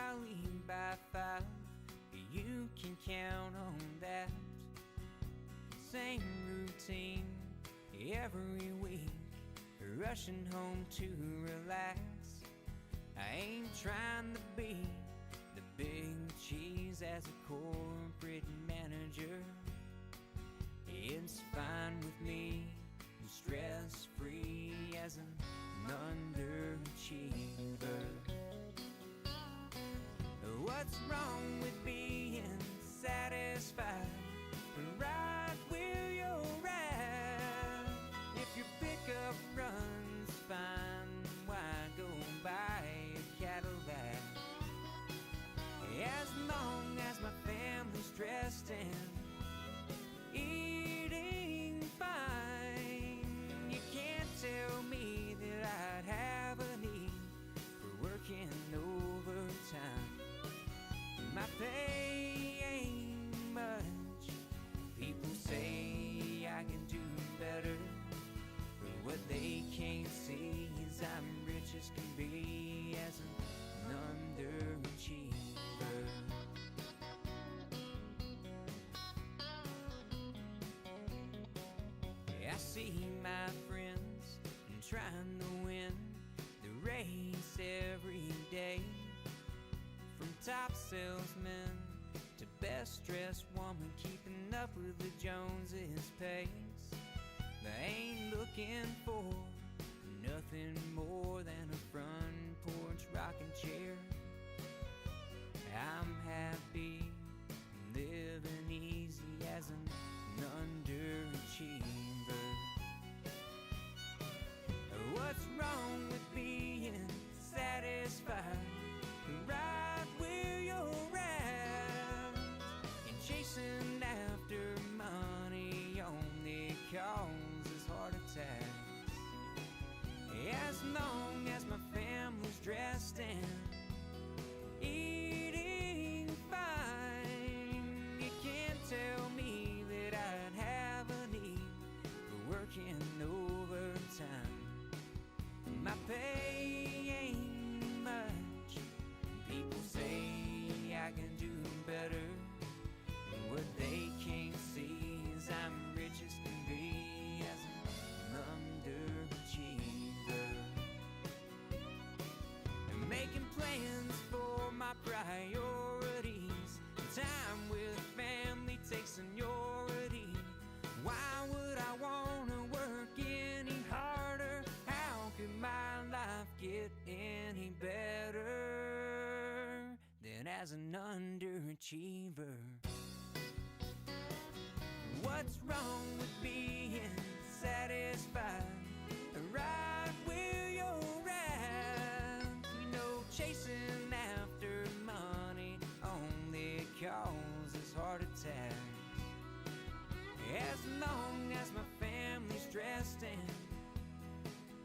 I leave by 5. You can count on that. Same routine every week, rushing home to relax. I ain't trying to be the big cheese as a corporate manager. It's fine with me, stress-free as an underachiever. What's wrong with being satisfied right where you're at? If your pickup runs fine, why go buy a Cadillac? As long as my family's dressed and eating fine, you can't tell me that I'd have a need for working overtime. My pay ain't much. People say I can do better, but what they can't see is I'm rich as can be as an underachiever. I see my friends trying to win the race every day. From top salesman to best dressed woman, keeping up with the Joneses' pace. They ain't looking for nothing more than a front porch rocking chair. I'm happy living easy as an underachiever. What's wrong with being satisfied right where you're at? And chasing after money only causes heart attacks. As long as my family's dressed and eating fine, you can't tell me that I'd have a need for working overtime. My pay ain't much. People say I can do better, and what they can't see is I'm rich as can be as an underachiever. And making plans for my priorities. Time with family takes seniority. Why would I wanna work any harder? How could my life get any better than as an underachiever? What's wrong with being satisfied right where you're at? You know, chasing after money only causes heart attacks. As long as my family's dressed and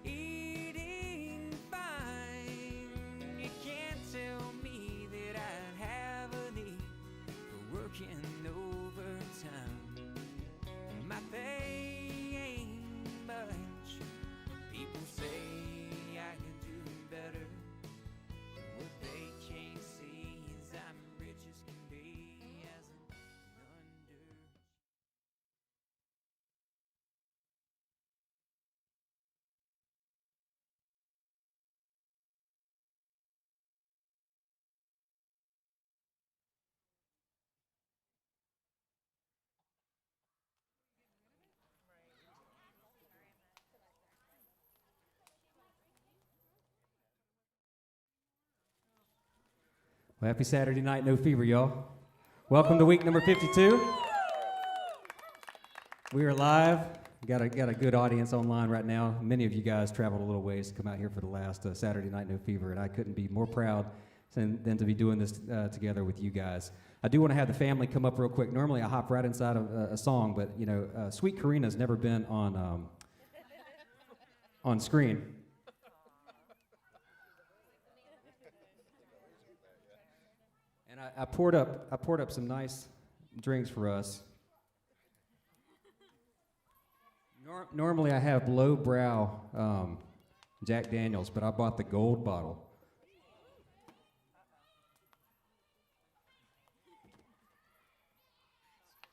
eating fine, you can't tell me that I'd have a need for working overtime. My pay ain't much. People say I can do better. What they can't see is I'm rich as can be as an under. Well, happy Saturday night, No Fever, y'all. Welcome to week number 52. We are live. Got a good audience online right now. Many of you guys traveled a little ways to come out here for the last Saturday night, No Fever, and I couldn't be more proud than to be doing this together with you guys. I do want to have the family come up real quick. Normally, I hop right inside of a song, but you know, Sweet Karina's never been on screen. And I poured up some nice drinks for us. Normally I have lowbrow Jack Daniels, but I bought the gold bottle.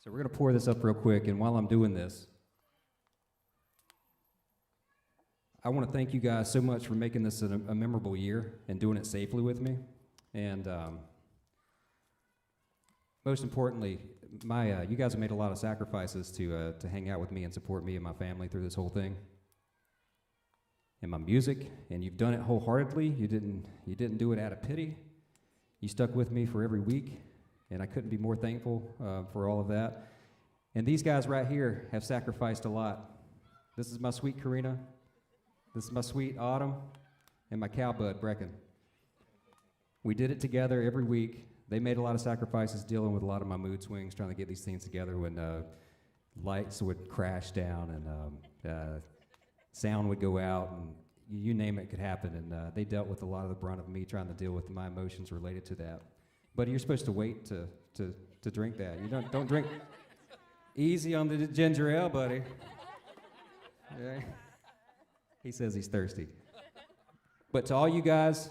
So we're going to pour this up real quick, and while I'm doing this, I want to thank you guys so much for making this a memorable year and doing it safely with me. And most importantly, you guys have made a lot of sacrifices to hang out with me and support me and my family through this whole thing. And my music, and you've done it wholeheartedly. You didn't do it out of pity. You stuck with me for every week, and I couldn't be more thankful for all of that. And these guys right here have sacrificed a lot. This is my sweet Karina. This is my sweet Autumn, and my cowbud Brecken. We did it together every week. They made a lot of sacrifices dealing with a lot of my mood swings, trying to get these things together when lights would crash down and sound would go out, and you name it could happen. And they dealt with a lot of the brunt of me trying to deal with my emotions related to that. But you're supposed to wait to drink that. You don't drink. Easy on the ginger ale, buddy. Yeah. He says he's thirsty. But to all you guys,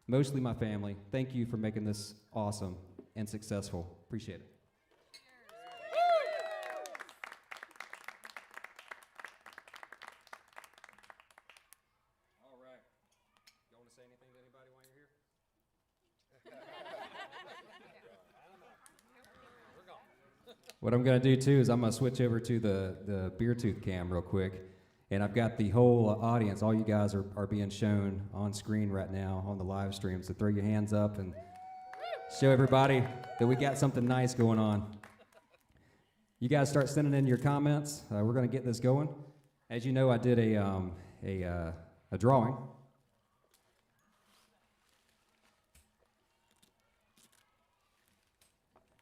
mostly my family, thank you for making this awesome and successful. Appreciate it. All right. You want to say anything to anybody while you're here? What I'm going to do, too, is I'm going to switch over to the beer tooth cam real quick. And I've got the whole audience. All you guys are being shown on screen right now on the live stream. So throw your hands up and show everybody that we got something nice going on. You guys start sending in your comments. We're going to get this going. As you know, I did a drawing.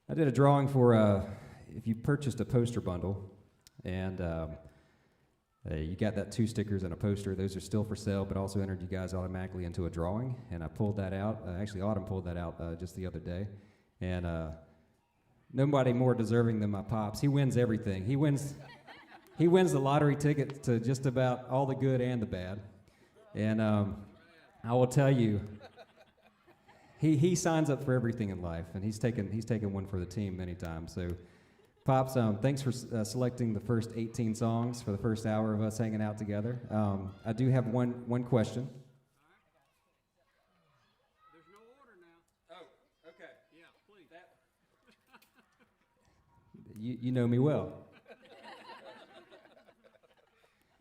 I did a drawing for if you purchased a poster bundle, and you got that 2 stickers and a poster. Those are still for sale, but also entered you guys automatically into a drawing. And I pulled that out. Actually, Autumn pulled that out just the other day. And nobody more deserving than my pops. He wins everything. He wins the lottery ticket to just about all the good and the bad. And I will tell you, he signs up for everything in life, and he's taken one for the team many times. So. Pops, thanks for selecting the first 18 songs for the first hour of us hanging out together. I do have one question. There's no order now. Oh, okay. Yeah, please. You know me well.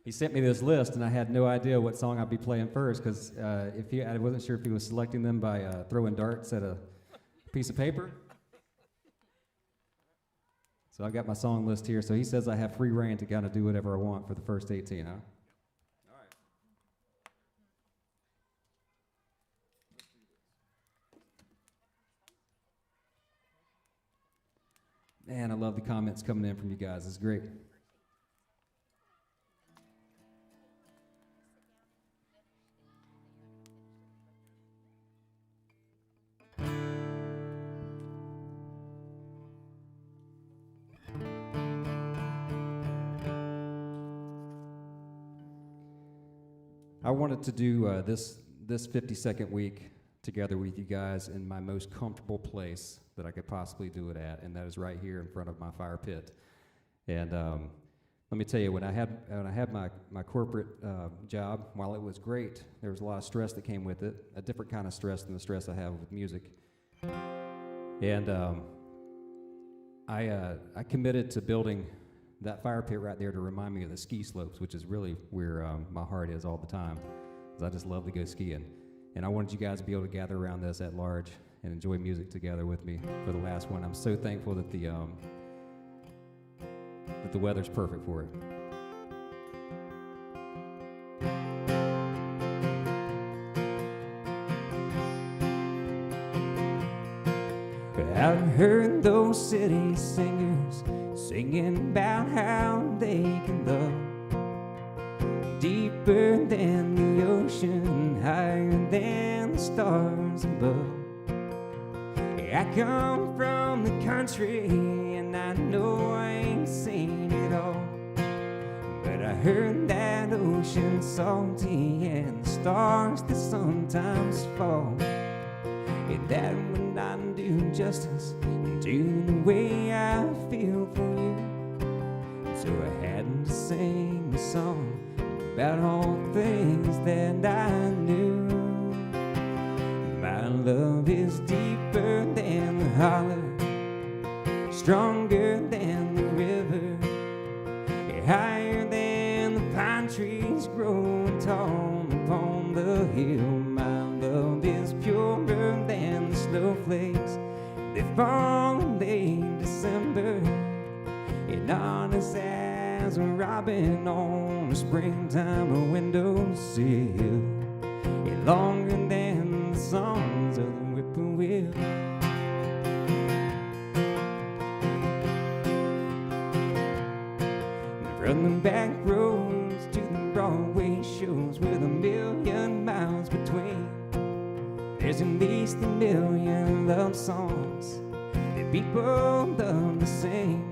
He sent me this list, and I had no idea what song I'd be playing first, because I wasn't sure if he was selecting them by throwing darts at a piece of paper. So I got my song list here. So he says I have free reign to kind of do whatever I want for the first 18, huh? All right. Let's do this. Man, I love the comments coming in from you guys. It's great. I wanted to do this 52nd week together with you guys in my most comfortable place that I could possibly do it at, and that is right here in front of my fire pit. And let me tell you, when I had my corporate job, while it was great, there was a lot of stress that came with it, a different kind of stress than the stress I have with music. And I committed to building that fire pit right there to remind me of the ski slopes, which is really where my heart is all the time, because I just love to go skiing. And I wanted you guys to be able to gather around this at large and enjoy music together with me for the last one. I'm so thankful that the weather's perfect for it. I've heard those city singers singing about how they can love deeper than the ocean, higher than the stars above. I come from the country and I know I ain't seen it all, but I heard that ocean's salty and the stars that sometimes fall. and that would not do justice to the way I feel for you. So I had to sing a song about all the things that I knew. My love is deeper than the holler, stronger than the river, higher than the pine trees growing tall upon the hill. My love is purer than the snowflakes that fall in late December, and honest as a robin on a springtime windowsill, and longer than the songs of the whippoorwill. From the back roads to the Broadway shows with a million miles between, there's at least a million love songs that people love to sing.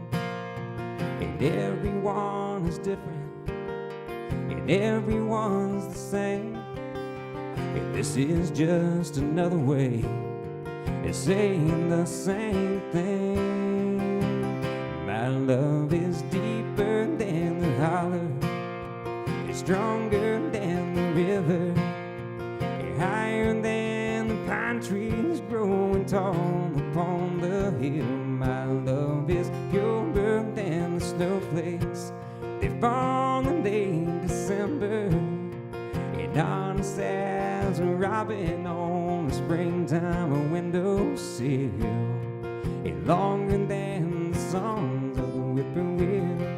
And everyone is different, and everyone's the same. And this is just another way of saying the same thing. My love is deeper than the holler, it's stronger than the river, it's higher than the pine trees growing tall upon the hill. My love is purer than the snowflakes that fall in late December, and honest as a robin on a springtime windowsill, and longer than the songs of the whippoorwill.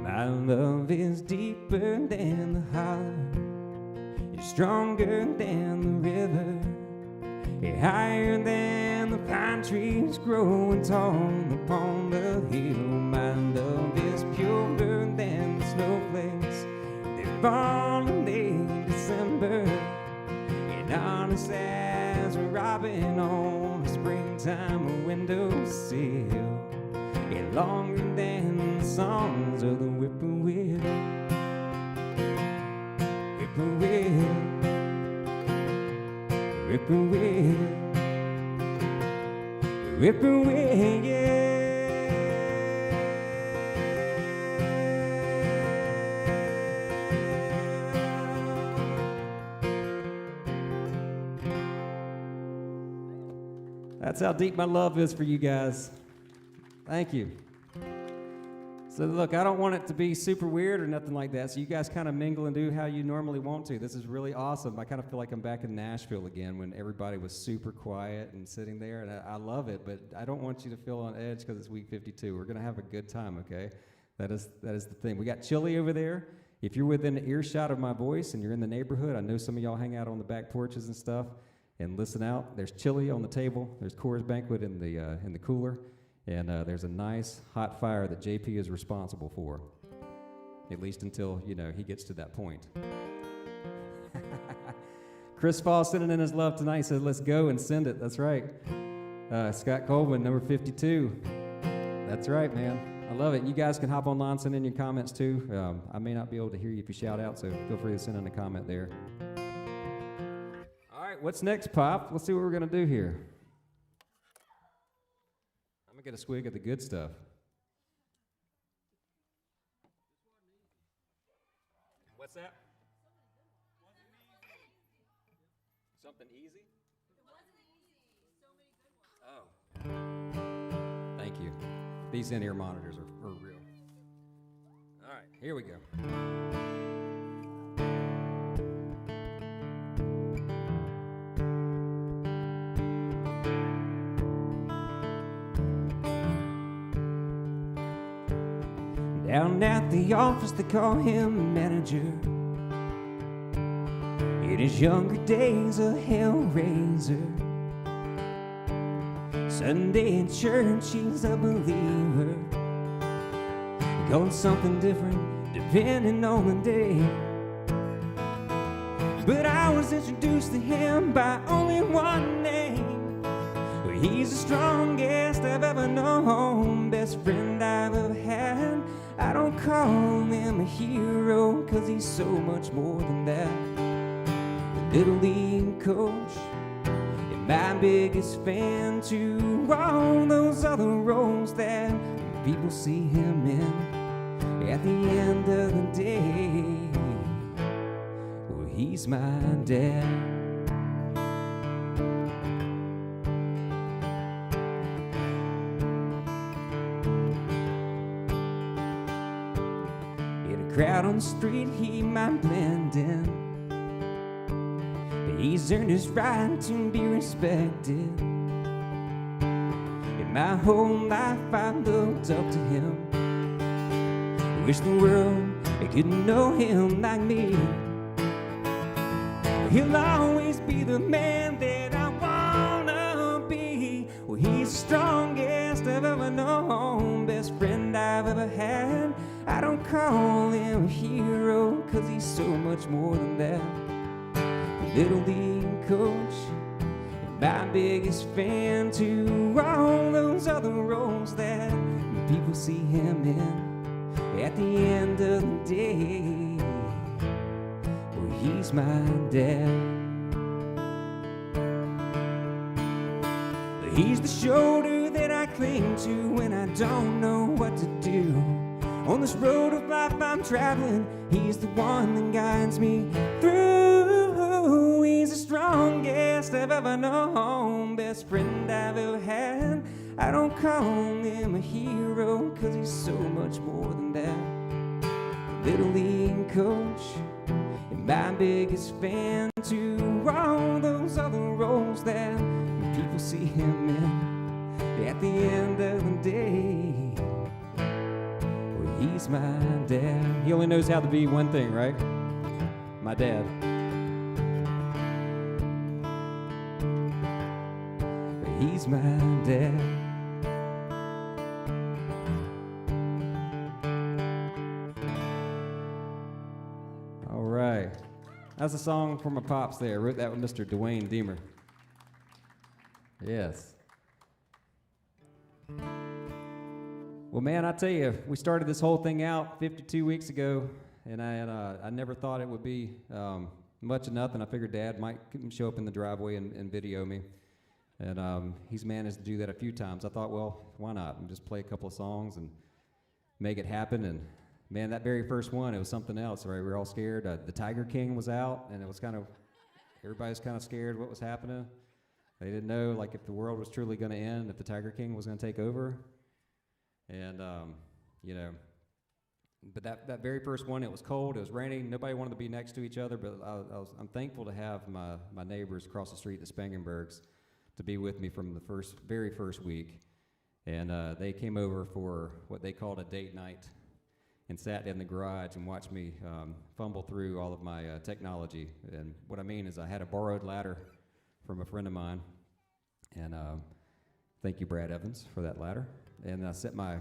My love is deeper than the holler, it's stronger than the river, it's higher than the pine trees growing tall upon the hill. My love is purer than the snowflakes that fall in late December, and honest as a robin on a springtime windowsill, and longer than the songs of the whippoorwill. Whippoorwill, whippoorwill, whippoorwill, yeah. That's how deep my love is for you guys. Thank you. So look, I don't want it to be super weird or nothing like that, so you guys kind of mingle and do how you normally want to. This is really awesome. I kind of feel like I'm back in Nashville again when everybody was super quiet and sitting there, and I love it, but I don't want you to feel on edge because it's week 52. We're going to have a good time, okay? That is the thing. We got chili over there. If you're within earshot of my voice and you're in the neighborhood, I know some of y'all hang out on the back porches and stuff and listen out. There's chili on the table. There's Coors Banquet in the cooler. And there's a nice hot fire that JP is responsible for, at least until, he gets to that point. Chris Fall sending in his love tonight. He said, let's go and send it. That's right. Scott Colvin, number 52. That's right, man. I love it. You guys can hop online, send in your comments too. I may not be able to hear you if you shout out, so feel free to send in a comment there. All right, what's next, Pop? Let's see what we're going to do here. Get a swig of the good stuff. What's that? Something easy? Oh. Thank you. These in-ear monitors are real. All right, here we go. Down at the office, they call him manager. In his younger days, a hellraiser. Sunday in church, he's a believer. Going something different, depending on the day. But I was introduced to him by only one name. He's the strongest I've ever known, best friend I've ever had. I don't call him a hero, 'cause he's so much more than that. The Little League coach and my biggest fan, to all those other roles that people see him in. At the end of the day, well, he's my dad. Crowd on the street, he might blend in, but he's earned his right to be respected. In my whole life I've looked up to him. Wish the world could know him like me. He'll always be the man that I wanna be. Well, he's the strongest I've ever known, best friend I've ever had. I don't call him a hero, 'cause he's so much more than that. Little League coach and my biggest fan, to all those other roles that people see him in. At the end of the day, well, he's my dad. He's the shoulder that I cling to when I don't know what to do. On this road of life I'm traveling, he's the one that guides me through. He's the strongest I've ever known, best friend I've ever had. I don't call him a hero, 'cause he's so much more than that. Little League coach and my biggest fan, to all those other roles that people see him in. At the end of the day, he's my dad. He only knows how to be one thing, right? My dad. He's my dad. All right. That's a song from my pops there. I wrote that with Mr. Dwayne Deemer. Yes. Well, man, I tell you, we started this whole thing out 52 weeks ago, and I never thought it would be much of nothing. I figured Dad might show up in the driveway and video me, and he's managed to do that a few times. I thought, well, why not? And just play a couple of songs and make it happen. And man, that very first one, it was something else. Right? We were all scared. The Tiger King was out, and it was everybody was kind of scared what was happening. They didn't know, like, if the world was truly going to end, if the Tiger King was going to take over. And, you know, but that very first one, it was cold, it was raining, nobody wanted to be next to each other, but I'm thankful to have my neighbors across the street, the Spangenbergs, to be with me from the very first week. And they came over for what they called a date night and sat in the garage and watched me fumble through all of my technology. And what I mean is I had a borrowed ladder from a friend of mine, and thank you, Brad Evans, for that ladder. And I set my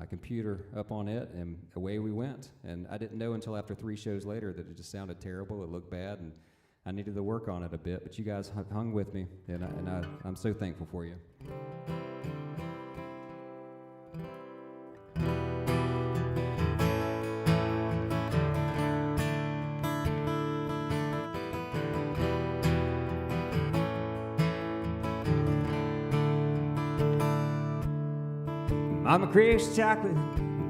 computer up on it, and away we went. And I didn't know until after 3 shows later that it just sounded terrible, it looked bad, and I needed to work on it a bit. But you guys hung with me, and I'm so thankful for you. Mama craves chocolate,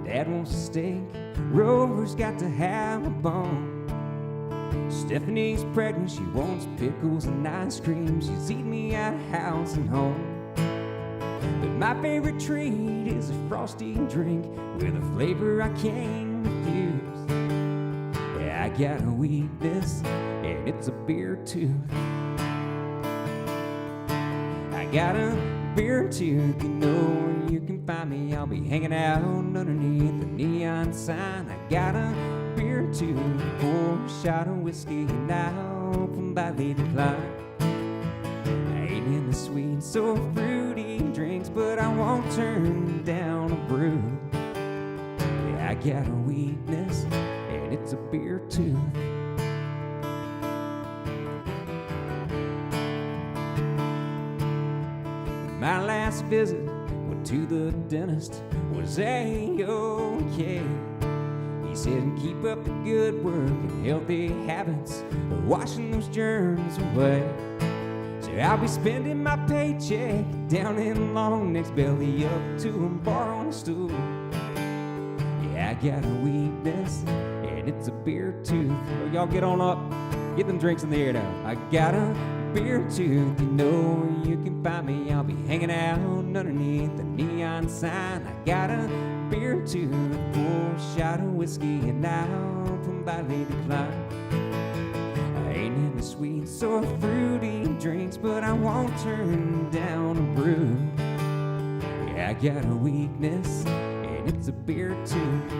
Dad wants a steak. Rover's got to have a bone. Stephanie's pregnant, she wants pickles and ice cream. She's eating me out of house and home. But my favorite treat is a frosty drink with a flavor I can't refuse. Yeah, I got a weakness, and it's a beer tooth. I got a beer tooth, you know where you can find me. I'll be hanging out underneath the neon sign. I got a beer tooth, pour a shot of whiskey, and I'll politely decline. I ain't into sweet, so fruity drinks, but I won't turn down a brew. Yeah, I got a weakness, and it's a beer tooth. last visit to the dentist was A-OK. He said, keep up the good work and healthy habits of washing those germs away. So I'll be spending my paycheck down in Long Neck's belly up to a bar on a stool. Yeah, I got a weakness, and it's a beer tooth. Oh, y'all get on up. Get them drinks in the air now. I got a beer tooth, you know you can find me. I'll be hanging out underneath the neon sign. I got a beer tooth, pour a shot of whiskey, and I'll politely decline. I ain't into sweet or fruity drinks, but I won't turn down a brew. Yeah, I got a weakness, and it's a beer tooth.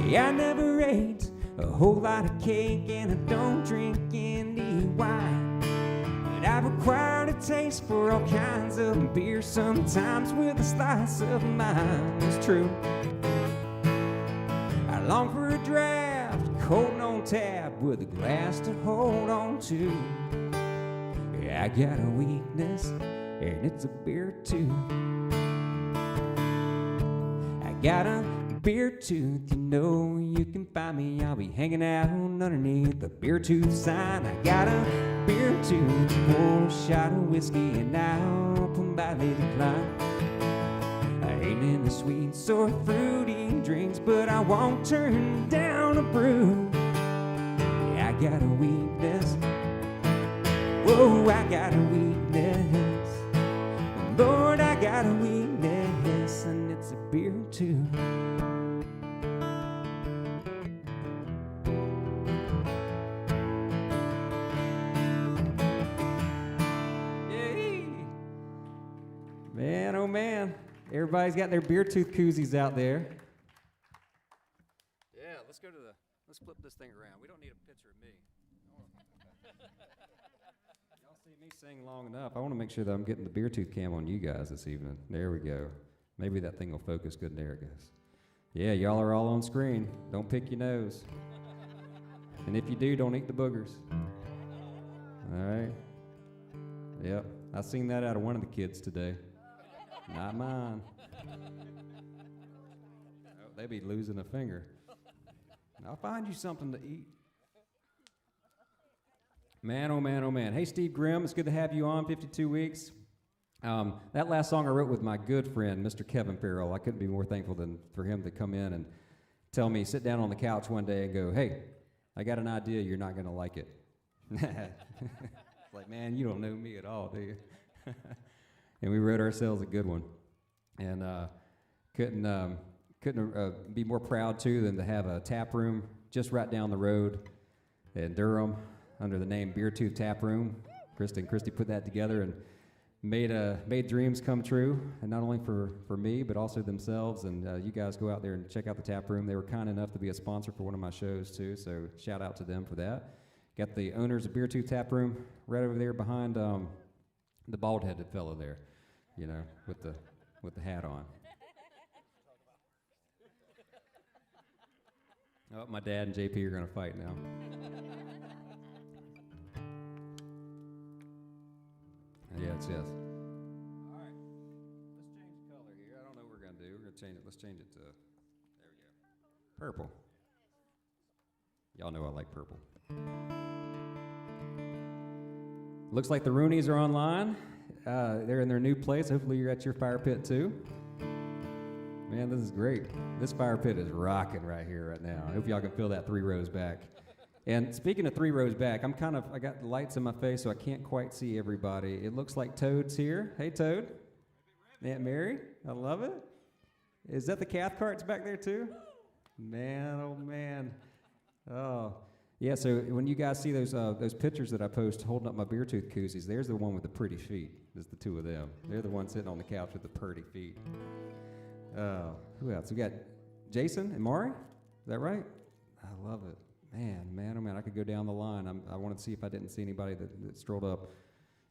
Yeah, I never ate a whole lot of cake, and I don't drink any wine, but I've acquired a taste for all kinds of beer, sometimes with a slice of mine. It's true, I long for a draft, cold on tap, with a glass to hold on to. Yeah, I got a weakness, and it's a beer too. I got a beer tooth, you know you can find me. I'll be hanging out underneath the beer tooth sign. I got a beer tooth, pour a shot of whiskey, and I'll politely decline. I ain't into sweet or fruity drinks, but I won't turn down a brew. Yeah, I got a weakness. Whoa, I got a weakness. Lord, I got a weakness, and it's a beer tooth. Man, oh man, everybody's got their beer tooth koozies out there. Yeah, let's flip this thing around. We don't need a picture of me. Y'all see me sing long enough. I want to make sure that I'm getting the beer tooth cam on you guys this evening. There we go. Maybe that thing will focus good. There it goes. Yeah, y'all are all on screen. Don't pick your nose. And if you do, don't eat the boogers. All right. Yep, I seen that out of one of the kids today. Not mine. Oh, they be losing a finger. I'll find you something to eat. Man, oh man, oh man. Hey, Steve Grimm, it's good to have you on, 52 weeks. That last song I wrote with my good friend, Mr. Kevin Farrell. I couldn't be more thankful than for him to come in and tell me, sit down on the couch one day and go, hey, I got an idea, you're not going to like it. It's like, man, you don't know me at all, do you? And we wrote ourselves a good one, and couldn't be more proud too than to have a tap room just right down the road in Durham under the name Beer Tooth Tap Room. Krista and Christy put that together and made dreams come true, and not only for me but also themselves. And you guys go out there and check out the tap room. They were kind enough to be a sponsor for one of my shows too, so shout out to them for that. Got the owners of Beer Tooth Tap Room right over there behind the bald-headed fellow there, you know, with the hat on. Oh, my dad and JP are gonna fight now. Yes. All right, let's change the color here. I don't know what we're gonna do. We're gonna change it. Let's change it to, there we go, purple. Y'all know I like purple. Looks like the Roonies are online. They're in their new place. Hopefully you're at your fire pit too. Man, this is great. This fire pit is rocking right here, right now. I hope y'all can feel that 3 rows back. And speaking of 3 rows back, I got the lights in my face, so I can't quite see everybody. It looks like Toad's here. Hey, Toad. Aunt Mary, I love it. Is that the Cathcarts back there too? Man, oh man. Oh. Yeah, so when you guys see those pictures that I post holding up my beer tooth koozies, there's the one with the pretty feet. There's the 2 of them. They're the ones sitting on the couch with the pretty feet. Who else? We got Jason and Maury. Is that right? I love it. Man, oh man, I could go down the line. I wanted to see if I didn't see anybody that strolled up.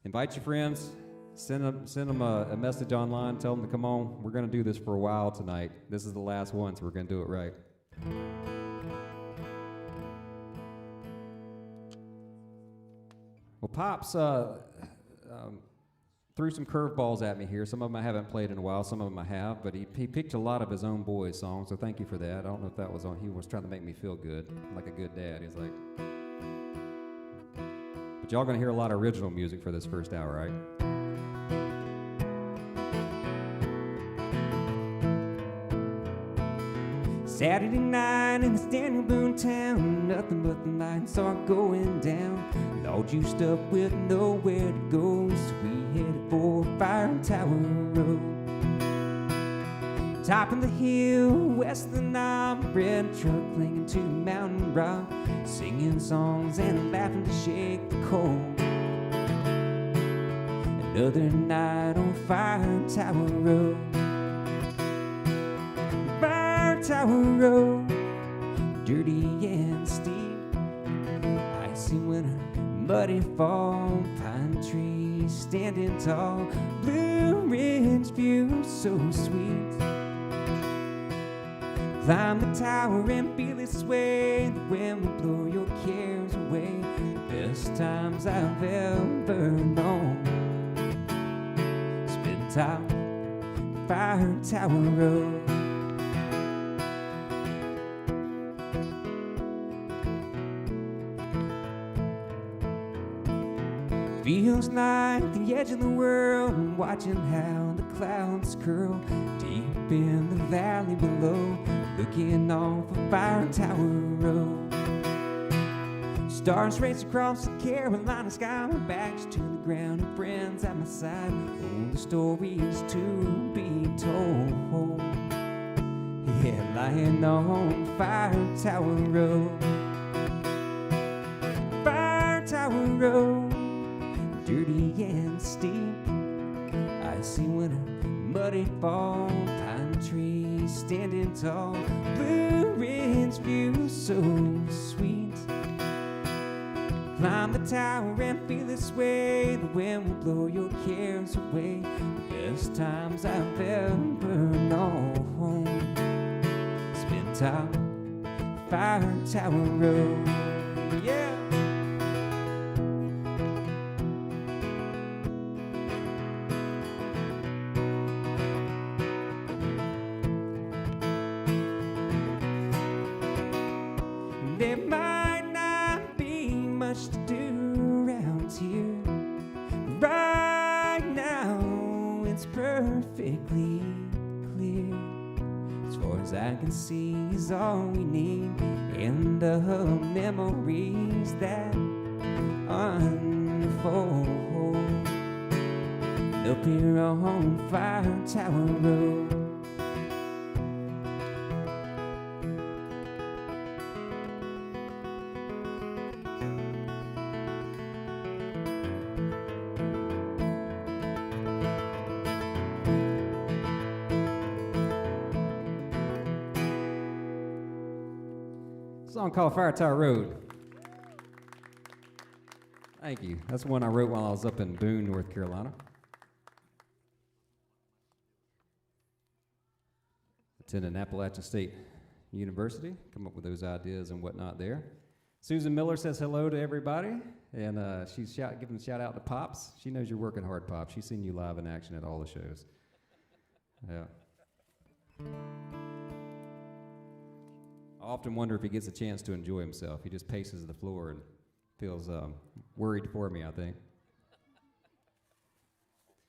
Invite your friends. Send them a message online. Tell them to come on. We're going to do this for a while tonight. This is the last one, so we're going to do it right. Well, Pops, threw some curveballs at me here. Some of them I haven't played in a while, some of them I have, but he picked a lot of his own boys' songs, so thank you for that. I don't know if that was on, he was trying to make me feel good, like a good dad. He's like, but y'all gonna hear a lot of original music for this first hour, right? Saturday night in this Daniel Boone town, nothing but the lights are going down. All juiced up with nowhere to go, so we headed for Fire Tower Road. Top of the hill, west of the knob, red truck clinging to the mountain rock, singing songs and laughing to shake the cold. Another night on Fire Tower Road. Tower Road, dirty and steep, icy winter, muddy fall, pine trees standing tall, Blue Ridge view so sweet. Climb the tower and feel it sway, the wind will blow your cares away, best times I've ever known. Spin top, Fire Tower Road. Feels like the edge of the world, and watching how the clouds curl deep in the valley below, looking off of Fire Tower Road. Stars race across the Carolina sky, my back's to the ground and friends at my side. Oh, the stories to be told. Yeah, lying on Fire Tower Road. Fire Tower Road, dirty and steep, icy winter, muddy fall, pine trees standing tall, Blue Ridge view so sweet. Climb the tower and feel it sway, the wind will blow your cares away, the best times I've ever known. Spin top, Fire Tower Road, yeah. There might not be much to do around here. Right now, it's perfectly clear. As far as I can see is all we need, and the memories that unfold. Up here on Fire Tower Road. Song called Fire Tower Road. Thank you. That's one I wrote while I was up in Boone, North Carolina. Attended Appalachian State University, come up with those ideas and whatnot there. Susan Miller says hello to everybody, and she's giving a shout out to Pops. She knows you're working hard, Pops. She's seen you live in action at all the shows. Yeah. I often wonder if he gets a chance to enjoy himself. He just paces the floor and feels worried for me, I think.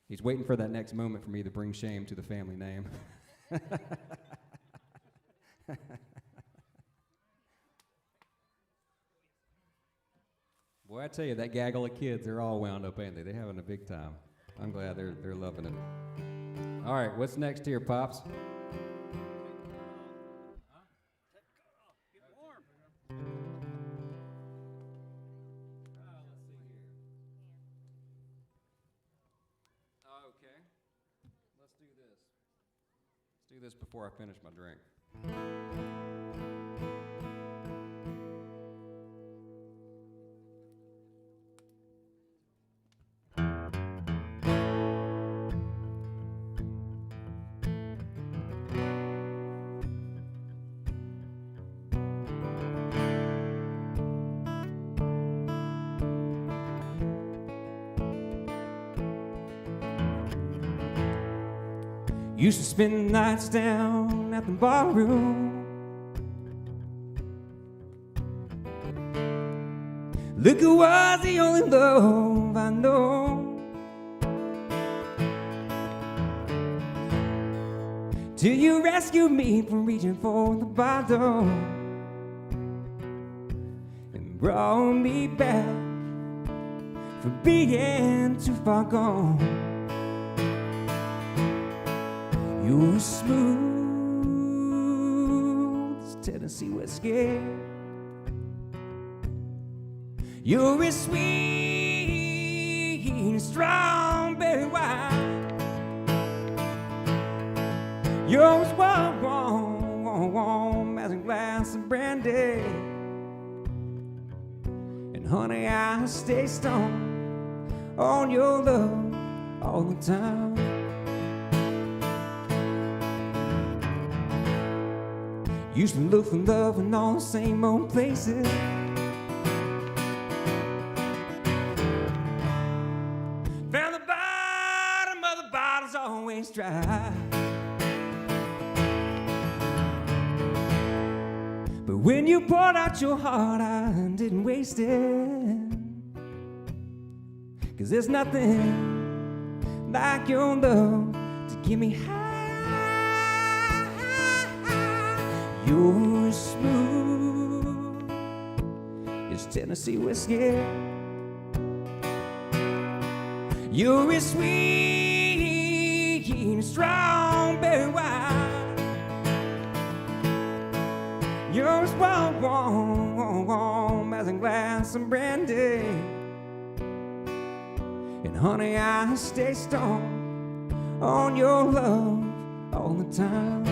He's waiting for that next moment for me to bring shame to the family name. Boy, I tell you, that gaggle of kids, they're all wound up, ain't they? They're having a big time. I'm glad they're loving it. All right, what's next here, Pops? Do this before I finish my drink. Used to spend nights down at the barroom. Liquor was the only love I know. Till you rescued me from reaching for the bottle and brought me back from being too far gone. You were smooth as Tennessee whiskey. You're as sweet as strawberry wine. You're as warm as a glass of brandy. And honey, I stay stoned on your love all the time. Used to look for love in all the same old places. Found the bottom of the bottle's always dry. But when you poured out your heart, I didn't waste it. 'Cause there's nothing like your love to get me high. You're smooth as Tennessee whiskey. You're as sweet as strawberry wine. You're as warm as a glass of brandy. And honey, I stay stoned on your love all the time.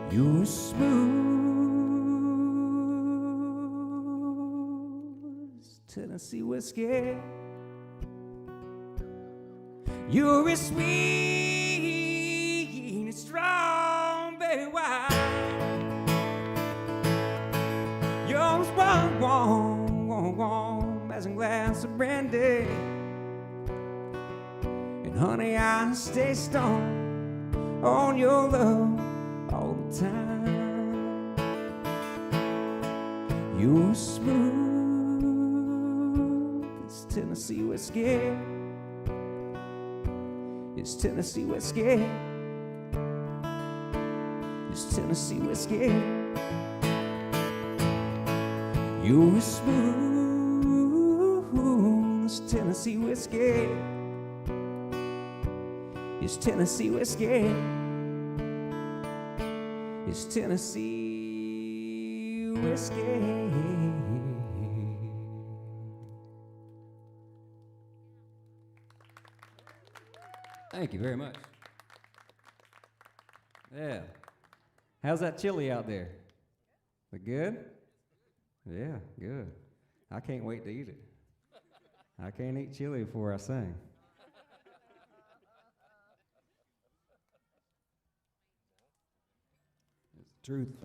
You're smooth as Tennessee whiskey. You're as sweet as strawberry wine. You're as warm as a glass of brandy. And honey, I stay stoned on your love all the time. You're smooth as Tennessee whiskey. It's Tennessee whiskey. It's Tennessee whiskey. You're smooth as Tennessee whiskey. It's Tennessee whiskey. It's Tennessee whiskey. Thank you very much. Yeah. How's that chili out there? Is it good? Yeah, good. I can't wait to eat it. I can't eat chili before I sing. Truth.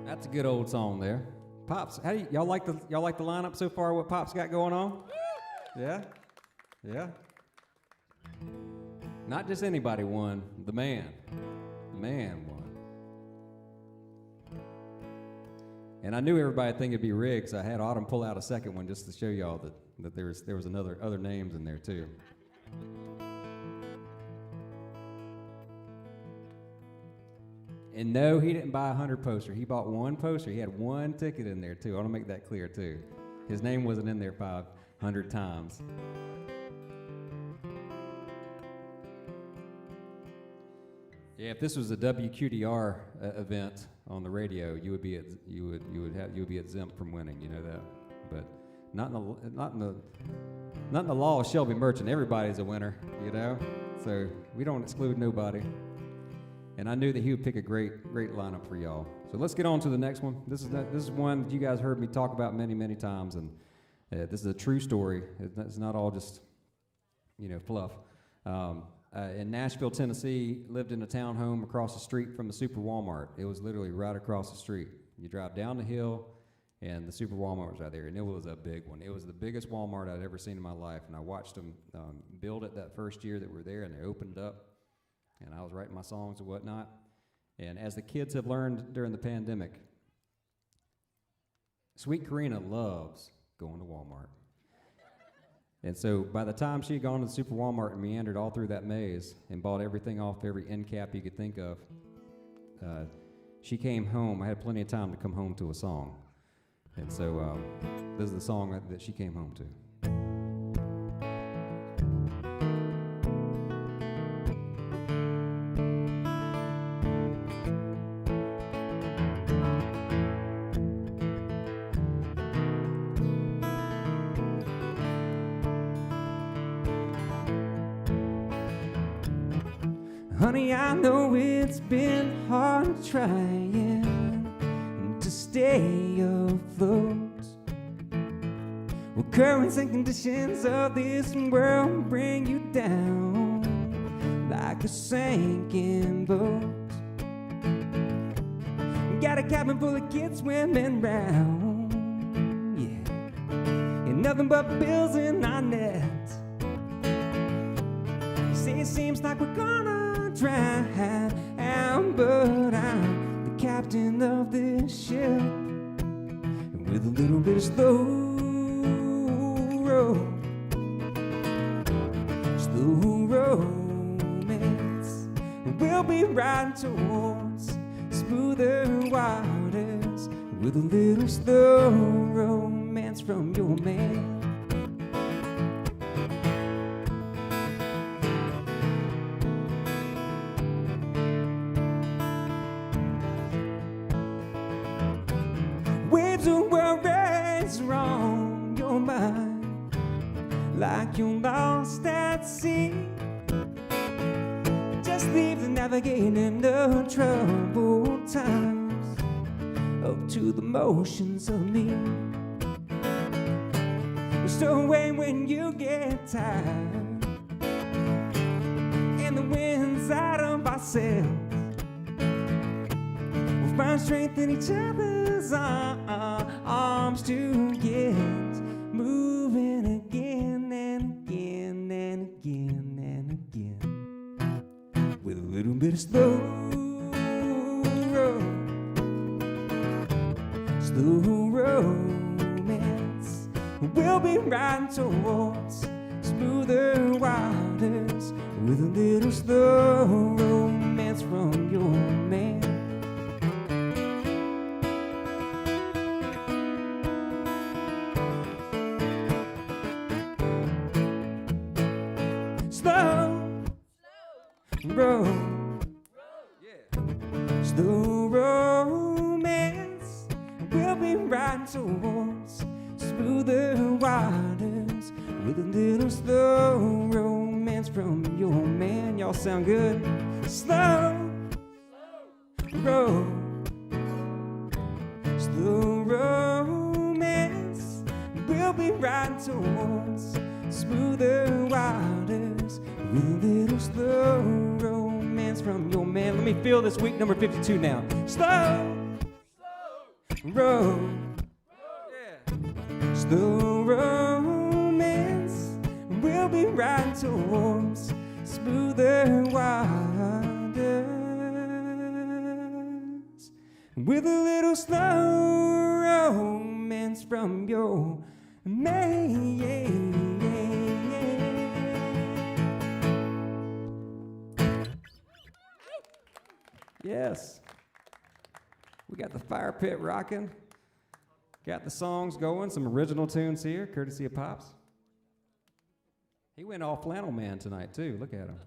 That's a good old song there. Pops, how do y'all like the lineup so far? What Pops got going on? Yeah, yeah. Not just anybody won. The man won. And I knew everybody would think it'd be rigged, so I had Autumn pull out a second one just to show y'all that there was other names in there too. And no, he didn't buy 100 poster. He bought one poster. He had one ticket in there, too. I want to make that clear, too. His name wasn't in there 500 times. Yeah, if this was a WQDR event on the radio, you would be exempt from winning. You know that. But not in the not in the law of Shelby Merchant. Everybody's a winner, you know. So we don't exclude nobody. And I knew that he would pick a great lineup for y'all. So let's get on to the next one. This is one that you guys heard me talk about many times, and this is a true story. It's not all just, you know, fluff. In Nashville, Tennessee, lived in a townhome across the street from the Super Walmart. It was literally right across the street. You drive down the hill, and the Super Walmart was right there, and it was a big one. It was the biggest Walmart I'd ever seen in my life, and I watched them build it that first year that we were there, and they opened up, and I was writing my songs and whatnot. And as the kids have learned during the pandemic, Sweet Karina loves going to Walmart. And so by the time she had gone to the Super Walmart and meandered all through that maze and bought everything off every end cap you could think of, she came home. I had plenty of time to come home to a song. And so this is the song that she came home to. Honey, I know it's been hard trying to stay afloat. Well, currents and conditions of this world bring you down like a sinking boat. Got a cabin full of kids swimming round, yeah, and nothing but bills in our net. You say it seems like we're gonna drown, but I'm the captain of this ship, and with a little bit of slow romance, we'll be riding towards smoother waters with a little slow romance from your man. Waves of worries wrong your mind, like you're lost at sea. Just leave the navigating the troubled times up to the motions of me. Stow away when you get tired and the wind's out of ourselves. We'll find strength in each other's arms to get moving again and again and again and again, with a little bit of slow romance. We'll be riding towards smoother waters with a little slow romance from your man. Slow romance. We'll be riding towards smoother waters with a little slow romance from your man. Y'all sound good. Slow romance. We'll be riding towards smoother waters with a little slow romance from your man. Let me feel this week number 52 now. Slow romance. We'll be riding towards smoother waters with a little slow romance from your man. Yes. We got the fire pit rocking. Got the songs going, some original tunes here, courtesy of Pops. He went all flannel man tonight, too. Look at him.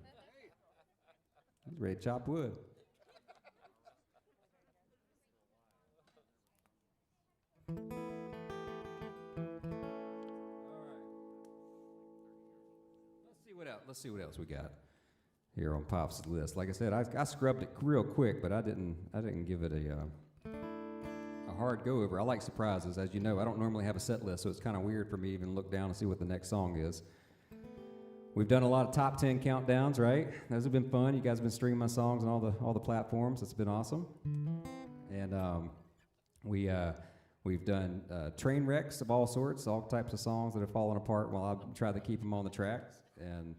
He's ready to chop wood. what else. Let's see what else we got here on Pop's list. Like I said, I scrubbed it real quick, but I didn't give it a hard go over. I like surprises, as you know. I don't normally have a set list, so it's kind of weird for me even to look down and see what the next song is. We've done a lot of top 10 countdowns, right? Those have been fun. You guys have been streaming my songs on all the platforms. It's been awesome. And we've done train wrecks of all sorts, all types of songs that have fallen apart while I've tried to keep them on the tracks. And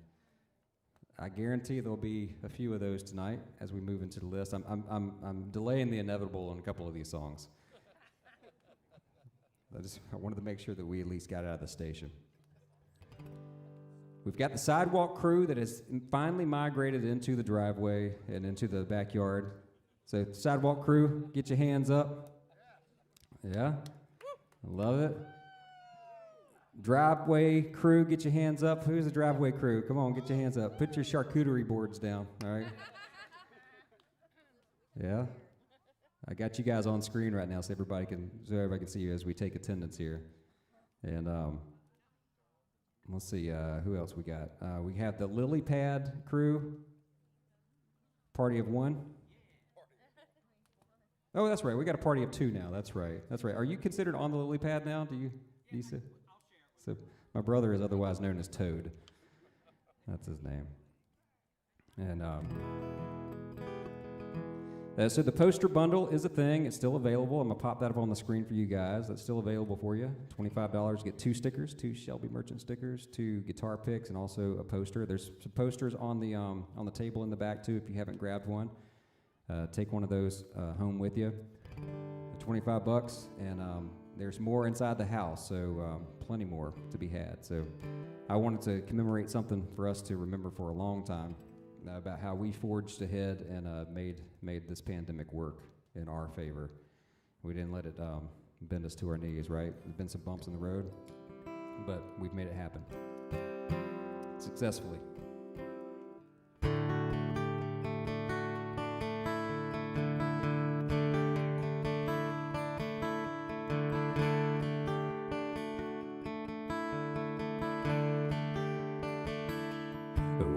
I guarantee there'll be a few of those tonight as we move into the list. I'm delaying the inevitable on a couple of these songs. I wanted to make sure that we at least got out of the station. We've got the sidewalk crew that has finally migrated into the driveway and into the backyard. So sidewalk crew, get your hands up. Yeah, I love it. Driveway crew, get your hands up. Who's the driveway crew? Come on, get your hands up. Put your charcuterie boards down, all right? Yeah. I got you guys on screen right now so everybody can see you as we take attendance here. And let's see, who else we got? We have the lily pad crew, party of one. Oh, that's right. We got a party of two now. That's right. That's right. Are you considered on the lily pad now? Do you say? So my brother is otherwise known as Toad. That's his name. And so the poster bundle is a thing. It's still available. I'm going to pop that up on the screen for you guys. That's still available for you. $25. Get 2 stickers, 2 Shelby Merchant stickers, 2 guitar picks, and also a poster. There's some posters on the table in the back, too, if you haven't grabbed one. Take one of those home with you. $25, and there's more inside the house, so plenty more to be had. So I wanted to commemorate something for us to remember for a long time. About how we forged ahead and made this pandemic work in our favor. We didn't let it bend us to our knees, right? There's been some bumps in the road, but we've made it happen successfully.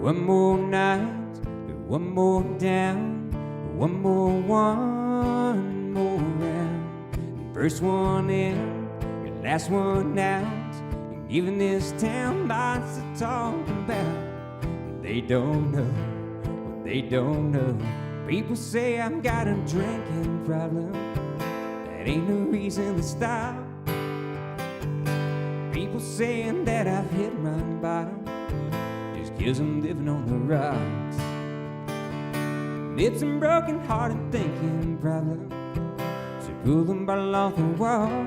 One more night, one more down, one more round. First one in, last one out. Giving this town lots to talk about. They don't know what they don't know. People say I've got a drinking problem. That ain't no reason to stop. People saying that I've hit rock bottom. 'Cause I'm living on the rocks. It's a broken-hearted thinking problem. So pull them bottle off the wall.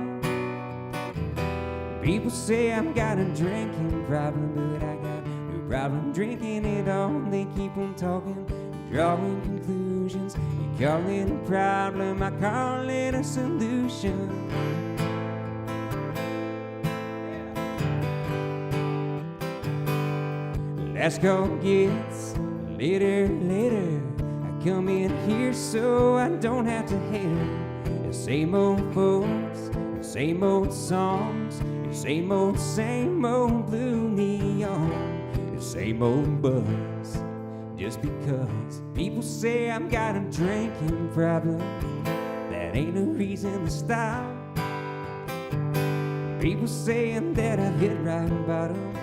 People say I've got a drinking problem, but I got no problem drinking it all. They keep on talking, drawing conclusions. You call it a problem, I call it a solution. Last call gets later. I come in here so I don't have to hate her. The same old folks, the same old songs, the same old blue neon, the same old buzz. Just because people say I've got a drinking problem, that ain't no reason to stop. People saying that I've hit rock bottom.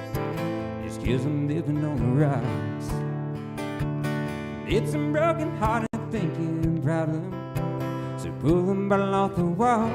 'Cause I'm living on the rocks. It's a broken-hearted thinking problem. So pull them bottle off the wall.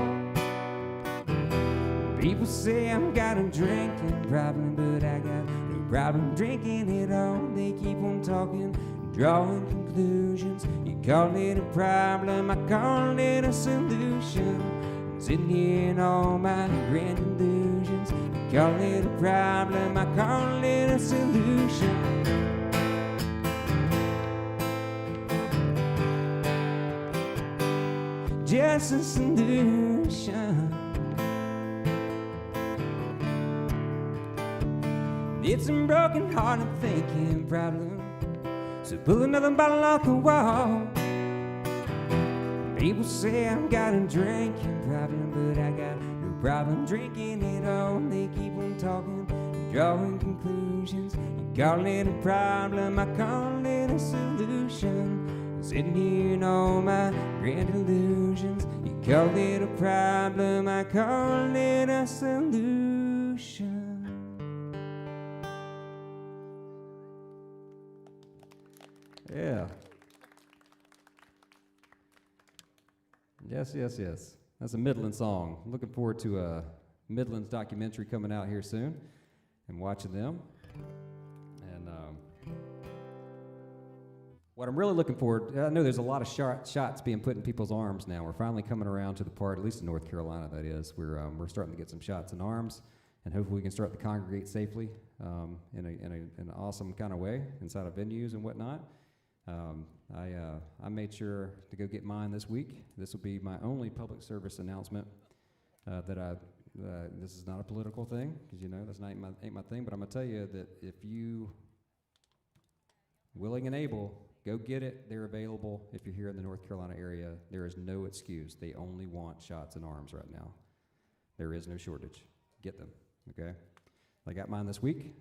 People say I've got a drinking problem, but I got no problem drinking it all. They keep on talking, drawing conclusions. You call it a problem, I call it a solution. I'm sitting here in all my grand illusions. Call it a problem, I call it a solution. Just a solution. It's a broken-hearted thinking problem. So pull another bottle off the wall. People say I've got a drinking problem, but I got no problem drinking it all. They keep on talking, drawing conclusions. You call it a problem, I call it a solution. Sitting here in all my grand illusions. You call it a problem, I call it a solution. Yeah. Yes, yes, yes. That's a Midland song. I'm looking forward to a Midlands documentary coming out here soon and watching them. And what I'm really looking forward, I know there's a lot of shots being put in people's arms now. We're finally coming around to the part, at least in North Carolina, that is. We're starting to get some shots in arms, and hopefully we can start to congregate safely in an awesome kind of way inside of venues and whatnot. I made sure to go get mine this week. This will be my only public service announcement this is not a political thing, because you know that's not ain't my thing, but I'm going to tell you that if you willing and able, go get it. They're available. If you're here in the North Carolina area, there is no excuse. They only want shots in arms right now. There is no shortage. Get them, okay? I got mine this week.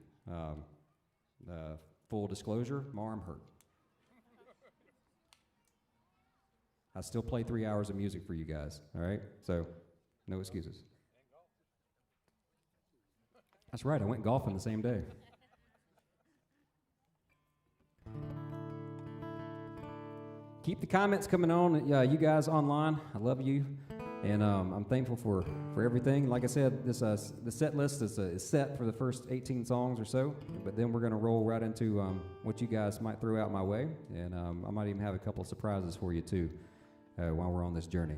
Full disclosure, my arm hurt. I still play 3 hours of music for you guys, all right? So, no excuses. That's right, I went golfing the same day. Keep the comments coming on, you guys online. I love you, and I'm thankful for everything. Like I said, the set list is set for the first 18 songs or so, but then we're going to roll right into what you guys might throw out my way, and I might even have a couple of surprises for you too while we're on this journey.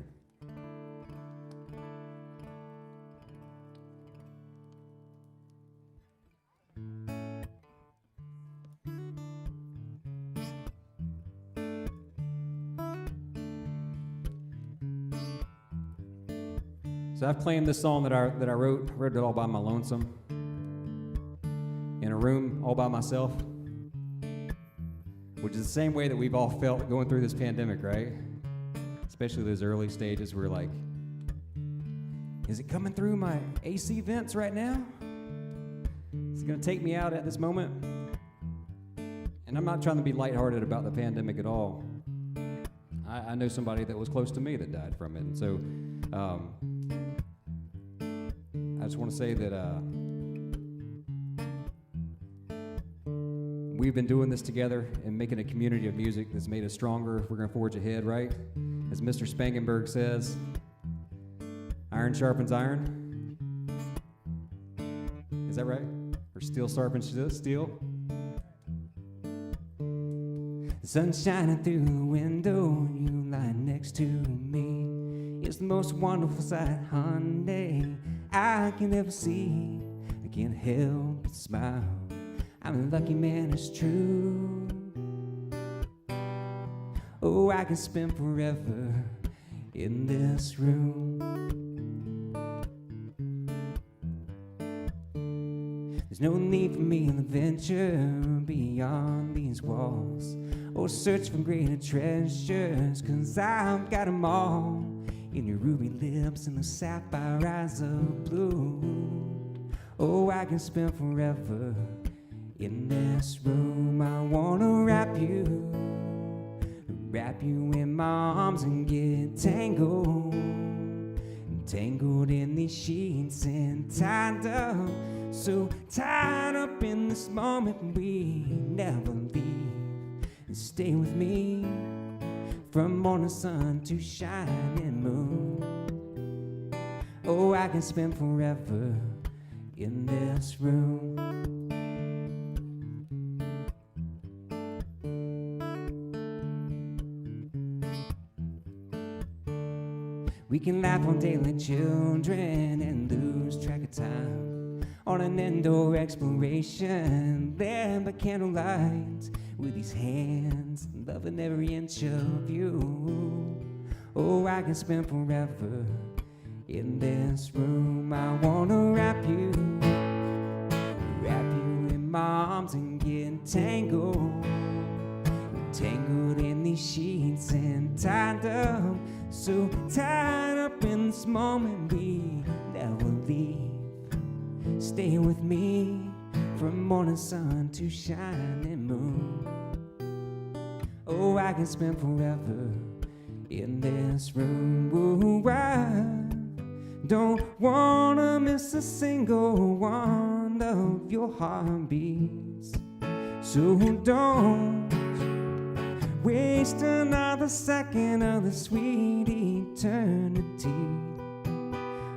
So I've claimed this song that I wrote it all by my lonesome, in a room all by myself, which is the same way that we've all felt going through this pandemic, right? Especially those early stages where like, is it coming through my AC vents right now? Is it gonna take me out at this moment? And I'm not trying to be lighthearted about the pandemic at all. I know somebody that was close to me that died from it, and so I just want to say that we've been doing this together and making a community of music that's made us stronger. We're going to forge ahead, right? As Mr. Spangenberg says, iron sharpens iron. Is that right? Or steel sharpens steel? The sun's shining through the window, you lie next to me. It's the most wonderful sight, honey, I can ever see. I can't help but smile. I'm a lucky man, it's true. Oh, I can spend forever in this room. There's no need for me to venture beyond these walls or search for greater treasures, 'cause I've got 'em all in your ruby lips and the sapphire eyes of blue. Oh, I can spend forever in this room. I wanna wrap you in my arms and get tangled in these sheets and tied up, so tied up in this moment we never leave. And stay with me from morning sun to shining moon. Oh, I can spend forever in this room. We can laugh all day like children and lose track of time on an indoor exploration, there by candlelight, with these hands loving every inch of you. Oh, I can spend forever in this room. I wanna wrap you in my arms and get tangled in these sheets and tied up, so tied up in this moment we never leave. Stay with me from morning sun to shining moon. Oh, I can spend forever in this room. Ooh, I don't wanna miss a single one of your heartbeats. So don't waste another second of the sweet eternity.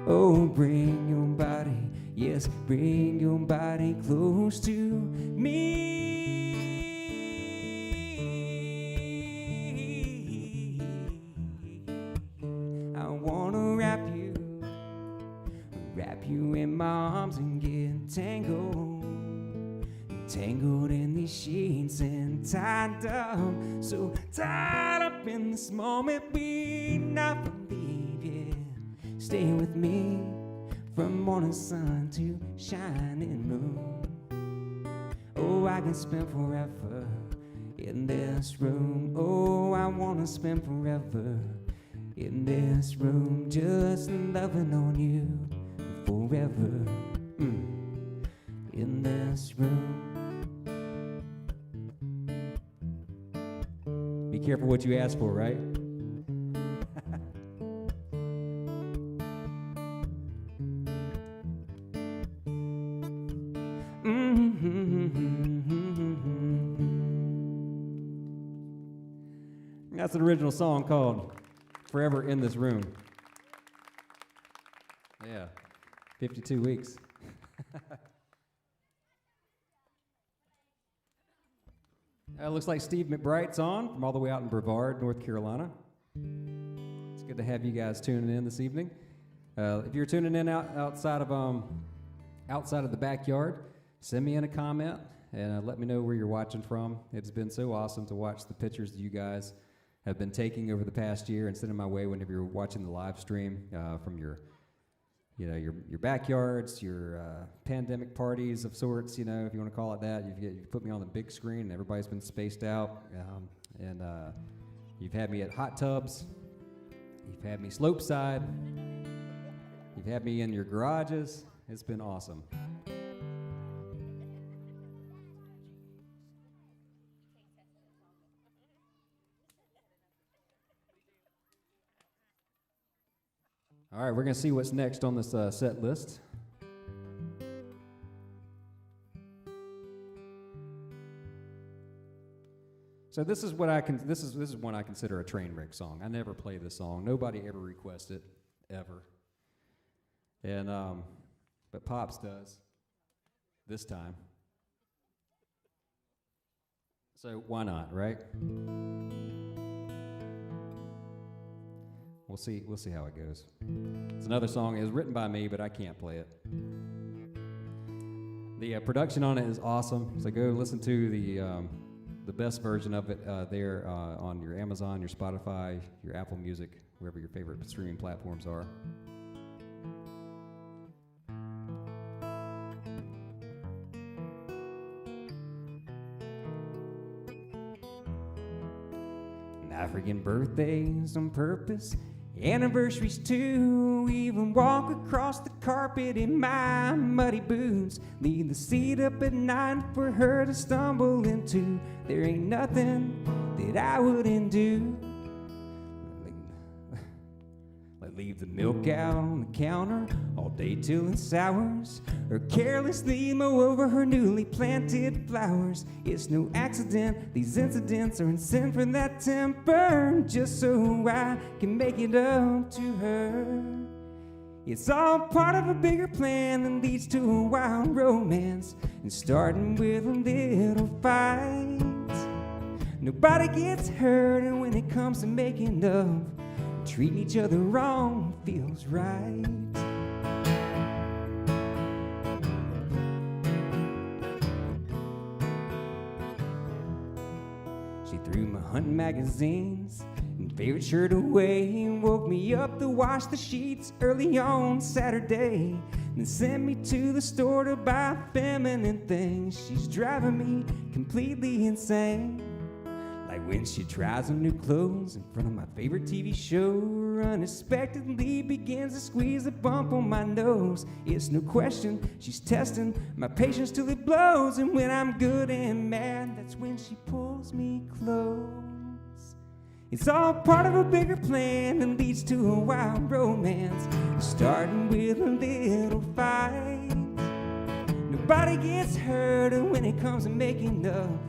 Oh, bring your body, yes, bring your body close to me. I wanna wrap you in my arms and get tangled in these sheets and tied up, so tied up in this moment we not believe it. Stay with me from morning sun to shining moon. Oh, I can spend forever in this room. Oh, I wanna spend forever in this room, just loving on you forever. In this room. Be careful what you ask for, right? That's an original song called Forever in This Room. Yeah, 52 weeks. Looks like Steve McBright's on from all the way out in Brevard, North Carolina. It's good to have you guys tuning in this evening. If you're tuning in outside of the backyard, send me in a comment and let me know where you're watching from. It's been so awesome to watch the pictures that you guys have been taking over the past year and sending my way whenever you're watching the live stream from your backyards, your pandemic parties of sorts, if you want to call it that. You've put me on the big screen, and everybody's been spaced out. And you've had me at hot tubs. You've had me slope side. You've had me in your garages. It's been awesome. All right, we're going to see what's next on this set list. So this is one I consider a train wreck song. I never play this song. Nobody ever requests it, ever. And but Pops does this time. So why not, right? We'll see how it goes. It's another song. It was written by me, but I can't play it. The production on it is awesome. So go listen to the best version of it there on your Amazon, your Spotify, your Apple Music, wherever your favorite streaming platforms are. African birthdays on purpose, anniversaries too, even walk across the carpet in my muddy boots, leave the seat up at night for her to stumble into. There ain't nothing that I wouldn't do. Like leave the milk out on the counter all day till it sours, or carelessly mow over her newly planted flowers. It's no accident, these incidents are in sin for that temper, just so I can make it up to her. It's all part of a bigger plan that leads to a wild romance, and starting with a little fight. Nobody gets hurt, and when it comes to making love, treating each other wrong feels right. She threw my hunting magazines and favorite shirt away and woke me up to wash the sheets early on Saturday, then sent me to the store to buy feminine things. She's driving me completely insane. Like when she tries on new clothes in front of my favorite TV show, or unexpectedly begins to squeeze a bump on my nose. It's no question she's testing my patience till it blows. And when I'm good and mad, that's when she pulls me close. It's all part of a bigger plan that leads to a wild romance, starting with a little fight. Nobody gets hurt when it comes to making love.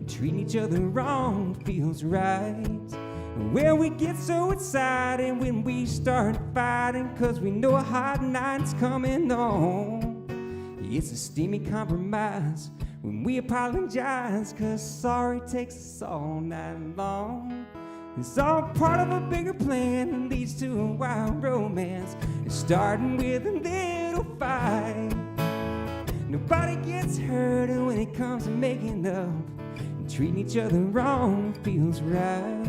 Treating each other wrong feels right. Well, we get so excited when we start fighting, 'cause we know a hot night's coming on. It's a steamy compromise when we apologize, 'cause sorry takes us all night long. It's all part of a bigger plan that leads to a wild romance, starting with a little fight. Nobody gets hurt when it comes to making love. Treating each other wrong feels right.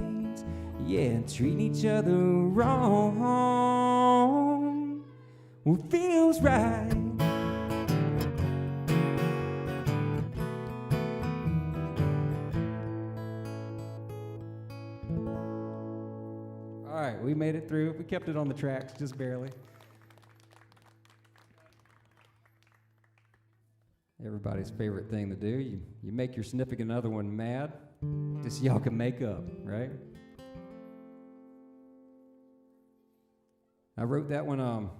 Yeah, treating each other wrong feels right. All right, we made it through. We kept it on the tracks, just barely. Everybody's favorite thing to do. You make your significant other one mad, just so y'all can make up, right? I wrote that one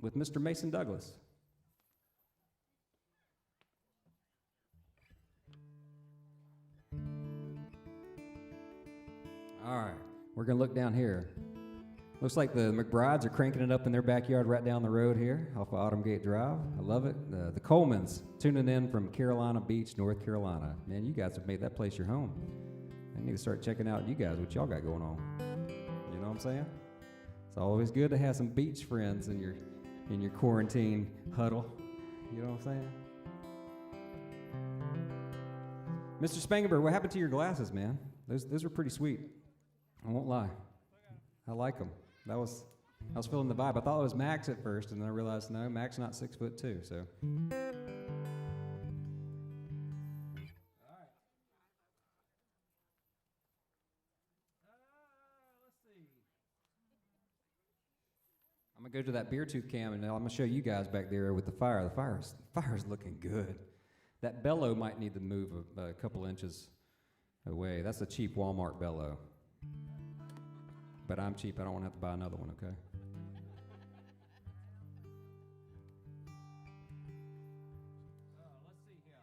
with Mr. Mason Douglas. All right, we're gonna look down here. Looks like the McBrides are cranking it up in their backyard right down the road here off of Autumn Gate Drive. I love it. The Colemans tuning in from Carolina Beach, North Carolina. Man, you guys have made that place your home. I need to start checking out you guys, what y'all got going on. You know what I'm saying? It's always good to have some beach friends in your quarantine huddle. You know what I'm saying? Mr. Spangenberg, what happened to your glasses, man? Those were pretty sweet. I won't lie. I like them. I was feeling the vibe. I thought it was Max at first, and then I realized, no, Max not 6'2", so. I'm gonna go to that beer tooth cam, and I'm gonna show you guys back there with the fire. The fire's looking good. That bellow might need to move a couple inches away. That's a cheap Walmart bellow. But I'm cheap. I don't want to have to buy another one, okay? Let's see here.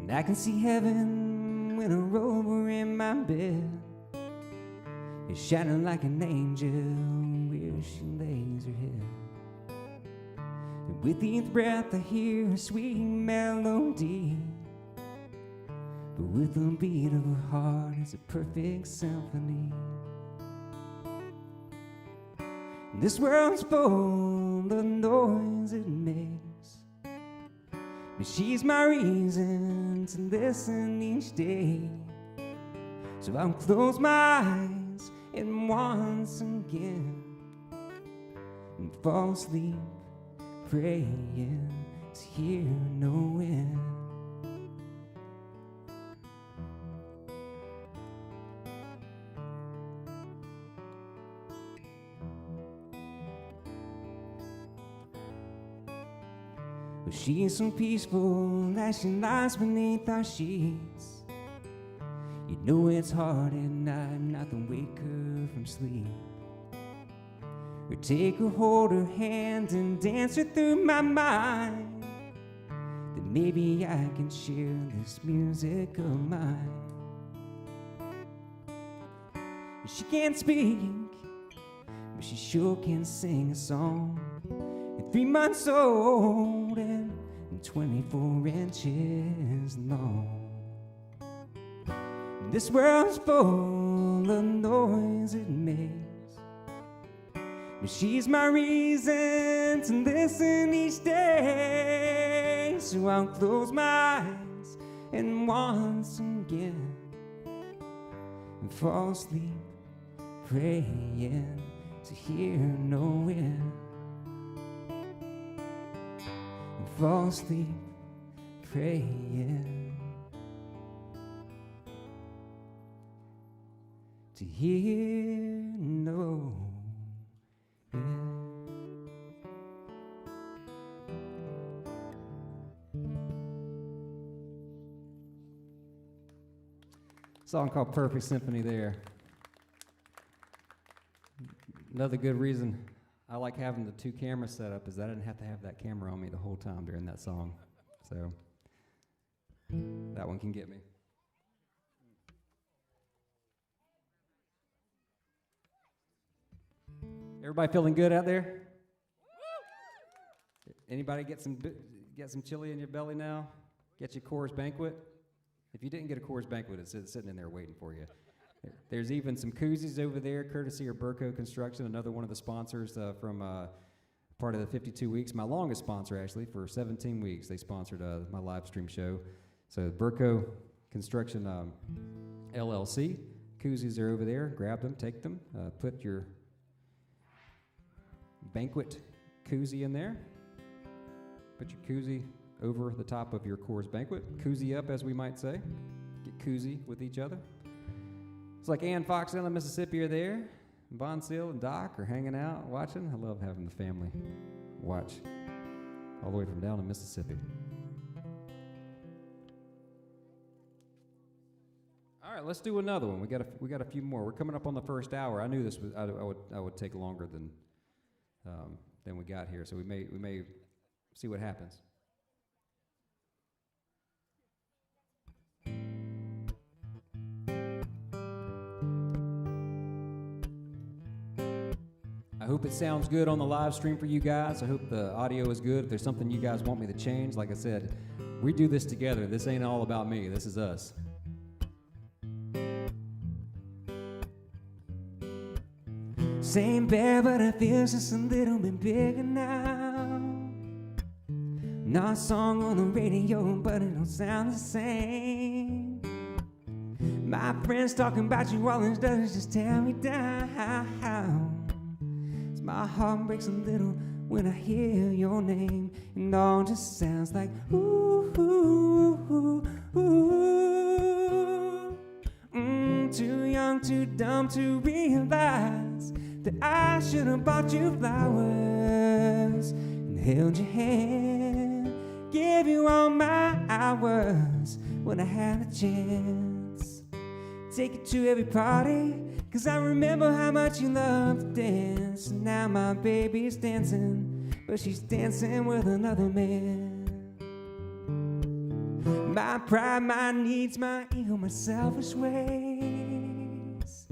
And I can see heaven when I roll over in my bed. It's shining like an angel where she lays her head. And with each breath I hear a sweet melody, but with the beat of her heart it's a perfect symphony. And this world's full of noise it makes, but she's my reason to listen each day. So I'll close my eyes and once again and fall asleep praying to hear no end. Well, she's so peaceful as she lies beneath our sheets. You know it's hard at night not to wake her from sleep, or take her, hold her hand and dance her through my mind. Then maybe I can share this music of mine. She can't speak, but she sure can sing a song. At 3 months old and 24 inches long. This world's full of noise it makes, but she's my reason to listen each day. so I'll close my eyes and once again and fall asleep praying to hear no wind, and fall asleep praying to hear no wind. Song called Perfect Symphony there. Another good reason I like having the two cameras set up is that I didn't have to have that camera on me the whole time during that song. So that one can get me. Everybody feeling good out there? Anybody get some chili in your belly now? Get your Coors Banquet? If you didn't get a Coors Banquet, it's sitting in there waiting for you. There's even some koozies over there, courtesy of Burco Construction, another one of the sponsors from part of the 52 Weeks, my longest sponsor actually, for 17 weeks. They sponsored my live stream show. So Burco Construction LLC, koozies are over there. Grab them, take them, put your banquet koozie in there. Put your koozie over the top of your Coors Banquet. Koozie up, as we might say. Get koozie with each other. It's like Ann Fox down in Mississippi are there. Von Seal and Doc are hanging out, watching. I love having the family watch all the way from down in Mississippi. All right, let's do another one. We got a few more. We're coming up on the first hour. I knew this was I would take longer than we got here, so we may see what happens. I hope it sounds good on the live stream for you guys. I hope the audio is good. If there's something you guys want me to change, like I said, we do this together. This ain't all about me. This is us. Same bed, but it feels just a little bit bigger now. Not a song on the radio, but it don't sound the same. My friends talking about you, all it does is just tear me down. My heart breaks a little when I hear your name, and all just sounds like ooh, ooh, ooh, ooh. Too young, too dumb to realize that I should have bought you flowers and held your hand, gave you all my hours when I had a chance. Take you to every party, 'cause I remember how much you loved to dance. And now my baby's dancing, but she's dancing with another man. My pride, my needs, my ego, my selfish ways,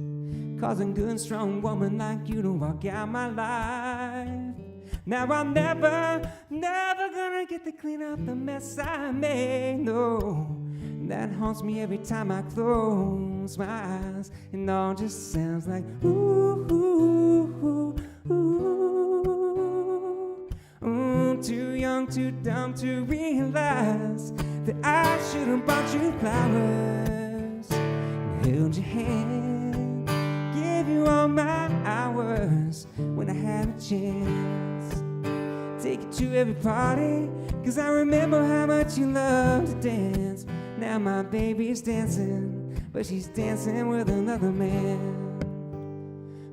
causing good, strong woman like you to walk out my life. Now I'm never gonna get to clean up the mess I made, no. That haunts me every time I close my eyes, and all just sounds like ooh, ooh, ooh, ooh. Too young, too dumb to realize that I should have bought you flowers and held your hand, gave you all my hours when I had a chance. Take you to every party, 'cause I remember how much you loved to dance. Now my baby's dancing, but she's dancing with another man.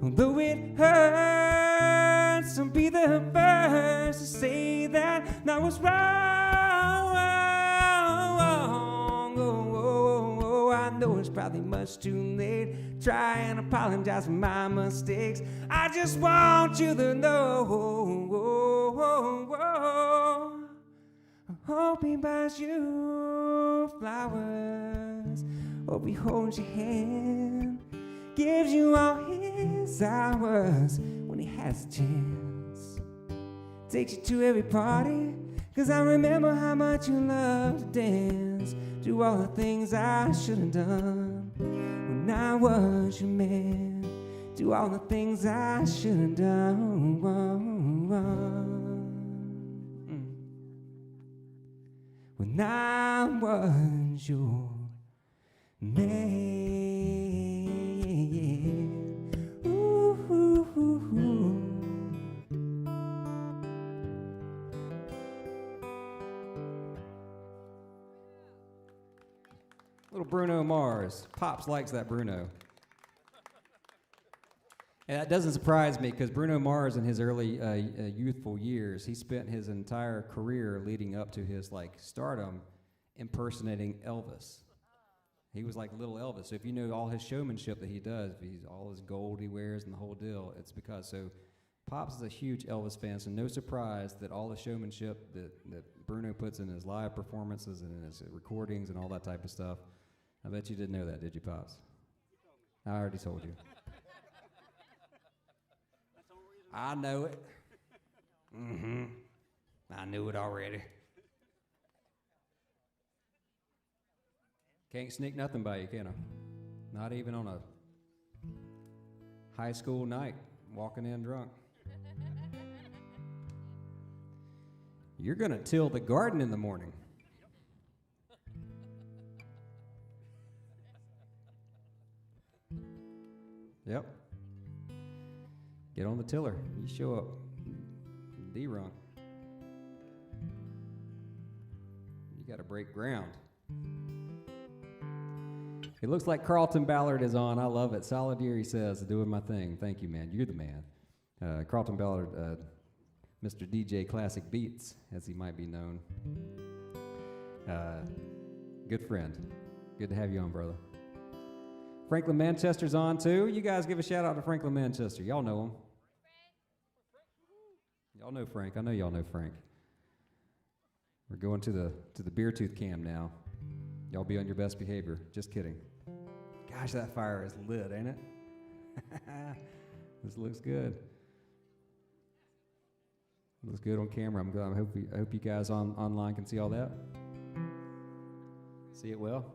Although it hurts to be the first to say that I was wrong. Oh, I know it's probably much too late. Try and apologize for my mistakes. I just want you to know. I hope he buys you flowers, hope he holds your hand, gives you all his hours when he has a chance. Takes you to every party, 'cause I remember how much you love to dance. Do all the things I should have done when I was your man. Do all the things I should have done. when I was your man. Ooh, ooh, ooh, ooh. Little Bruno Mars. Pops likes that Bruno. And that doesn't surprise me because Bruno Mars in his early youthful years, he spent his entire career leading up to his stardom impersonating Elvis. He was like little Elvis. So if you know all his showmanship that he does, all his gold he wears and the whole deal, it's because Pops is a huge Elvis fan, so no surprise that all the showmanship that Bruno puts in his live performances and in his recordings and all that type of stuff. I bet you didn't know that, did you, Pops? I already told you. I know it. Mm-hmm. I knew it already. Can't sneak nothing by you, can I? Not even on a high school night, walking in drunk. You're gonna till the garden in the morning. Yep. Get on the tiller. You show up. D-run. You got to break ground. It looks like Carlton Ballard is on. I love it. Solid year, he says, doing my thing. Thank you, man. You're the man. Carlton Ballard, Mr. DJ Classic Beats, as he might be known. Good friend. Good to have you on, brother. Franklin Manchester's on, too. You guys give a shout-out to Franklin Manchester. Y'all know him. Y'all know Frank. I know y'all know Frank. We're going to the beer tooth cam now. Y'all be on your best behavior. Just kidding. Gosh, that fire is lit, ain't it? This looks good. Looks good on camera. I hope you guys online can see all that. See it well?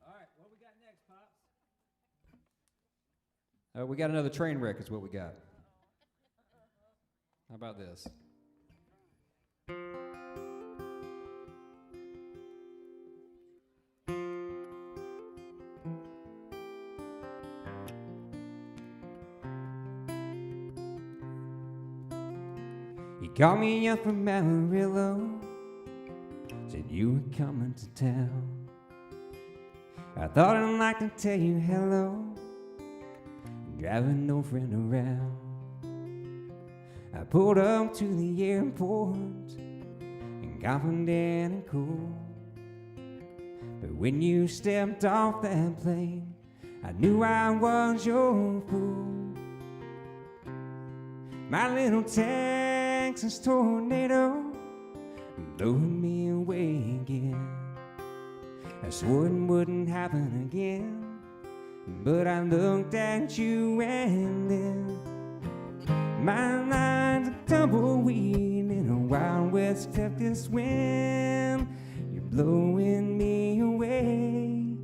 All right, what we got next, Pops? We got another train wreck is what we got. How about this? You called me up from Amarillo, said you were coming to town. I thought I'd like to tell you hello, driving no friend around. I pulled up to the airport, and confident and cool. But when you stepped off that plane, I knew I was your fool. My little Texas tornado blowing me away again. I swore it wouldn't happen again, but I looked at you and then my life's a tumbleweed in a wild West Texas wind. You're blowing me away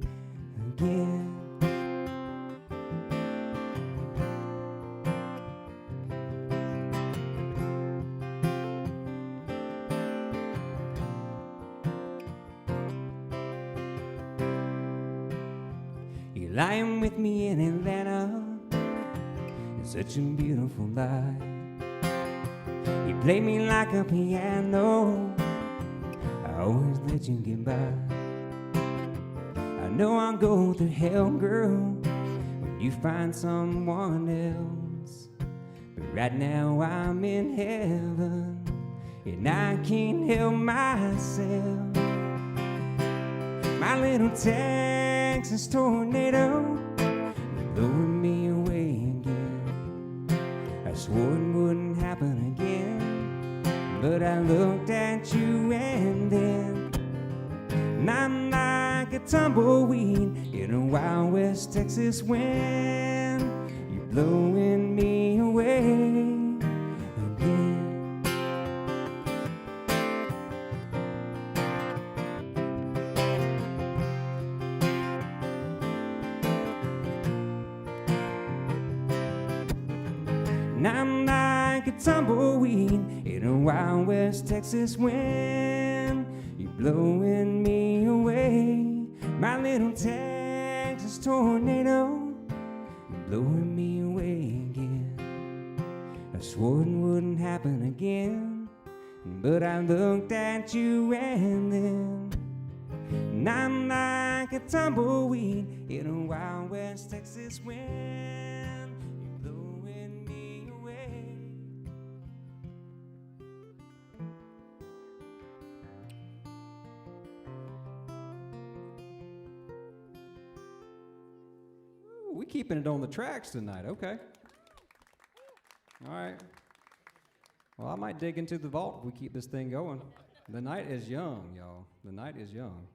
again. You're lying with me in Atlanta. Such a beautiful life. You play me like a piano. I always let you get by. I know I'll go through hell, girl, when you find someone else. But right now I'm in heaven, and I can't help myself. My little Texas tornado blowing me away again. I swore it wouldn't happen again, but I looked at you and then I'm like a tumbleweed in a wild West Texas wind. You're blowing me away again. And I'm like a tumbleweed in a wild West Texas wind. blowing me away. My little Texas tornado, blowing me away again. I swore it wouldn't happen again, but I looked at you and then, and I'm like a tumbleweed in a wild West Texas wind. You're blowing me away. Ooh, we keeping it on the tracks tonight. Okay. All right. Well, I might dig into the vault if we keep this thing going. The night is young, y'all. The night is young.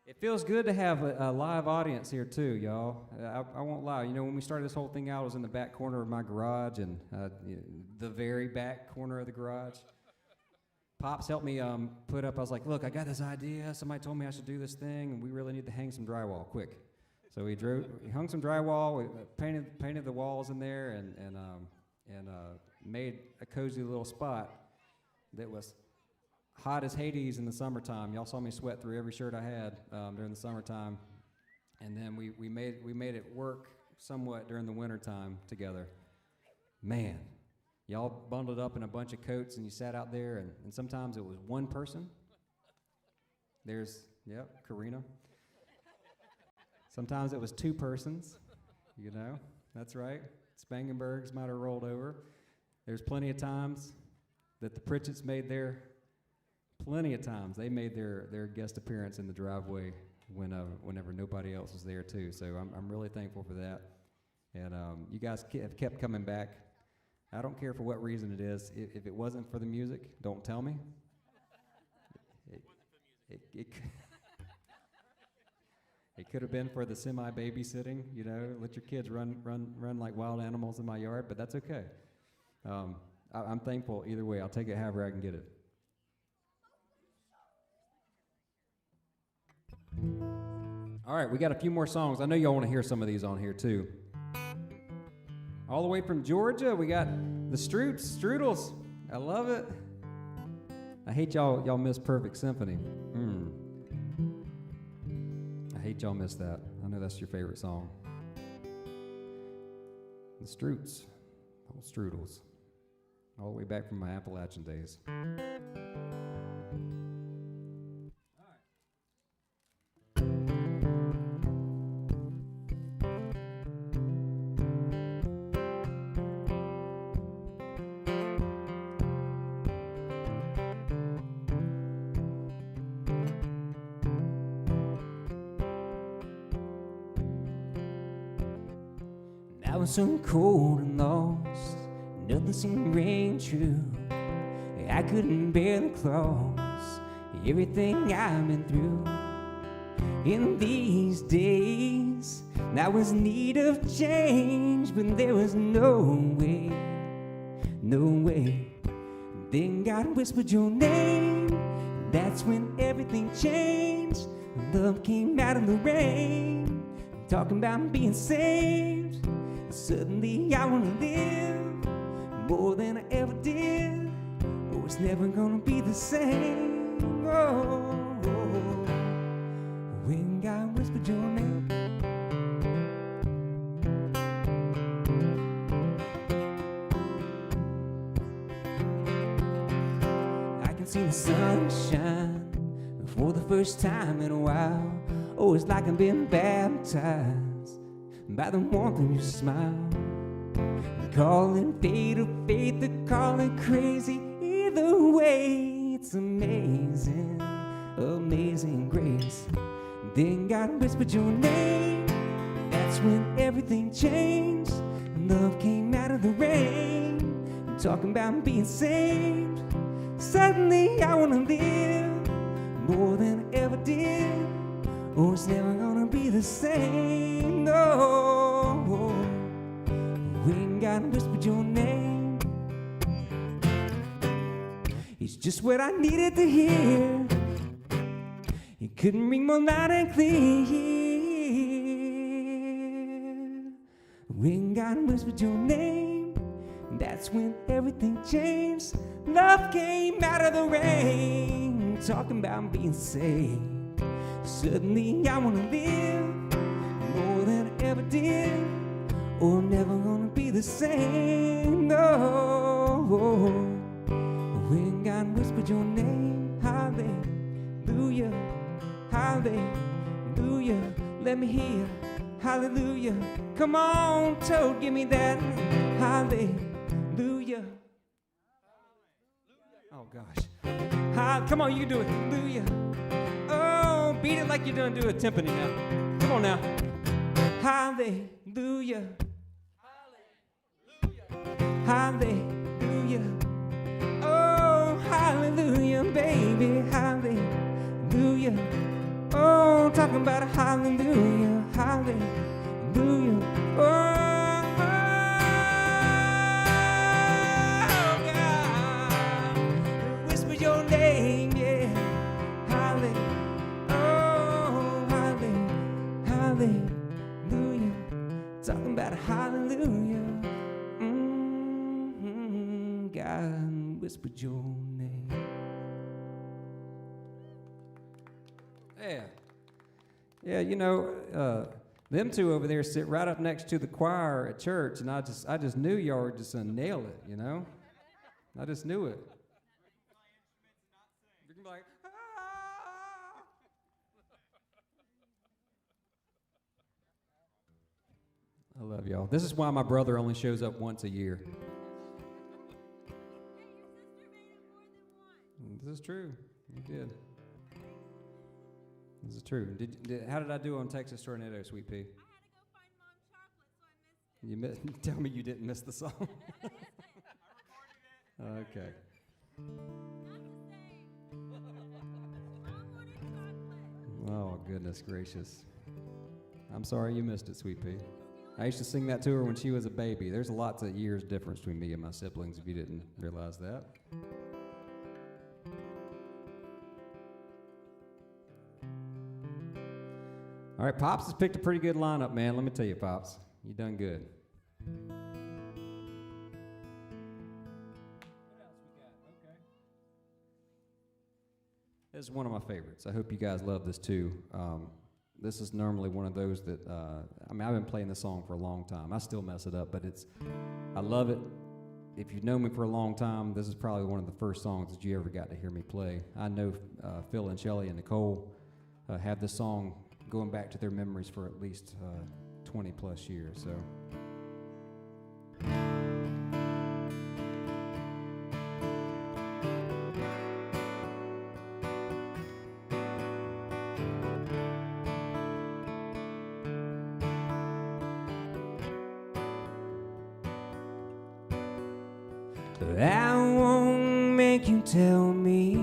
It feels good to have a live audience here too, y'all. I won't lie. You know, when we started this whole thing out, I was in the back corner of my garage, and the very back corner of the garage. Pops helped me put up. I was like, "Look, I got this idea. Somebody told me I should do this thing, and we really need to hang some drywall quick." So we hung some drywall. We painted the walls in there, and made a cozy little spot that was hot as Hades in the summertime. Y'all saw me sweat through every shirt I had during the summertime, and then we made it work somewhat during the wintertime together. Man, y'all bundled up in a bunch of coats and you sat out there, and sometimes it was one person. Karina. Sometimes it was two persons, you know, that's right. Spangenbergs might have rolled over. There's plenty of times that the Pritchetts made their guest appearance in the driveway whenever nobody else was there too. So I'm really thankful for that. And you guys have kept coming back. I don't care for what reason it is. If it wasn't for the music, don't tell me. It could have been for the semi-babysitting, you know, let your kids run like wild animals in my yard, but that's okay. I'm thankful either way. I'll take it however I can get it. All right, we got a few more songs. I know y'all want to hear some of these on here too. All the way from Georgia, we got the Strudels. I love it. I hate y'all miss Perfect Symphony. I hate y'all miss that. I know that's your favorite song. The old Strudels. All the way back from my Appalachian days. I was so cold and lost, nothing seemed to ring true. I couldn't bear the cross, everything I've been through. In these days, I was in need of change, but there was no way. Then God whispered your name, that's when everything changed. Love came out of the rain, talking about being saved. Suddenly I wanna live more than I ever did. Oh, it's never gonna be the same. When God whispered your name. I can see the sunshine for the first time in a while. Oh, it's like I've been baptized by the warmth of your smile. Calling fate or faith, or calling crazy. Either way, it's amazing, amazing grace. Then God whispered your name, that's when everything changed. Love came out of the rain, talking about being saved. Suddenly I wanna live more than I ever did. Oh, it's never gonna be the same, no. When God whispered your name, it's just what I needed to hear. It couldn't ring more loud and clear. When God whispered your name, that's when everything changed. Love came out of the rain. talking about being saved. Suddenly I wanna live more than I ever did. Oh, I'm never gonna be the same. No, when God whispered your name, hallelujah, hallelujah. Let me hear, hallelujah. Come on, Toad, give me that, hallelujah. Oh gosh, come on, you can do it, hallelujah. Oh, beat it like you're done do a timpani now. Come on now, hallelujah, hallelujah. Oh, hallelujah, baby, hallelujah. Oh, talking about a hallelujah, hallelujah. Oh, God, whisper your name, yeah. Hallelujah, oh, hallelujah. Talking about a hallelujah. God whispered your name. Yeah, you know, them two over there sit right up next to the choir at church, and I just knew y'all were just gonna nail it, you know? I just knew it. You're gonna be like, ah! I love y'all. This is why my brother only shows up once a year. This is true. You did. This is true. How did I do on Texas Tornado, Sweet Pea? I had to go find Mom's chocolate, so I missed it. You tell me you didn't miss the song. I missed it. I recorded it. Okay. Not the same. Mom wanted chocolate. Oh, goodness gracious. I'm sorry you missed it, Sweet Pea. I used to sing that to her when she was a baby. There's lots of years difference between me and my siblings, if you didn't realize that. All right, Pops has picked a pretty good lineup, man. Let me tell you, Pops, you done good. What else we got? Okay. This is one of my favorites. I hope you guys love this too. This is normally one of those that, I've been playing this song for a long time. I still mess it up, but I love it. If you've known me for a long time, this is probably one of the first songs that you ever got to hear me play. I know Phil and Shelly and Nicole have this song going back to their memories for at least 20 plus years. So. I won't make you tell me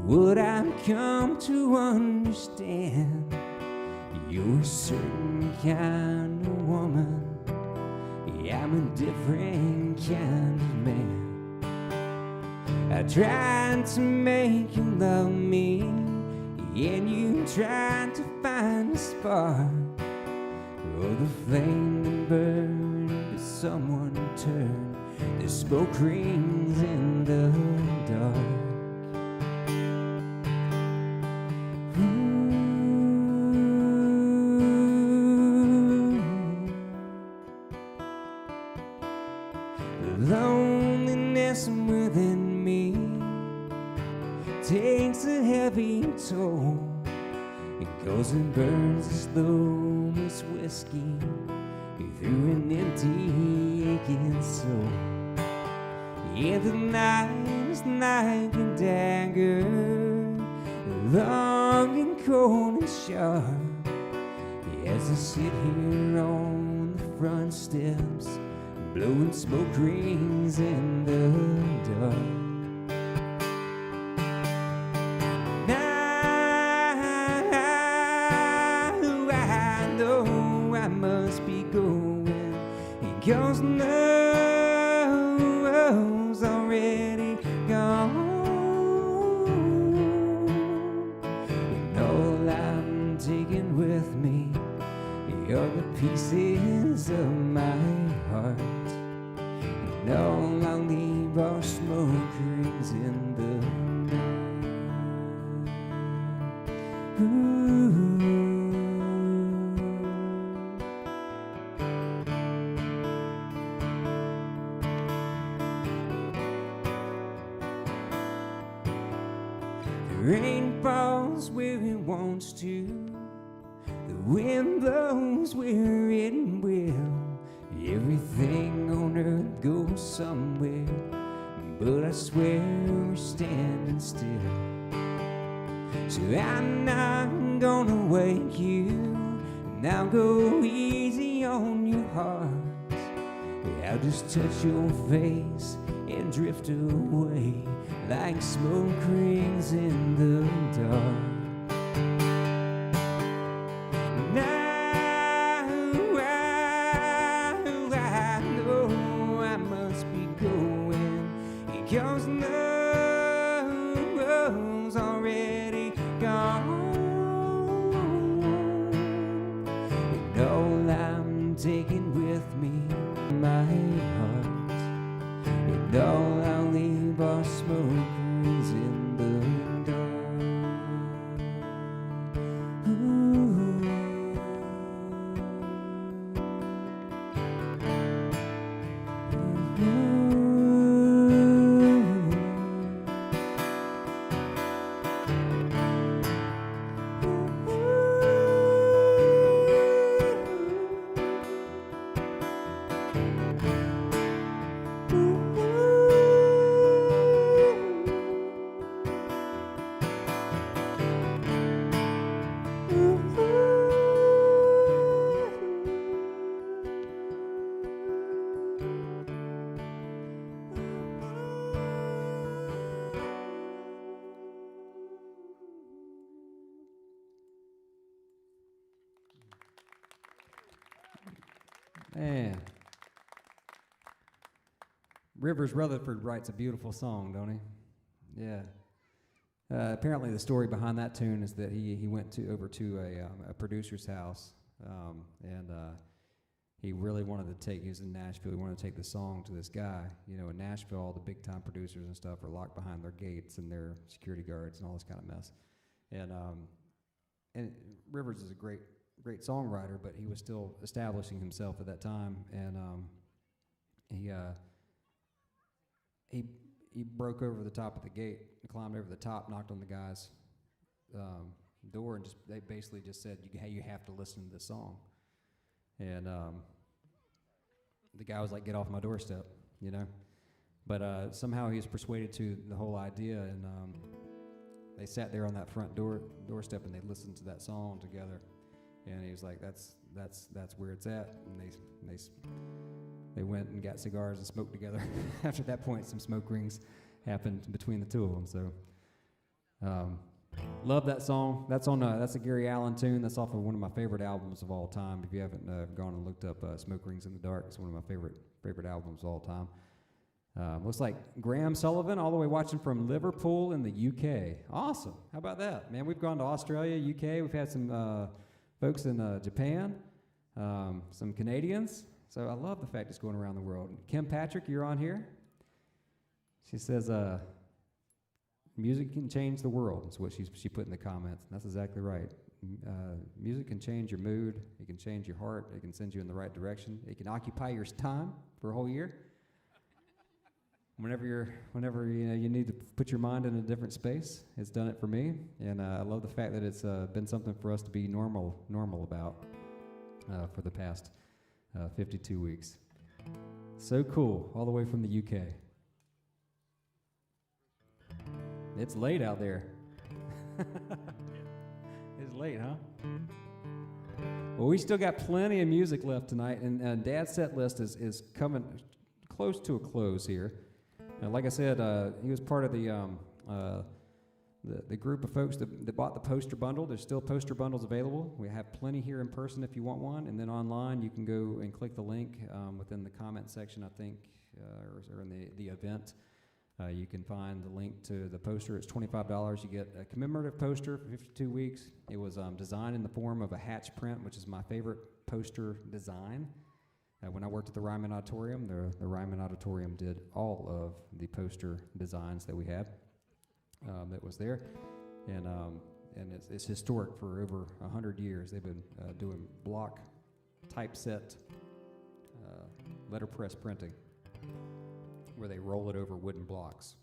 what I've come to understand. You're a certain kind of woman, I'm a different kind of man. I tried to make you love me, and you tried to find a spark, or the flame that burned to someone turned. The smoke rings in the dark. The loneliness within me takes a heavy toll. It goes and burns as slow as whiskey through an empty, aching soul. Yeah, the night is like a dagger, long and cold and sharp. As I sit here on the front steps, blowing smoke rings in the dark. Now I know I must be going, 'cause love's already gone. And all I'm taking with me are the pieces of my heart. And all I'll leave are smoke rings in the night. The rain falls where it wants to, the wind blows where it will. Everything on earth goes somewhere, but I swear we're standing still. So I'm not gonna wake you, and I'll go easy on your heart. I'll just touch your face and drift away like smoke rings in the dark. Now I know I must be going, because love's already gone, and all I'm taking with me, my heart, and all I'll leave are smoke rings in the dark. Man. Rivers Rutherford writes a beautiful song, don't he? Yeah. Apparently, the story behind that tune is that he went over to a producer's house, and he really wanted to take. He was in Nashville. He wanted to take the song to this guy. You know, in Nashville, all the big time producers and stuff are locked behind their gates and their security guards and all this kind of mess. And Rivers is a great songwriter, but he was still establishing himself at that time, and he broke over the top of the gate, climbed over the top, knocked on the guy's door, and they basically just said, you have to listen to this song. And the guy was like, get off my doorstep, you know. But somehow he was persuaded to the whole idea, and they sat there on that front doorstep and they listened to that song together. And he was like, that's where it's at. And they went and got cigars and smoked together. After that point, some smoke rings happened between the two of them. So, love that song. That's a Gary Allan tune. That's off of one of my favorite albums of all time. If you haven't gone and looked up "Smoke Rings in the Dark," it's one of my favorite albums of all time. Looks like Graham Sullivan, all the way watching from Liverpool in the UK. Awesome. How about that, man? We've gone to Australia, UK. We've had some folks in Japan, some Canadians. So I love the fact it's going around the world. Kim Patrick, you're on here. She says, music can change the world. That's what she put in the comments. And that's exactly right. Music can change your mood. It can change your heart. It can send you in the right direction. It can occupy your time for a whole year. Whenever you need to put your mind in a different space, it's done it for me, and I love the fact that it's been something for us to be normal about for the past 52 weeks. So cool, all the way from the UK. It's late out there. It's late, huh? Well, we still got plenty of music left tonight, and Dad's set list is coming close to a close here. Like I said, he was part of the group of folks that bought the poster bundle. There's still poster bundles available. We have plenty here in person if you want one, and then online you can go and click the link within the comment section, I think, or in the event. You can find the link to the poster. It's $25. You get a commemorative poster for 52 weeks. It was designed in the form of a hatch print, which is my favorite poster design. When I worked at the Ryman Auditorium, the Ryman Auditorium did all of the poster designs that we had that was there. And and it's historic for over 100 years. They've been doing block typeset letterpress printing, where they roll it over wooden blocks,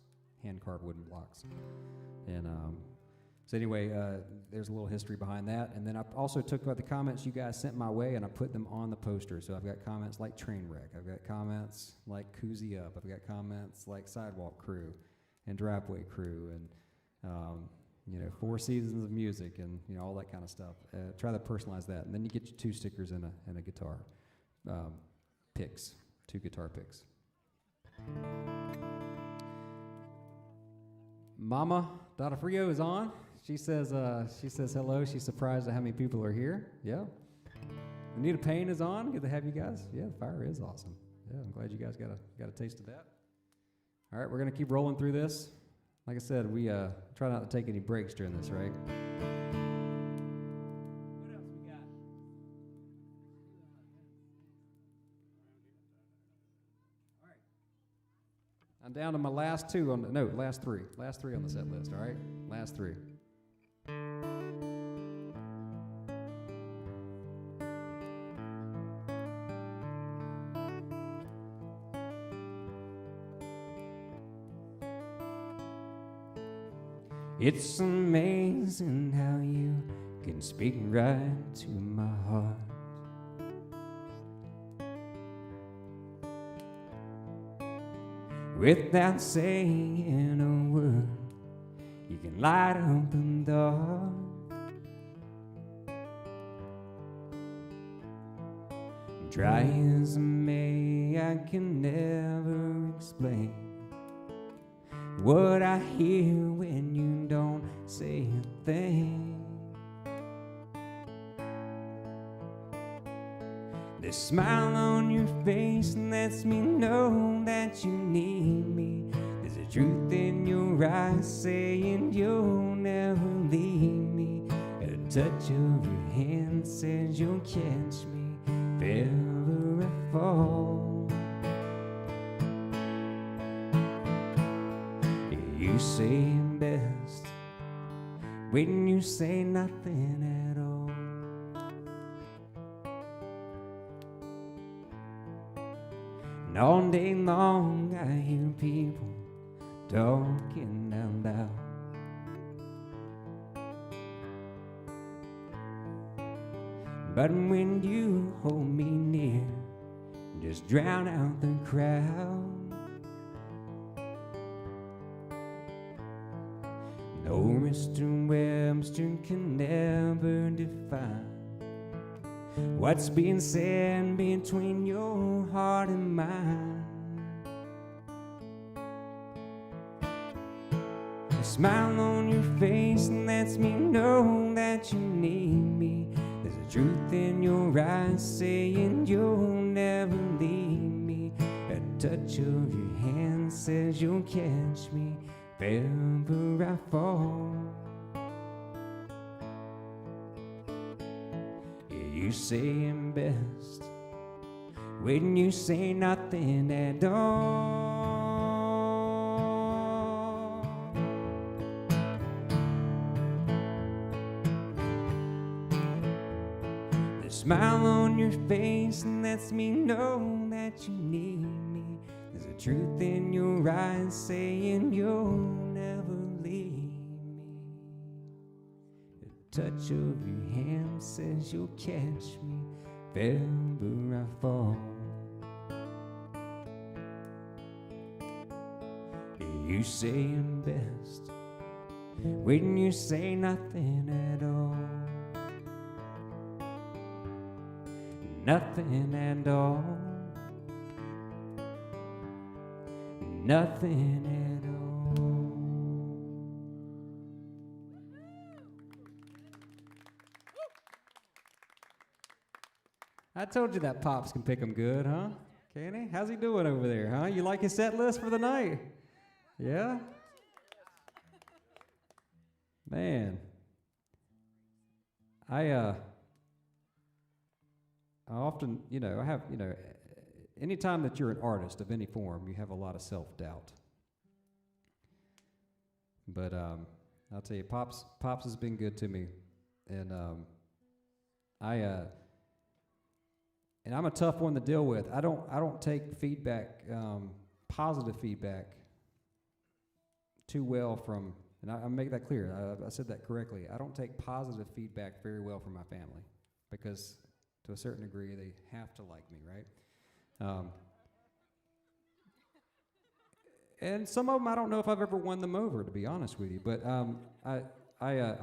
hand-carved wooden blocks. And so anyway, there's a little history behind that. And then I also took the comments you guys sent my way, and I put them on the poster. So I've got comments like train wreck. I've got comments like koozie up. I've got comments like sidewalk crew and driveway crew and, you know, 4 seasons of music and, you know, all that kind of stuff. Try to personalize that. And then you get your 2 stickers and a guitar picks, 2 guitar picks. Mama Donafrio is on. She says hello. She's surprised at how many people are here. Yeah. Anita Payne is on. Good to have you guys. Yeah, the fire is awesome. Yeah, I'm glad you guys got a taste of that. All right, we're gonna keep rolling through this. Like I said, we try not to take any breaks during this, right? What else we got? All right. I'm down to my last 3 on the set list, all right? Last 3. It's amazing how you can speak right to my heart. Without saying a word, you can light up the dark. Try as I may, I can never explain what I hear when you don't say a thing. The smile on your face lets me know that you need me. There's a truth in your eyes saying you'll never leave me. A touch of your hand says you'll catch me if ever I fall. You say it best when you say nothing at all. And all day long I hear people talking out loud. But when you hold me near, just drown out the crowd. No, Mr. Webster can never define what's being said between your heart and mine. The smile on your face lets me know that you need me. There's a truth in your eyes saying you'll never leave me. A touch of your hand says you'll catch me if ever I fall. You say it best when you say nothing at all. The smile on your face lets me know that you need me. There's a truth in your eyes saying you'll never leave me. A touch of your hand says you'll catch me if ever I fall. You say it best when you say nothing at all. Nothing at all. Nothing at all. I told you that Pops can pick 'em good, huh? Can he? How's he doing over there, huh? You like his set list for the night? Yeah? Man. I often, I have, anytime that you're an artist of any form, you have a lot of self-doubt. But I'll tell you, Pops has been good to me, and and I'm a tough one to deal with. I don't take feedback, positive feedback, too well from, and I make that clear. I said that correctly. I don't take positive feedback very well from my family, because to a certain degree they have to like me, right? And some of them I don't know if I've ever won them over, to be honest with you. But I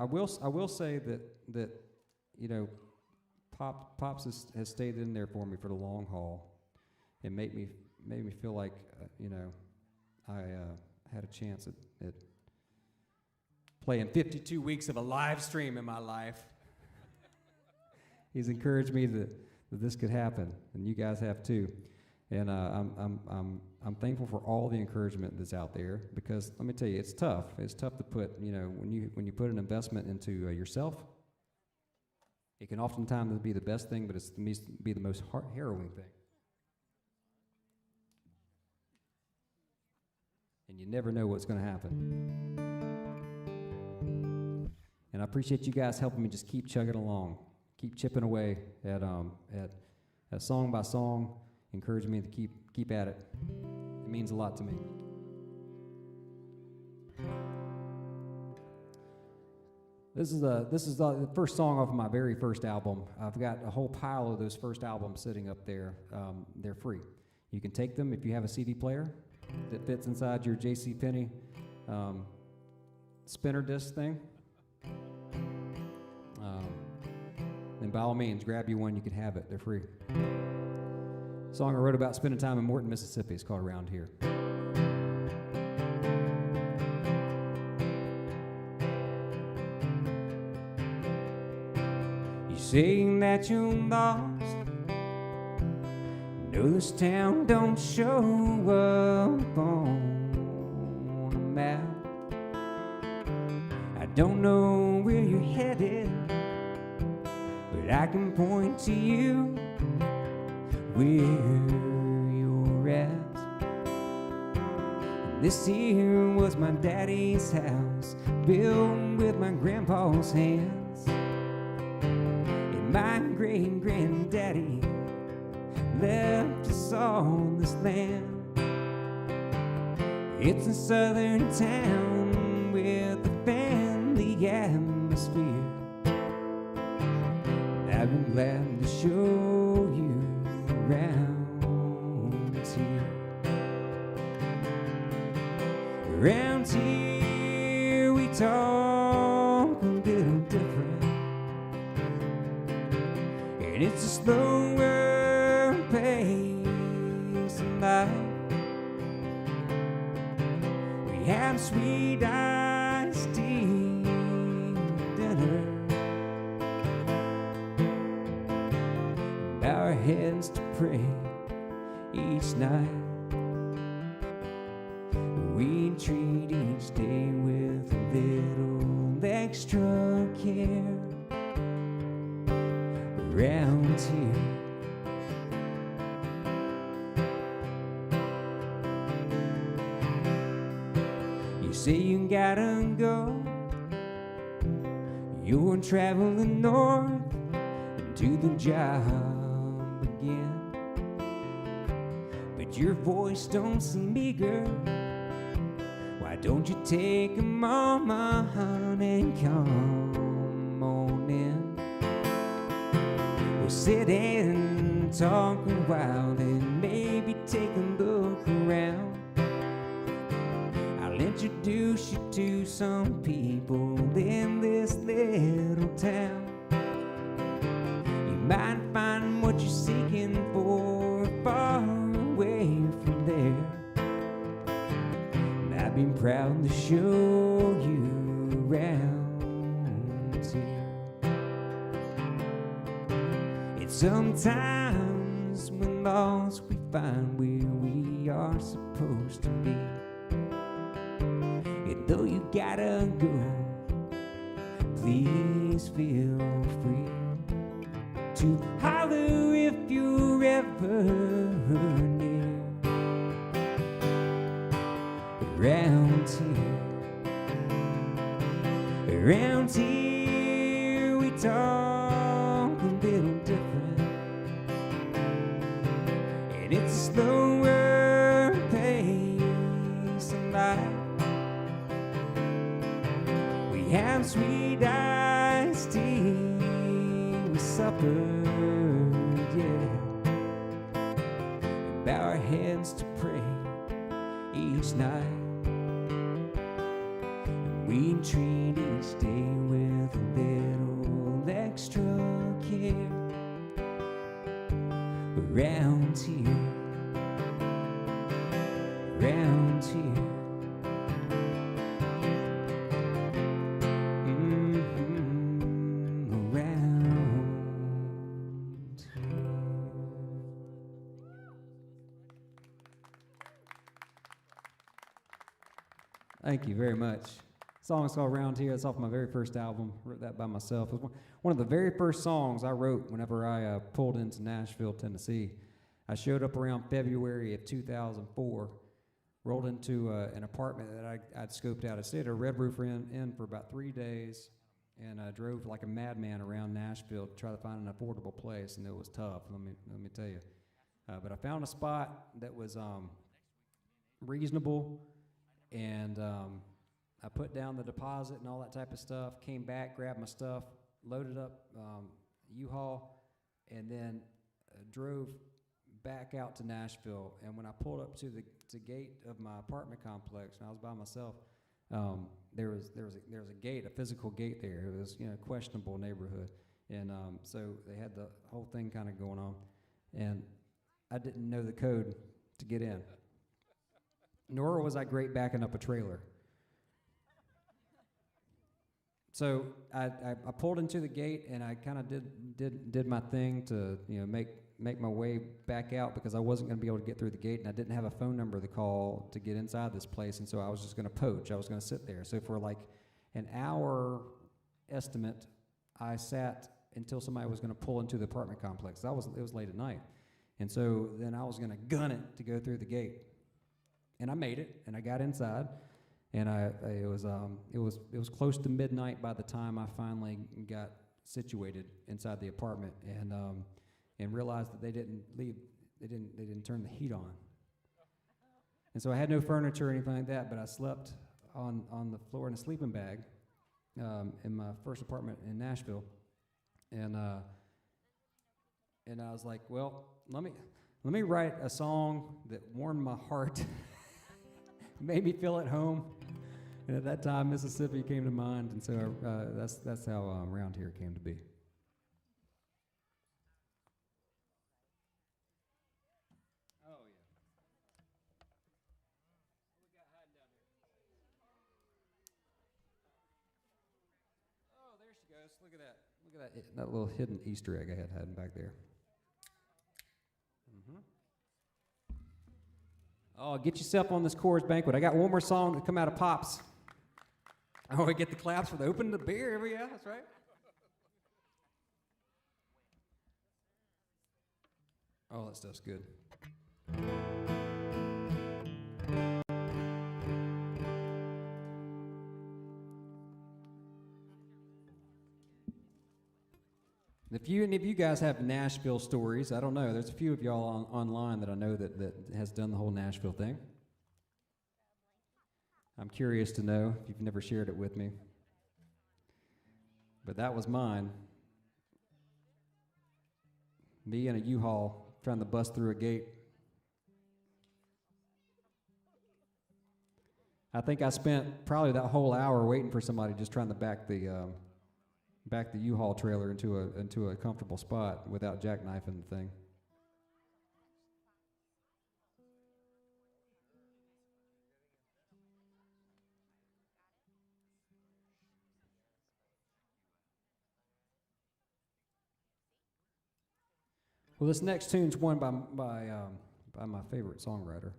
will say that you know, Pops has stayed in there for me for the long haul, and made me feel like you know, I had a chance at playing 52 weeks of a live stream in my life. He's encouraged me that this could happen, and you guys have too. And I'm thankful for all the encouragement that's out there, because let me tell you, it's tough. It's tough to put, you know, when you put an investment into yourself. It can oftentimes be the best thing, but it's be the most harrowing thing. And you never know what's going to happen. And I appreciate you guys helping me just keep chugging along, keep chipping away at song by song, encouraging me to keep at it. It means a lot to me. This is the first song off of my very first album. I've got a whole pile of those first albums sitting up there. They're free. You can take them if you have a CD player that fits inside your JCPenney spinner disc thing. Then by all means, grab you one. You can have it. They're free. A song I wrote about spending time in Morton, Mississippi. It's called Around Here. You say that you're lost. No, this town don't show up on a map. I don't know where you're headed, but I can point to you where you're at. And this here was my daddy's house, built with my grandpa's hands. And my great-granddaddy left us on this land. It's a southern town with a family atmosphere. I've been glad to show you around here. Around here we talk a little different, and it's a slower pace of life. We have sweet iced tea dinner, bow our heads to pray each night. We treat each day with a little extra care. Around here, you say you gotta go. You're traveling north to the job again, but your voice don't seem eager. Why don't you take a moment and come on in? We'll sit and talk a while, then maybe take a look around. I'll introduce you to some people in this little town. You might find what you're seeking for far away from there. And I've been proud to show you around here. It's sometimes when lost we find where we are supposed to be. And though you gotta go, please feel free to holler if you're ever near. Around here, Around here we talk a little different, and it's a slower pace of life. We have sweet iced tea with supper, yeah, and bow our heads to pray each night. We treat each day with a little extra care. Around here, around here. Around here. Thank you very much. The song is called Round Here. It's off my very first album. Wrote that by myself. It was one of the very first songs I wrote whenever I pulled into Nashville, Tennessee. I showed up around February of 2004, rolled into an apartment that I'd scoped out. I stayed at a Red Roof Inn for about 3 days, and I drove like a madman around Nashville to try to find an affordable place, and it was tough, let me tell you. But I found a spot that was reasonable, and I put down the deposit and all that type of stuff, came back, grabbed my stuff, loaded up U-Haul, and then drove back out to Nashville. And when I pulled up to the gate of my apartment complex, and I was by myself, there was a gate, a physical gate there. It was, questionable neighborhood, and so they had the whole thing kind of going on, and I didn't know the code to get in. Nor was I great backing up a trailer. So I pulled into the gate, and I kind of did my thing to make my way back out, because I wasn't going to be able to get through the gate, and I didn't have a phone number to call to get inside this place, and so I was just going to poach. I was going to sit there. So for like an hour estimate, I sat until somebody was going to pull into the apartment complex. It was late at night, and so then I was going to gun it to go through the gate, and I made it, and I got inside. And it was close to midnight by the time I finally got situated inside the apartment, and realized that they didn't turn the heat on. And so I had no furniture or anything like that, but I slept on the floor in a sleeping bag in my first apartment in Nashville, and I was like, well, let me write a song that warmed my heart. Made me feel at home, and at that time Mississippi came to mind, and so that's how Round Here came to be. Oh yeah. What we got hiding down here? Oh, there she goes. Look at that. Look at that little hidden Easter egg I had hiding back there. Oh, get yourself on this Coors Banquet. I got one more song to come out of Pops. Oh, we get the claps for the opening the beer. Yeah, that's right. Oh, that stuff's good. If any of you guys have Nashville stories, I don't know. There's a few of y'all online that I know that has done the whole Nashville thing. I'm curious to know if you've never shared it with me. But that was mine. Me in a U-Haul trying to bust through a gate. I think I spent probably that whole hour waiting for somebody just trying to back the U-Haul trailer into a comfortable spot without jackknifing the thing. Well, this next tune's one by my favorite songwriter.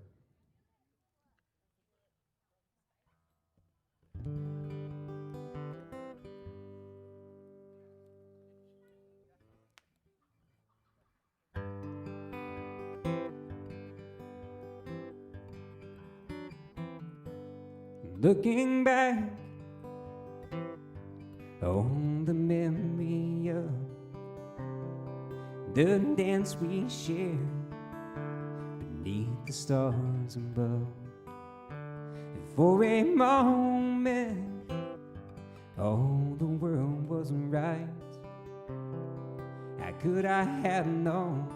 Looking back Oh, the memory of the dance we shared beneath the stars above. And for a moment, all the world wasn't right. How could I have known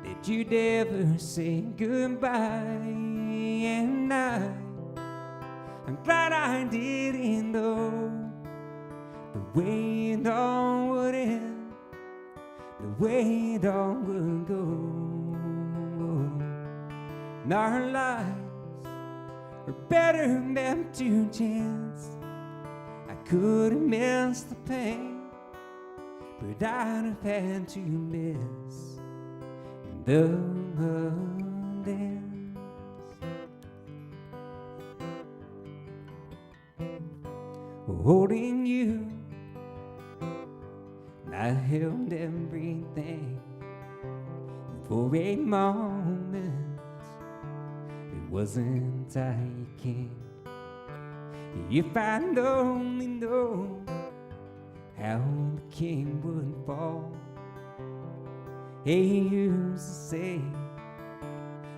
that you'd ever say goodbye? And I'm glad I didn't know the way it all would end, the way it all would go. And our lives are better left to chance. I could have missed the pain, but I'd have had to miss the dance. Holding you, I held everything. For a moment, it wasn't I king. If I'd only known how the king would fall. He used to say,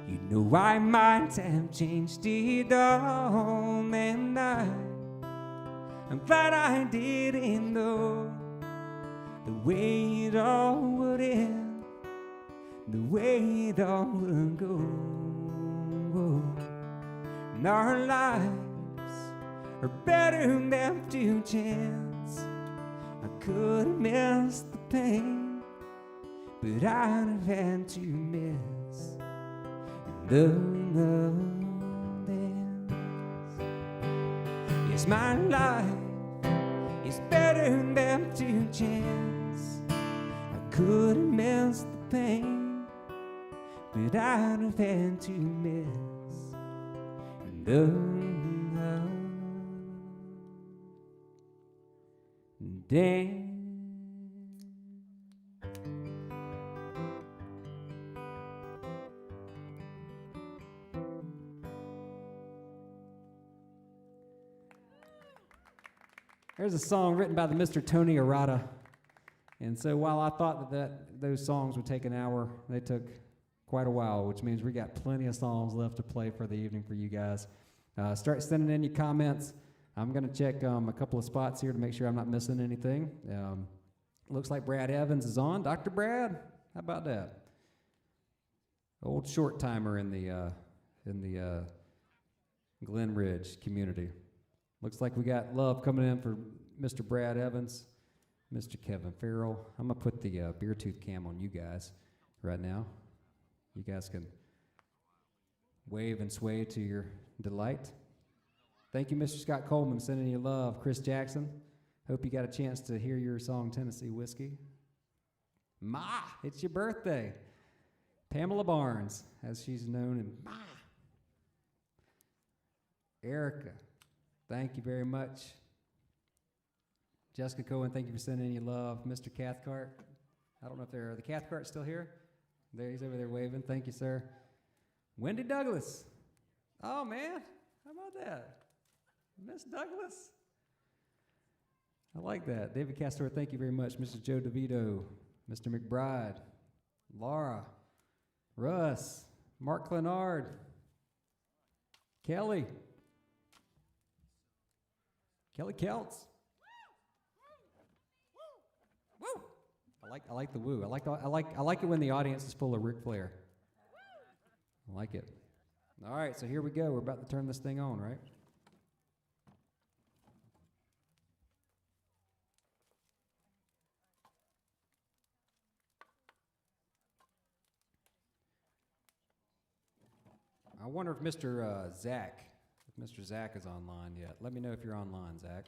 you know I might have changed it all. And I'm glad I didn't know the way it all would end, the way it all would go. And our lives are better left to chance. I could have missed the pain, but I'd have had to miss the dance. Yes, my life is better left to chance. I could have missed the pain, but I'd have had to miss the dance. There's a song written by the Mr. Tony Arata. And so while I thought that those songs would take an hour, they took quite a while, which means we got plenty of songs left to play for the evening for you guys. Start sending in your comments. I'm going to check a couple of spots here to make sure I'm not missing anything. Looks like Brad Evans is on. Dr. Brad, how about that? Old short timer in the Glen Ridge community. Looks like we got love coming in for Mr. Brad Evans, Mr. Kevin Farrell. I'm going to put the beer tooth cam on you guys right now. You guys can wave and sway to your delight. Thank you, Mr. Scott Coleman, sending you love. Chris Jackson, hope you got a chance to hear your song, Tennessee Whiskey. Ma, it's your birthday. Pamela Barnes, as she's known, and Ma. Erica, thank you very much. Jessica Cohen, thank you for sending in your love. Mr. Cathcart, I don't know if the Cathcart's still here. There, he's over there waving. Thank you, sir. Wendy Douglas. Oh, man, how about that? Miss Douglas. I like that. David Castor, thank you very much. Mr. Joe DeVito, Mr. McBride, Laura, Russ, Mark Clenard, Kelly, Kelly Kelts. Woo! I like the woo. I like it when the audience is full of Ric Flair. I like it. All right, so here we go. We're about to turn this thing on, right? I wonder if Mr. Zach is online yet. Let me know if you're online, Zach.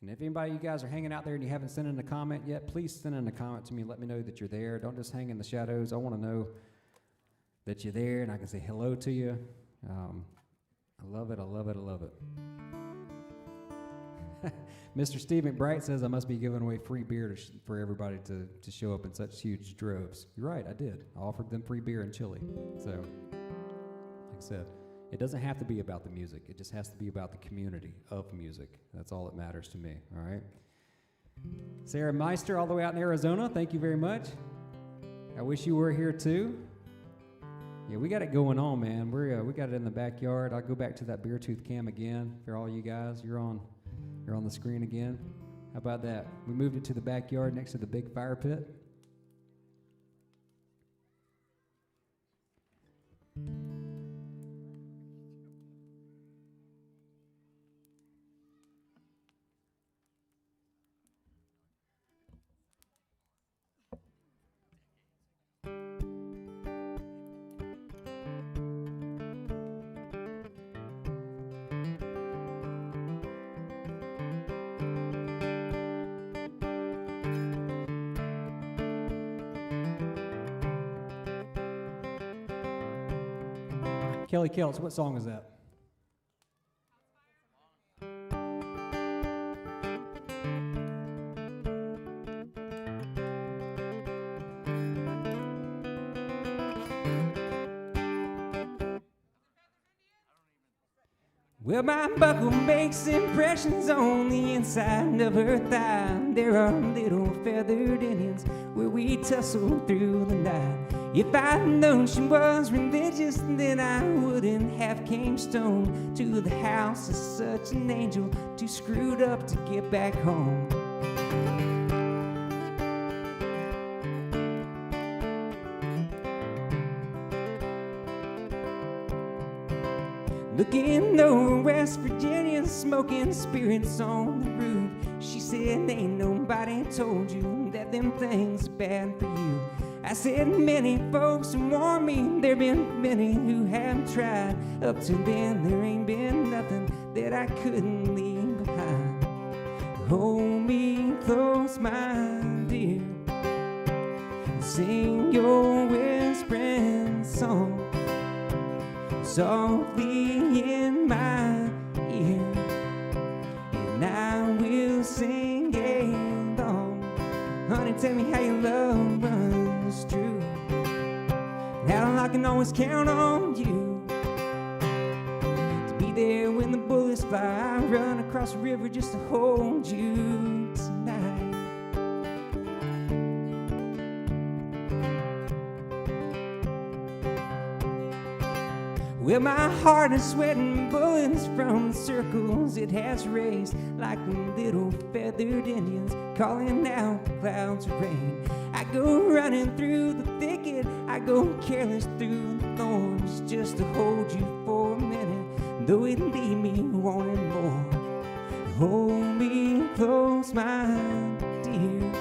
And if anybody of you guys are hanging out there and you haven't sent in a comment yet, please send in a comment to me. Let me know that you're there. Don't just hang in the shadows. I want to know that you're there and I can say hello to you. I love it. I love it. I love it. Mr. Steve McBride says I must be giving away free beer for everybody to show up in such huge droves. You're right, I did. I offered them free beer and chili. So, like I said, It doesn't have to be about the music. It just has to be about the community of music. That's all that matters to me, all right? Sarah Meister, all the way out in Arizona, thank you very much. I wish you were here too. Yeah, we got it going on, man. We got it in the backyard. I'll go back to that beer tooth cam again for all you guys. You're on the screen again. How about that? We moved it to the backyard next to the big fire pit. Kelly Kelts, what song is that? Well, my buckle makes impressions on the inside of her thigh. There are little feathered Indians where we tussle through the night. If I'd known she was religious, then I wouldn't have came stone to the house of such an angel, too screwed up to get back home. Looking over West Virginia, smoking spirits on the roof. She said, ain't nobody told you that them things are bad for you. I said, many folks warned me, there been many who have tried. Up to then, there ain't been nothing that I couldn't leave behind. Hold me close, my dear, sing your whispering song softly in my ear, and I will sing along. Honey, tell me how your love runs true, how I can always count on you to be there when the bullets fly. I run across the river just to hold you tonight. Well, my heart is sweating bullets from the circles it has raised, like little feathered Indians calling out the clouds of rain. I go running through the thicket, I go careless through the thorns, just to hold you for a minute, though it leave me wanting more. Hold me close, my dear,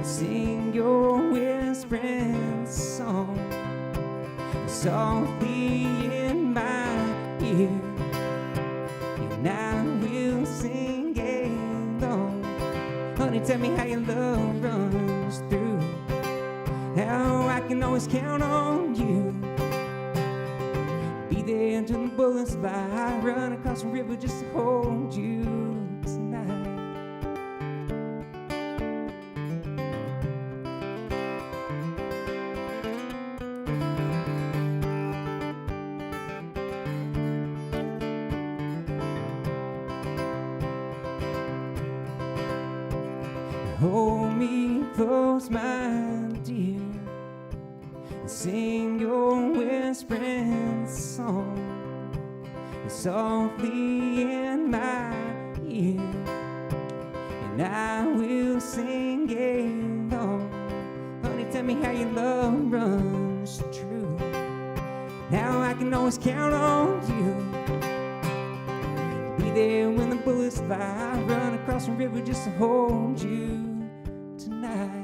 sing your whispering song softly in my ear, and I will sing along. Honey, tell me how your love runs through, how I can always count on you. Be there until the bullets fly. I run across the river just to hold you tonight. Hold me close, my dear, and sing your whispering song softly in my ear, and I will sing along. Honey, tell me how your love runs true, now I can always count on you. Be there when the bullets fly. I run across the river just to hold you tonight.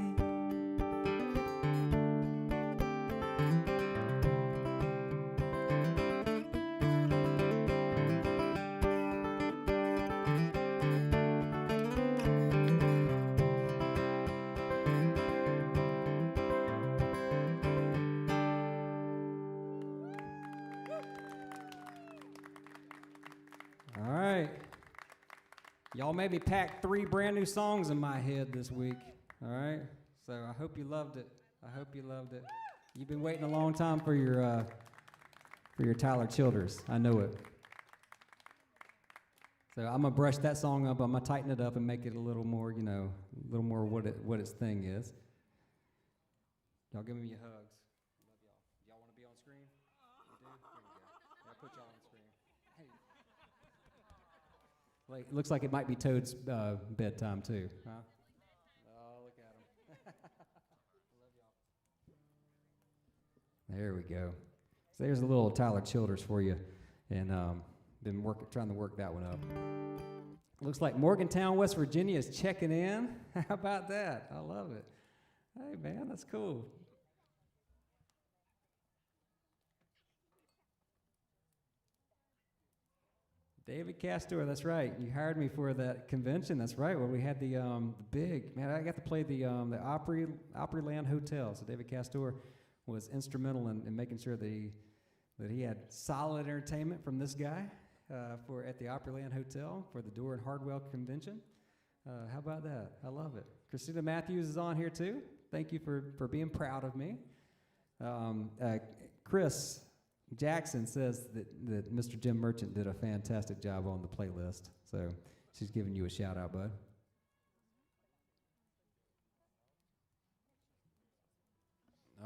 All right. Y'all maybe packed 3 brand new songs in my head this week. All right. So I hope you loved it. I hope you loved it. You've been waiting a long time for for your Tyler Childers. I know it. So I'm gonna brush that song up. I'm gonna tighten it up and make it a little more, a little more what its thing is. Y'all give me your hugs. Love y'all. Y'all want to be on screen? You do? Here we go. I'll put y'all on screen. Hey. Like, it looks like it might be Toad's bedtime too, huh? Oh, look at him. Love y'all. There we go. So there's a little Tyler Childers for you, and been trying to work that one up. Looks like Morgantown, West Virginia is checking in. How about that? I love it. Hey, man, that's cool. David Castor, that's right. You hired me for that convention. That's right. Well, we had the big, man, I got to play the Opryland Hotel. So David Castor was instrumental in making sure that he had solid entertainment from this guy at the Opryland Hotel for the Door and Hardwell convention. How about that? I love it. Christina Matthews is on here too. Thank you for being proud of me. Chris Jackson says that Mr. Jim Merchant did a fantastic job on the playlist. So she's giving you a shout out, bud.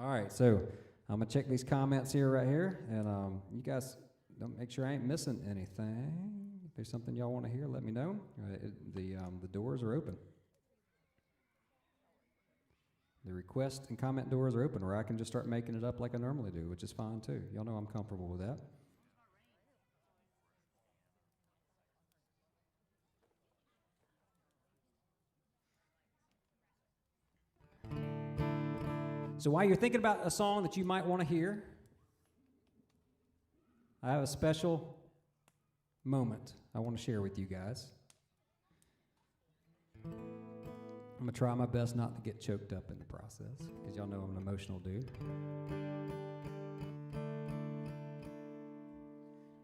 All right, so I'm going to check these comments here right here. And you guys don't make sure I ain't missing anything. If there's something y'all want to hear, let me know. The doors are open. The request and comment doors are open, or I can just start making it up like I normally do, which is fine too. Y'all know I'm comfortable with that. So while you're thinking about a song that you might want to hear, I have a special moment I want to share with you guys. I'm going to try my best not to get choked up in the process, because y'all know I'm an emotional dude.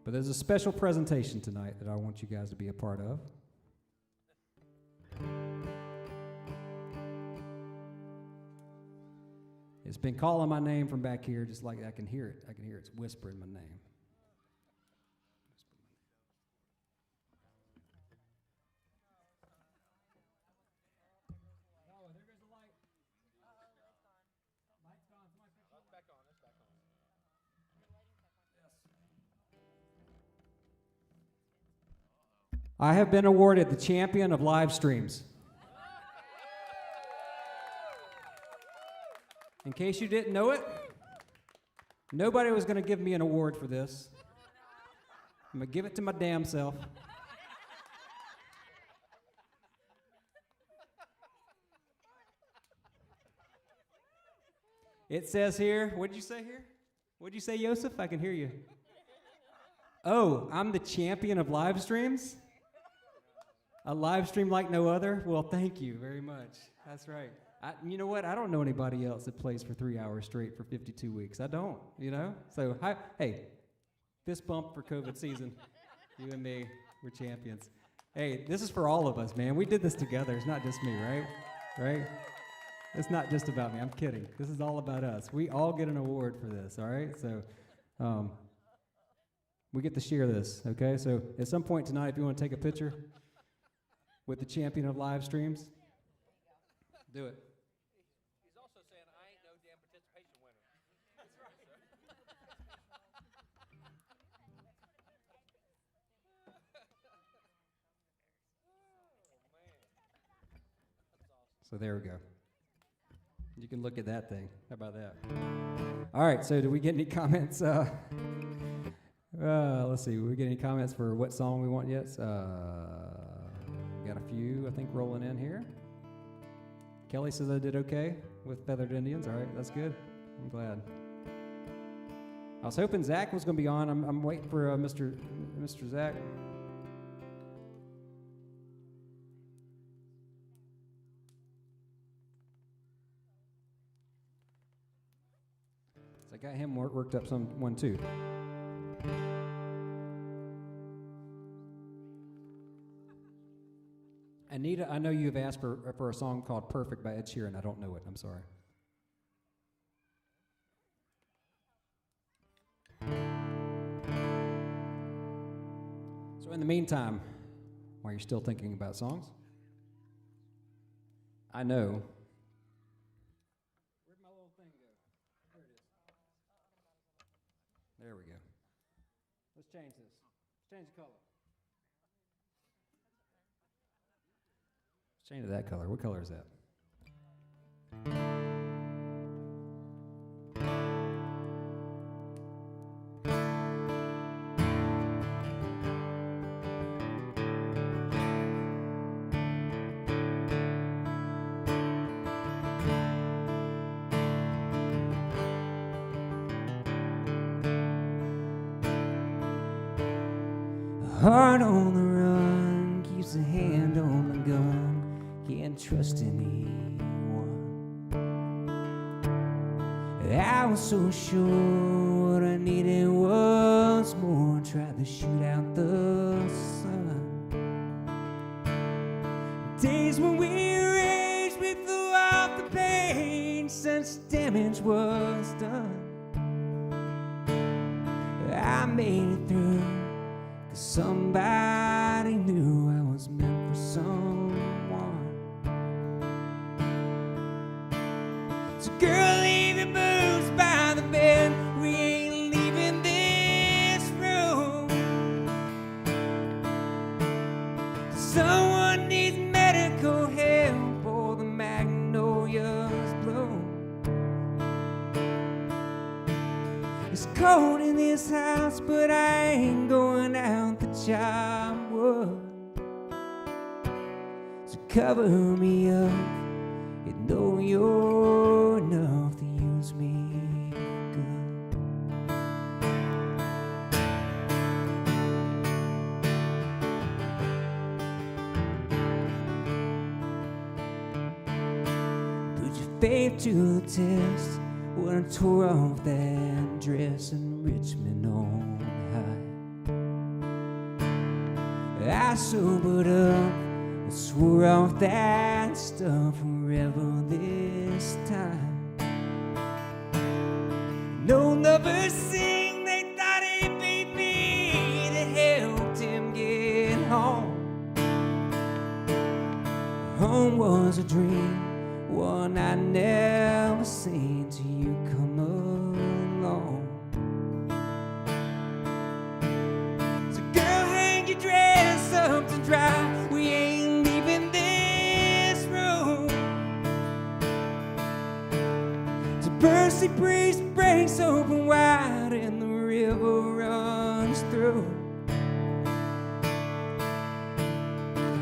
But there's a special presentation tonight that I want you guys to be a part of. It's been calling my name from back here, just like I can hear it. I can hear it's whispering my name. I have been awarded the champion of live streams. In case you didn't know it, nobody was going to give me an award for this. I'm going to give it to my damn self. It says here, what did you say here? What did you say, Yosef? I can hear you. Oh, I'm the champion of live streams? A live stream like no other? Well, thank you very much. That's right. You know what? I don't know anybody else that plays for 3 hours straight for 52 weeks. I don't, So, hey, fist bump for COVID season. You and me, we're champions. Hey, this is for all of us, man. We did this together. It's not just me, right? Right? It's not just about me. I'm kidding. This is all about us. We all get an award for this, all right? So, we get to share this, okay? So, at some point tonight, if you want to take a picture with the champion of live streams, do it. He's also saying I ain't no damn participation winner. That's right, sir. Oh, man. That's awesome. So there we go. You can look at that thing. How about that? All right, so do we get any comments? Let's see. Do we get any comments for what song we want yet? Got a few, I think, rolling in here. Kelly says I did okay with Feathered Indians. All right, that's good. I'm glad. I was hoping Zach was going to be on. I'm waiting for Mr. Zach. So I got him worked up one too. Anita, I know you've asked for a song called Perfect by Ed Sheeran. I don't know it. I'm sorry. in the meantime, while you're still thinking about songs, I know. Where'd my little thing go? There it is. There we go. Let's change this. Let's change the color. Let's change to that color. What color is that? Heart on the run keeps a hand on the gun, can't trust anyone. I was so sure what I needed was more, tried to shoot out the sun. Days when we raged, we flew off the page, such damage was done. I made it through, 'cause somebody knew I was meant for someone. So girl, leave your boots by the bed, we ain't leaving this room. Someone needs medical help or the magnolias bloom. It's cold in this house, but I ain't going out, the job would. So cover me up, you know you're enough to use me good. Put your faith to the test when I tore off that dress in Richmond on high. I sobered up and swore off that stuff forever this time. No lovers sing, they thought he'd be me that helped him get home. Home was a dream, one I never seen till you come along. So girl, hang your dress up to dry, we ain't leaving this room. So Percy breeze breaks open wide and the river runs through.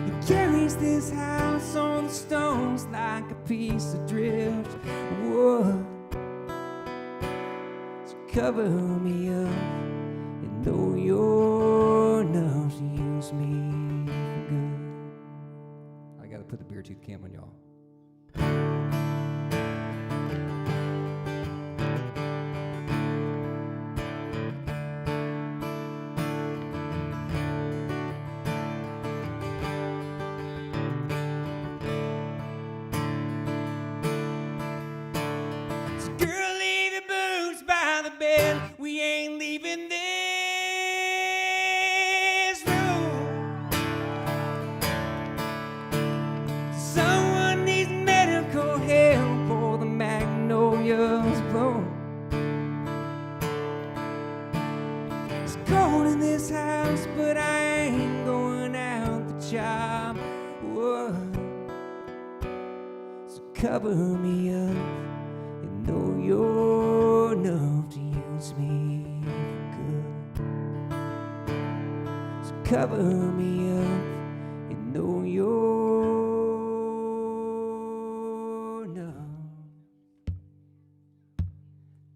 It carries this house on the stones like a piece of drift wood. So cover me up, you know you're enough to use me for good. I got to put the beer tooth cam on y'all. So girl, leave your boots by the bed, we ain't leaving this room. Someone needs medical help or the magnolias bloom. It's cold in this house, but I ain't going out, the job would. So cover me up, you know you're enough to use me for good. So cover me up, you know you're enough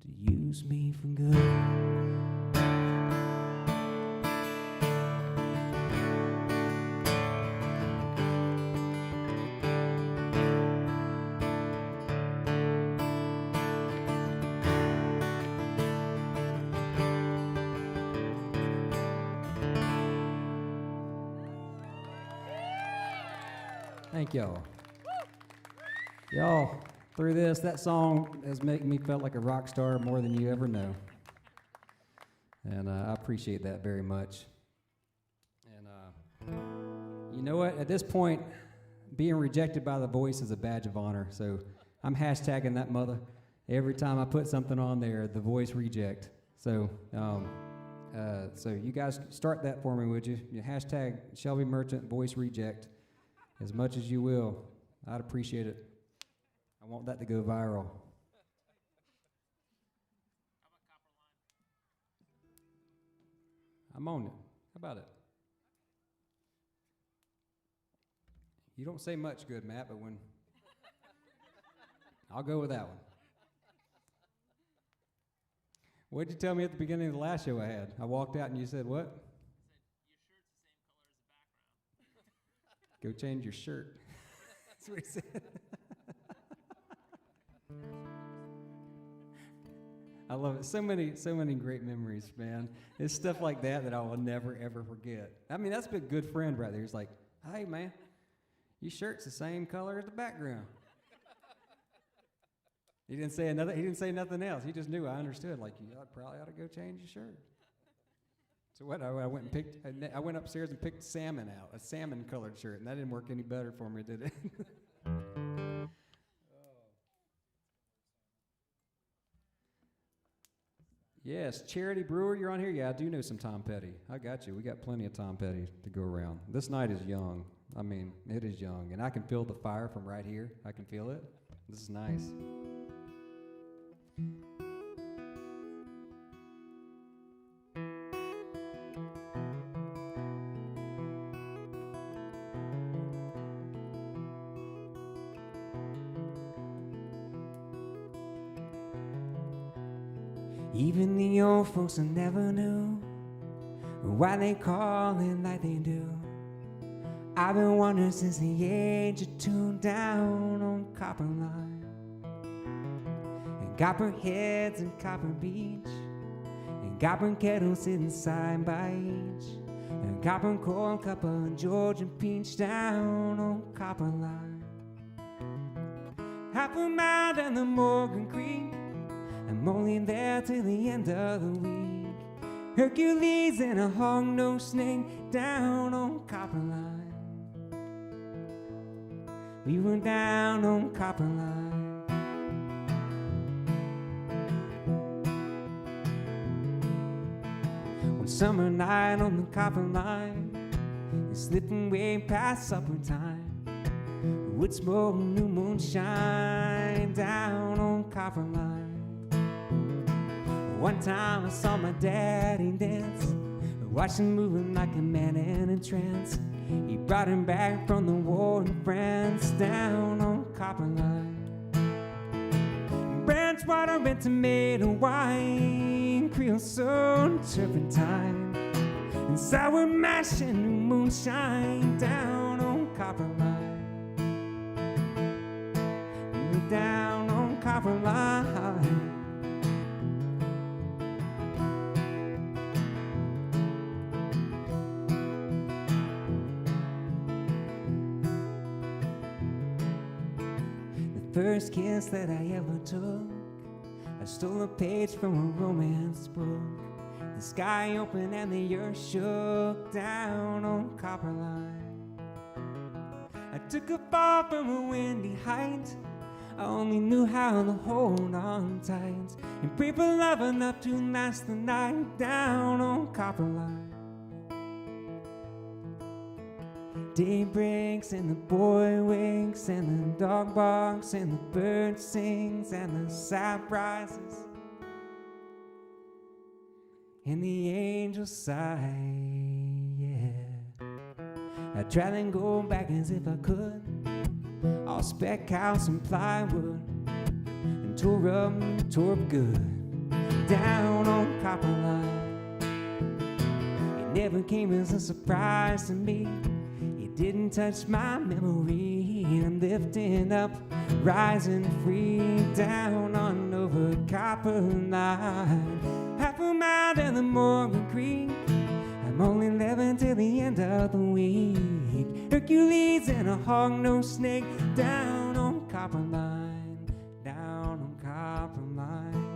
to use me for good. Thank y'all. Y'all, through this, that song has made me felt like a rock star more than you ever know. And I appreciate that very much. And You know what? At this point, being rejected by The Voice is a badge of honor. So I'm hashtagging that mother. Every time I put something on there, The Voice reject. So so you guys start that for me, would you? You hashtag Shelby Merchant Voice Reject as much as you will. I'd appreciate it. I want that to go viral. I'm on it. How about it? You don't say much good, Matt, but when I'll go with that one. What did you tell me at the beginning of the last show I had? I walked out and you said what? Go change your shirt. That's what he said. I love it. So many great memories, man. It's stuff like that I will never, ever forget. I mean, that's a good friend right there. He's like, hey, man, your shirt's the same color as the background. He didn't say nothing else. He just knew. I understood. Like, you probably ought to go change your shirt. So what? I went upstairs and picked salmon out, a salmon-colored shirt, and that didn't work any better for me, did it? Yes, Charity Brewer, you're on here? Yeah, I do know some Tom Petty. I got you. We got plenty of Tom Petty to go around. This night is young. I mean, it is young. And I can feel the fire from right here. I can feel it. This is nice. Even the old folks that never knew why they call it like they do. I've been wondering since the age of 2 down on Copper Line. And copper heads and Copper Beach, and copper kettles sitting side by each, and copper corn, copper Georgia peach down on Copper Line. Half a mile down the Morgan Creek, I'm only there till the end of the week. Hercules and a hog-nosed snake down on Copper Line. We were down on Copper Line. One summer night on the Copper Line, it's slipping way past supper time. Wood smoke, new moonshine down on Copper Line. One time I saw my daddy dance, watched him moving like a man in a trance. He brought him back from the war in France down on Copper Line. Branch water and tomato wine, creosote, turpentine, and sour mash and new moonshine down on Copper Line. We're down on Copper Line. First kiss that I ever took, I stole a page from a romance book. The sky opened and the earth shook down on Copper Line. I took a fall from a windy height, I only knew how to hold on tight and pray for love enough to last the night down on Copper Line. Day breaks and the boy wakes and the dog barks and the bird sings and the sap rises and the angels sigh, yeah. I'd try and go back as if I could, all spec house and plywood, and tore up good down on Copper Line. It never came as a surprise to me, didn't touch my memory. I'm lifting up, rising free down on over Copper Line. Half a mile down the Morgan Creek, I'm only living till the end of the week. Hercules and a hog-nosed snake down on Copper Line, down on Copper Line.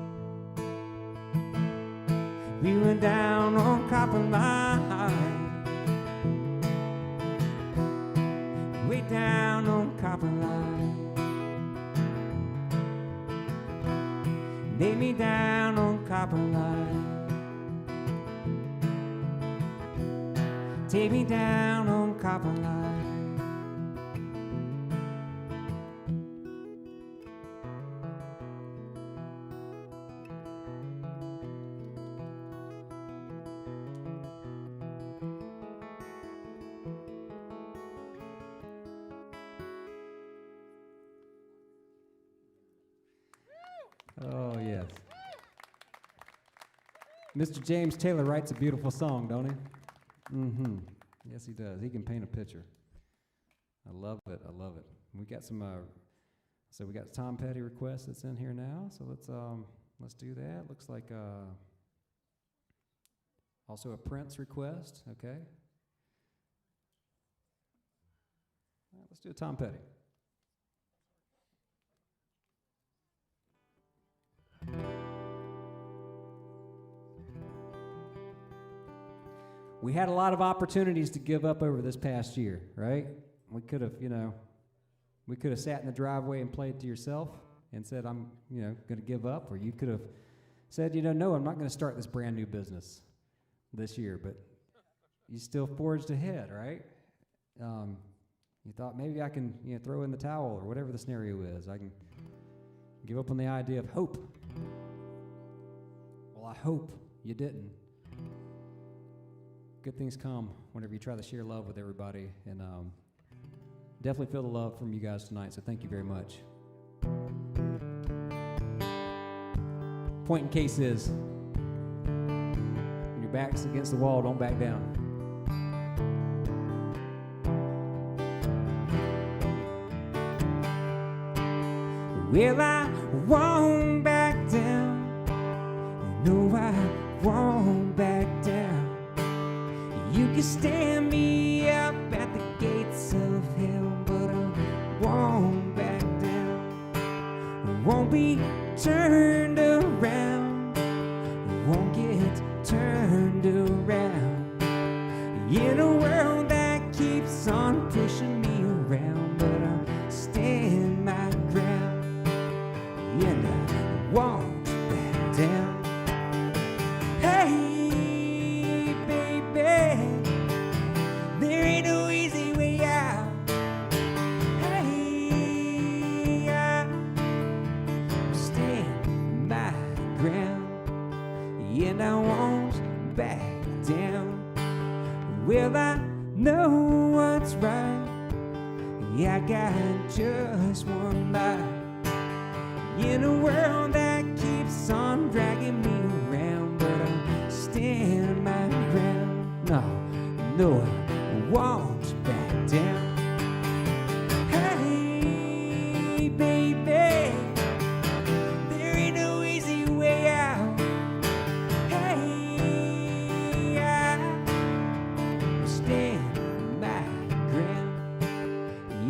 We were down on Copper Line. copper line. Lay me down on copper line. Take me down on copper line. Oh, yes. Mr. James Taylor writes a beautiful song, don't he? Mm-hmm. Yes, he does. He can paint a picture. I love it. I love it. We got some, so we got Tom Petty request that's in here now. So let's do that. Looks like also a Prince request. Okay. All right, let's do a Tom Petty. We had a lot of opportunities to give up over this past year, right? We could have, we could have sat in the driveway and played to yourself and said, I'm, going to give up. Or you could have said, no, I'm not going to start this brand new business this year. But you still forged ahead, right? You thought maybe I can, throw in the towel or whatever the scenario is. I can give up on the idea of hope. Well, I hope you didn't. Good things come whenever you try to share love with everybody, and definitely feel the love from you guys tonight, so thank you very much. Point in case is, when your back's against the wall, don't back down. Well, I won't back down. No, I won't back down. You can stand me up at the gates of hell, but I won't back down. I won't be turned around. I won't get turned around. In a world that keeps on pushing me around, but I stand my ground, and I won't back down. Hey, there ain't no easy way out. Hey, I'm standing my ground, and I won't back down. Well, I know what's right. Yeah, I got just one life. In a world that keeps on dragging me around, but I stand my ground. No, I won't back down. Hey, baby, there ain't no easy way out. Hey, I stand my ground,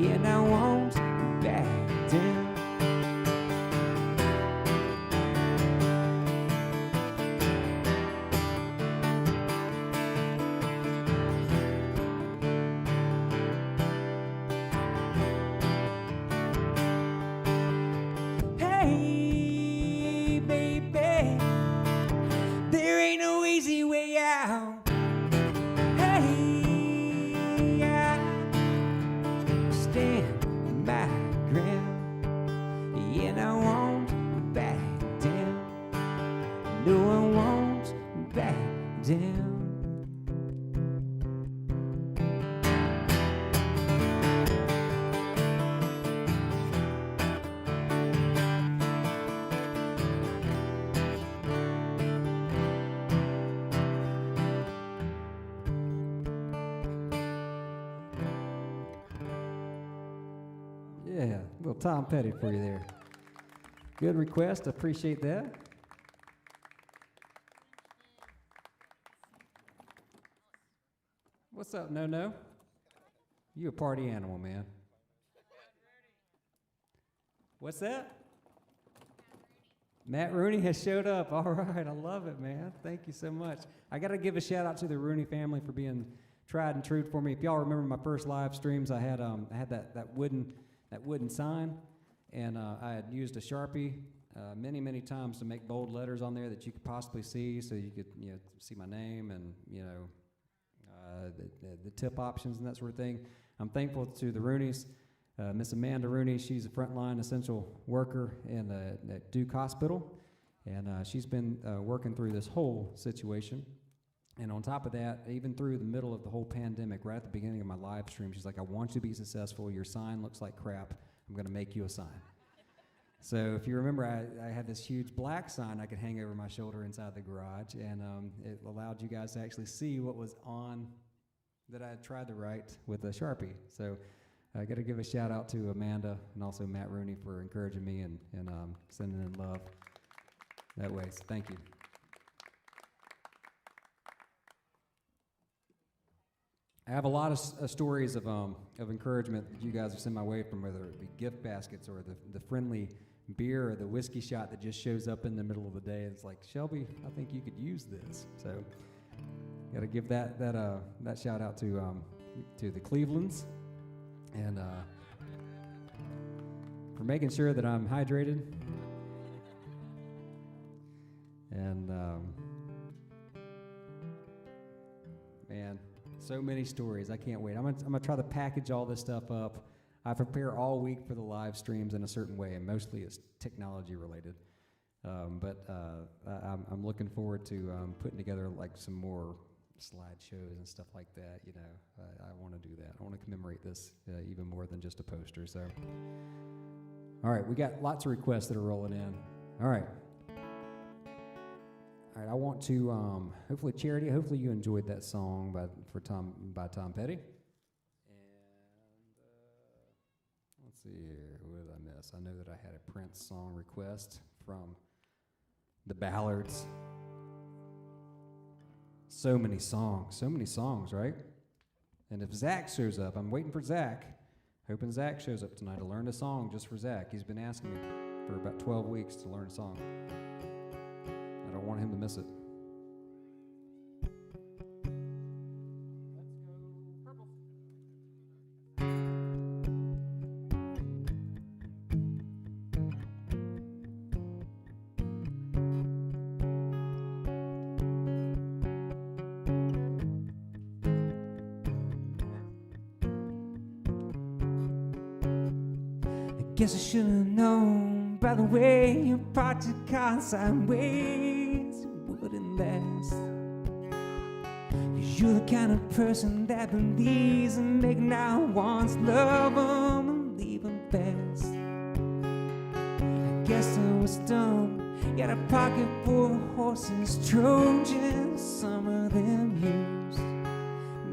and I won't back down. Hey, baby, there ain't no easy way out. Hey, I stand my ground, and I won't back down. No, I won't back down. Yeah, little Tom Petty for you there. Good request, appreciate that. What's up, No? You a party animal, man. What's that? Matt Rooney has showed up. All right, I love it, man. Thank you so much. I got to give a shout out to the Rooney family for being tried and true for me. If y'all remember my first live streams, I had that wooden that wooden sign, and I had used a Sharpie many, many times to make bold letters on there that you could possibly see, so you could, see my name and, the tip options and that sort of thing. I'm thankful to the Rooneys. Miss Amanda Rooney, she's a frontline essential worker at Duke Hospital, and she's been working through this whole situation. And on top of that, even through the middle of the whole pandemic, right at the beginning of my live stream, she's like, I want you to be successful. Your sign looks like crap. I'm going to make you a sign. So if you remember, I had this huge black sign I could hang over my shoulder inside the garage, and it allowed you guys to actually see what was on that I had tried to write with a Sharpie. So I got to give a shout out to Amanda and also Matt Rooney for encouraging me and sending in love that way. So thank you. I have a lot of stories of encouragement that you guys have sent my way, from whether it be gift baskets or the friendly beer or the whiskey shot that just shows up in the middle of the day. It's like, Shelby, I think you could use this. So, got to give that shout out to the Clevelands, and for making sure that I'm hydrated. And man. So many stories. I can't wait. I'm gonna try to package all this stuff up. I prepare all week for the live streams in a certain way, and mostly it's technology related. But I'm looking forward to putting together like some more slideshows and stuff like that. I want to do that. I want to commemorate this even more than just a poster. So, all right, we got lots of requests that are rolling in. All right, I want to, hopefully, Charity, hopefully you enjoyed that song by Tom Petty. And let's see here, what did I miss? I know that I had a Prince song request from the Ballards. So many songs, right? And if Zach shows up, I'm waiting for Zach, hoping Zach shows up tonight to learn a song just for Zach. He's been asking me for about 12 weeks to learn a song. I don't want him to miss it. I guess I should have known by the way you parked your car sideways it wouldn't last. 'Cause you're the kind of person that believes in making out wants, love 'em and leave 'em fast. I guess I was dumb, got a pocket full of horses, Trojans, some of them used.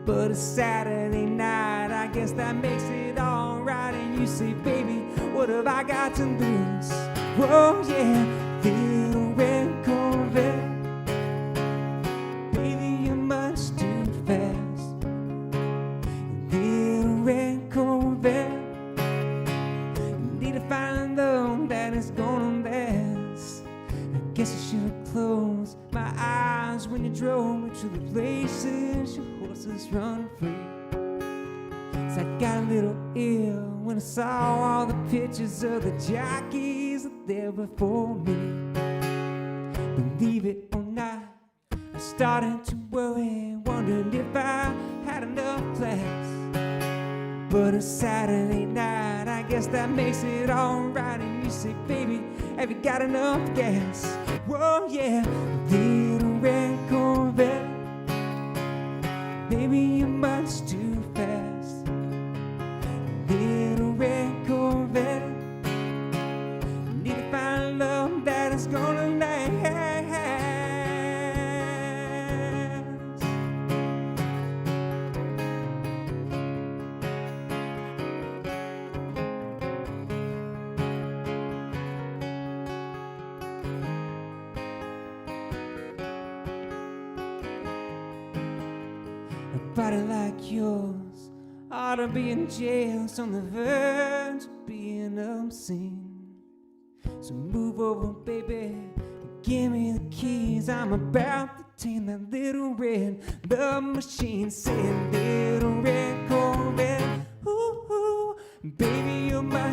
But it's Saturday night, I guess that makes it alright. And you say, baby, what have I got to lose? Oh yeah, little red Corvette. Baby, you're much too fast. Little red Corvette. Need to find love that is gonna last. I guess I should have closed my eyes when you drove me to the places your horses run free. So I got a little ill when I saw all the pictures of the jockeys there before me. Believe it or not, I started to worry, wondered if I had enough class. But it's Saturday night, I guess that makes it alright. And you say, baby, have you got enough gas? Whoa, yeah, little red Corvette. Baby, you're much too fast. Little red Corvette. Need to find love that is gonna last. A body like yours ought to be in jail, it's on the verge of being obscene. So move over, baby, give me the keys. I'm about to tame that little red love machine. Saying little red Corvette, ooh, ooh, baby, you're my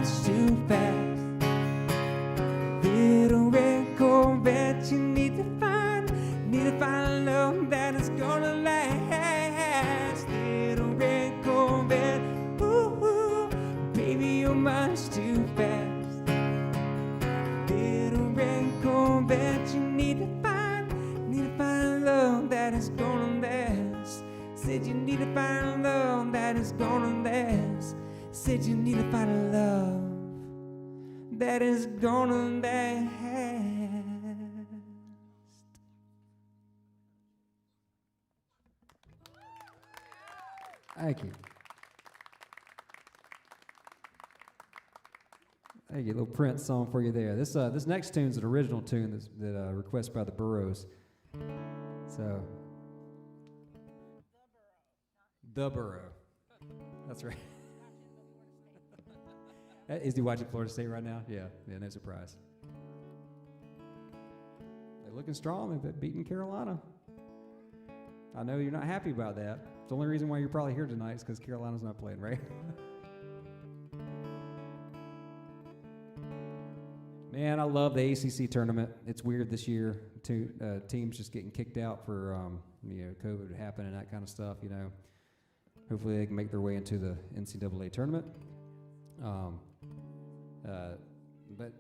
is gonna last. Said you need to find a love that is gonna last. Thank you. Thank you. A little Prince song for you there. This next tune's an original tune that's requested by the Burrows. So, The Burrow. That's right. Is he watching Florida State right now? Yeah, no surprise. They're looking strong. They've beaten Carolina. I know you're not happy about that. The only reason why you're probably here tonight is because Carolina's not playing, right? Man, I love the ACC tournament. It's weird this year. Teams just getting kicked out for COVID happened and that kind of stuff. Hopefully they can make their way into the NCAA tournament. But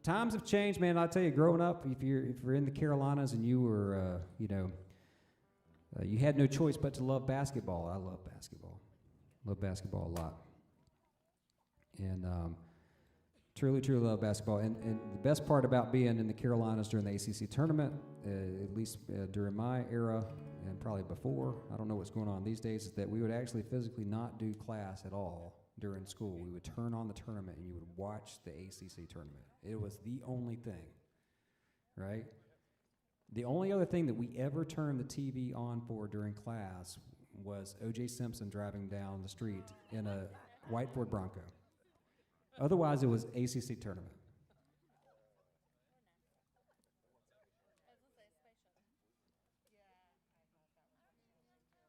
times have changed, man. I'll tell you, growing up, if you're in the Carolinas and you were, you had no choice but to love basketball. I love basketball. Love basketball a lot. And truly love basketball. And the best part about being in the Carolinas during the ACC tournament, at least during my era and probably before, I don't know what's going on these days, is that we would actually physically not do class at all during school. We would turn on the tournament and you would watch the ACC tournament. It was the only thing, right? The only other thing that we ever turned the TV on for during class was O.J. Simpson driving down the street in a white Ford Bronco. Otherwise, it was ACC tournament.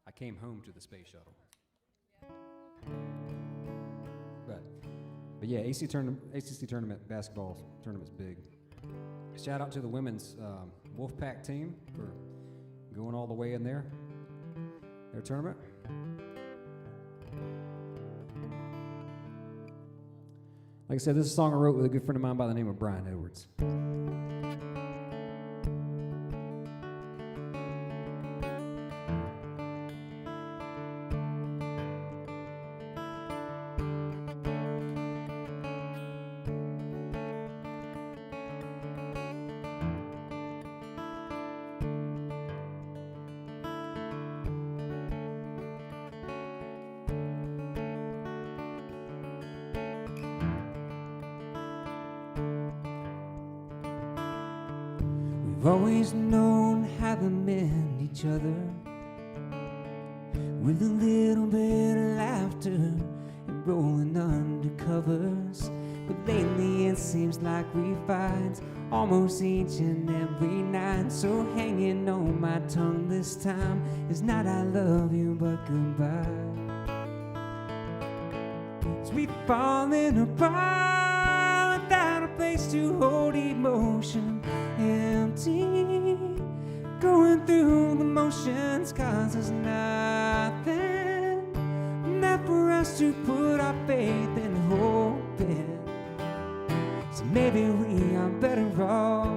I came home to the space shuttle. But yeah, ACC tournament basketball tournament's big. Shout out to the women's Wolfpack team for going all the way in their tournament. Like I said, this is a song I wrote with a good friend of mine by the name of Brian Edwards. We've always known how to mend each other with a little bit of laughter and rolling under covers. But lately it seems like we fight almost each and every night. So hanging on my tongue this time is not I love you but goodbye. So we falling apart without a place to hold emotion. Empty, going through the motions, 'cause there's nothing left for us to put our faith and hope in. So maybe we are better off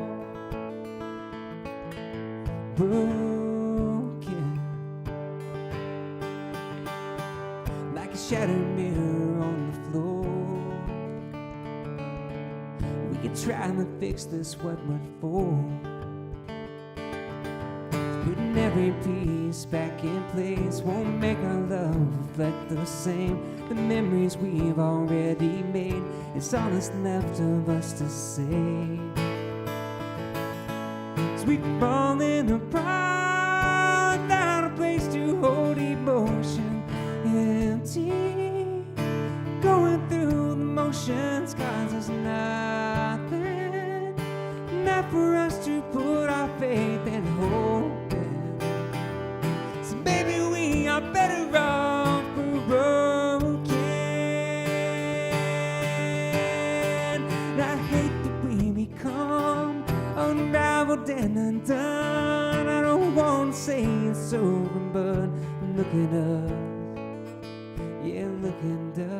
broken, like a shattered mirror on the floor. We could try to fix this, what for? Putting every piece back in place won't make our love reflect the same. The memories we've already made, it's all that's left of us to say. So we're falling apart without a place to hold emotion. Empty, going through the motions, 'cause there's nothing left for us to put our faith and hope in. So maybe we are better off broken. And I hate that we become unraveled and undone. I don't want to say it's over, but look at us. Yeah, look at us.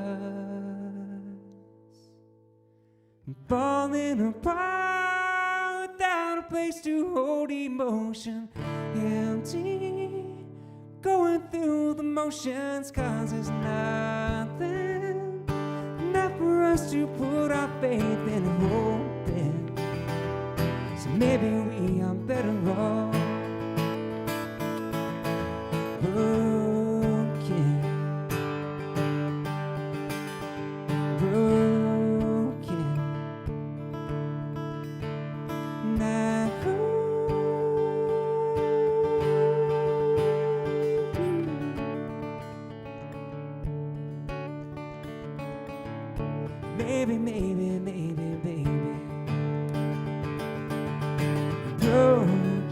Falling apart without a place to hold emotion. Empty, going through the motions, 'cause there's nothing left for us to put our faith in and hope in. So maybe we are better off broken, broken now. Maybe, maybe, maybe, baby, broken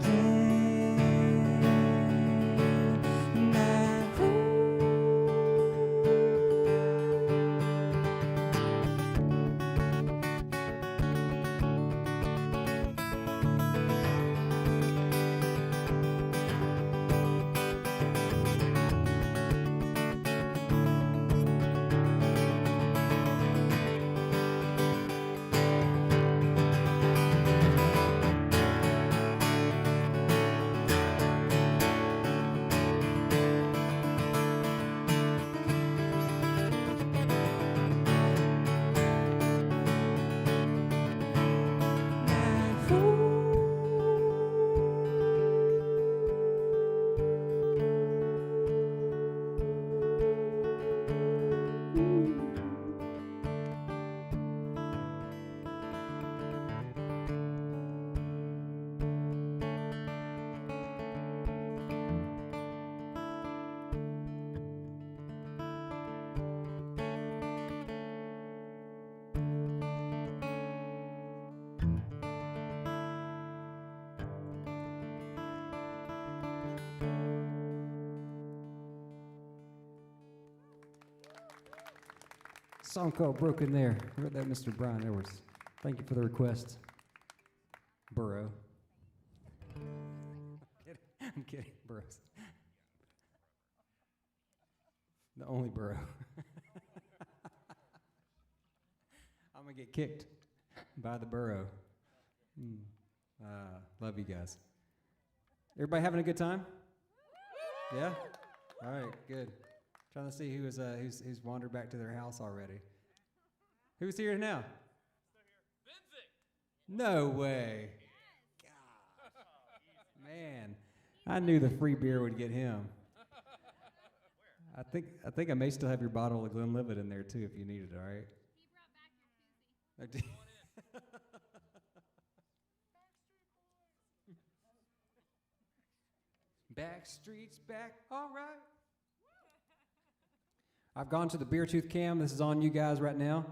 now. Song called Broken there. Wrote that Mr. Brian Edwards. Thank you for the request. Burrow. I'm kidding, Burrows. The only Burrow. I'm gonna get kicked by the Burrow. Love you guys. Everybody having a good time? Yeah? All right, good. Trying to see who's wandered back to their house already. Who's here now? No way. God. Man, I knew the free beer would get him. I think I may still have your bottle of Glenlivet in there too if you need it, all right? He brought back your koozie. Backstreet's back, all right. I've gone to the Beer Tooth Cam. This is on you guys right now.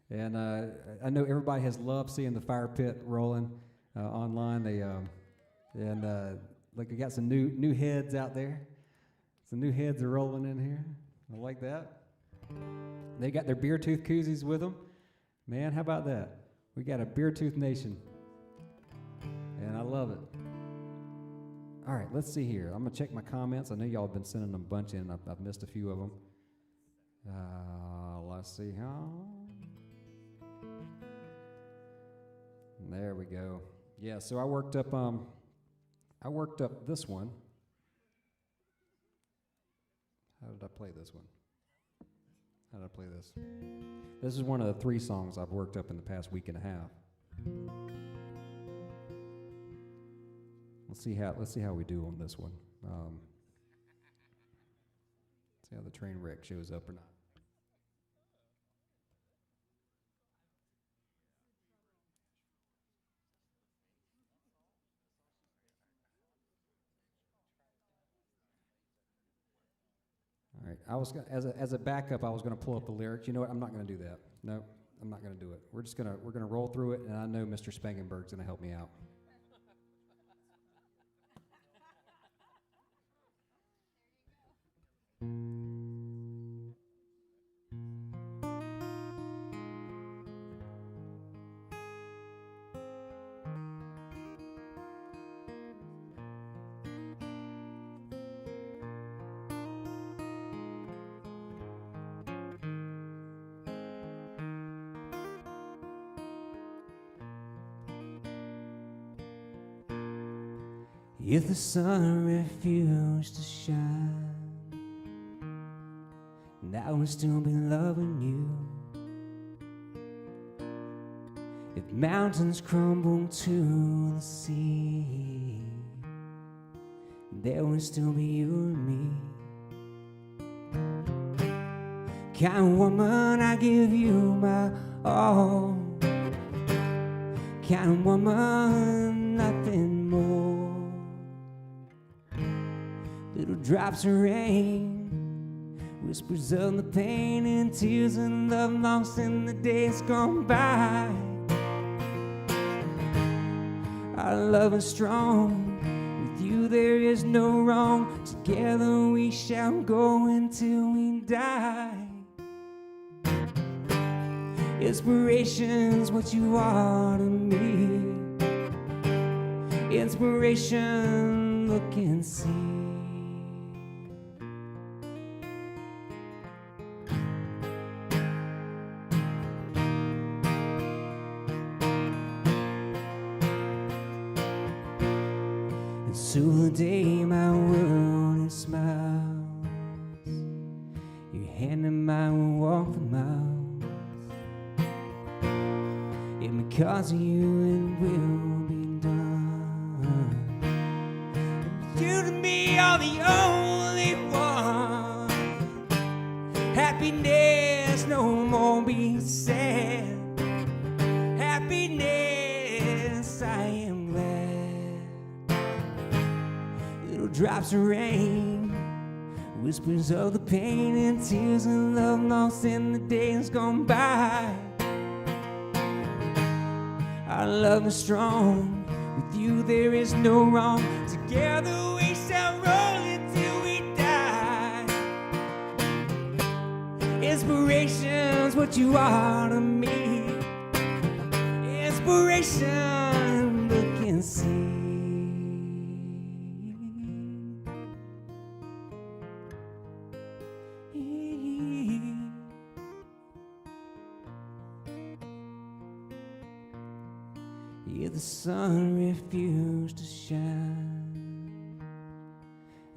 And I know everybody has loved seeing the fire pit rolling online. Look, we got some new heads out there. Some new heads are rolling in here. I like that. They got their Beer Tooth koozies with them. Man, how about that? We got a Beer Tooth Nation. And I love it. All right, let's see here. I'm going to check my comments. I know y'all have been sending them a bunch in. I've missed a few of them. Let's see how. There we go. Yeah, so I worked up this one. How did I play this one? How did I play this? This is one of the 3 songs I've worked up in the past week and a half. Let's see how we do on this one. See how the train wreck shows up or not. All right, I was gonna, as a backup, I was going to pull up the lyrics. You know what? I'm not going to do that. No, I'm not going to do it. We're gonna roll through it, and I know Mr. Spangenberg's going to help me out. If the sun refused to shine, and I would still be loving you. If mountains crumble to the sea, there would still be you and me. Kind of woman, I give you my all. Kind of woman, nothing more. Little drops of rain, whispers of the pain, and tears of love lost in the days gone by. Our love is strong. With you there is no wrong. Together we shall go until we die. Inspiration's what you are to me. Inspiration, look and see. And so the day my world smiles, your hand in mine will walk the miles. And because of you it will be done. And you to me are the only one. Happiness, no more be sad. Happiness, I am glad. Little drops of rain, whispers of the pain, and tears of love lost in the days gone by. Our love is strong. With you there is no wrong. Together we shall roll until we die. Inspiration's what you are to me. Inspiration, look and see. If the sun refused to shine,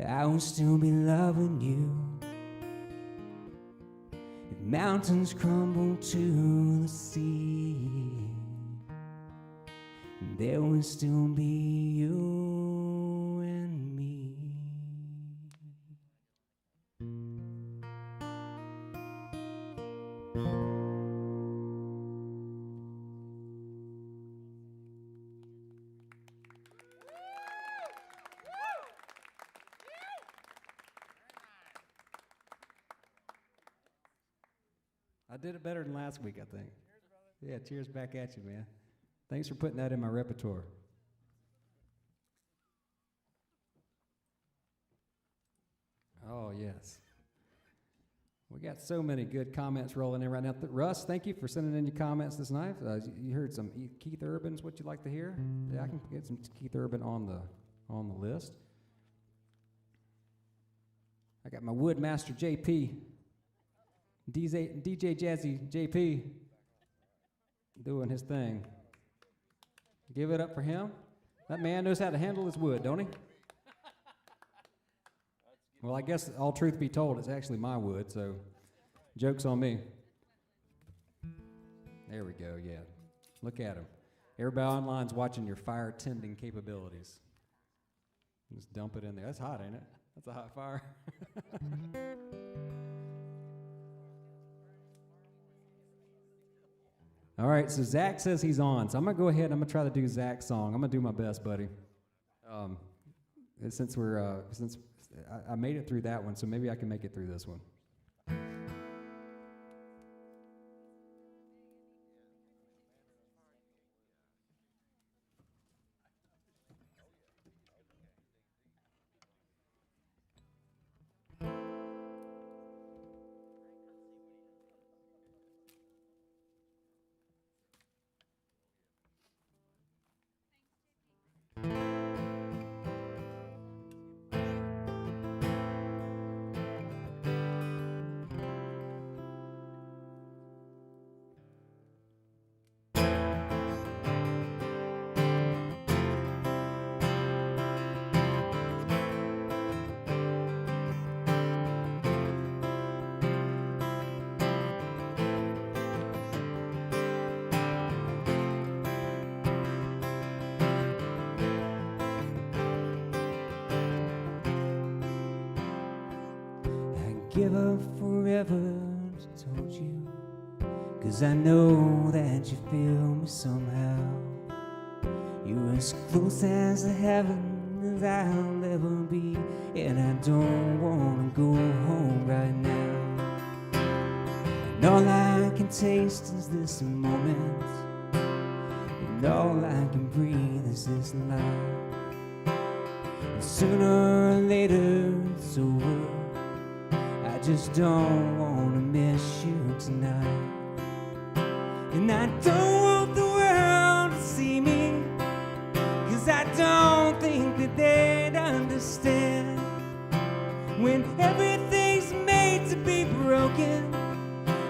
I would still be loving you. If mountains crumble to the sea, there would still be you and me. I did it better than last week, I think. Yeah, cheers back at you, man. Thanks for putting that in my repertoire. Oh, yes. We got so many good comments rolling in right now. Russ, thank you for sending in your comments this night. You heard some Keith Urban's what you'd like to hear? Yeah, I can get some Keith Urban on the list. I got my Woodmaster JP, DJ Jazzy JP, doing his thing. Give it up for him. That man knows how to handle his wood, don't he? Well, I guess all truth be told, it's actually my wood, so joke's on me. There we go, yeah. Look at him. Everybody online's watching your fire tending capabilities. Just dump it in there. That's hot, ain't it? That's a hot fire. All right, so Zach says he's on, so I'm gonna go ahead and I'm gonna try to do Zach's song. I'm gonna do my best, buddy. Since I made it through that one, so maybe I can make it through this one. give up forever to told you, 'cause I know that you feel me somehow. You're as close as to heaven as I'll ever be, and I don't wanna go home right now. And all I can taste is this moment, and all I can breathe is this life. And sooner or later it's over, I just don't wanna miss you tonight. And I don't want the world to see me, 'cause I don't think that they'd understand. When everything's made to be broken,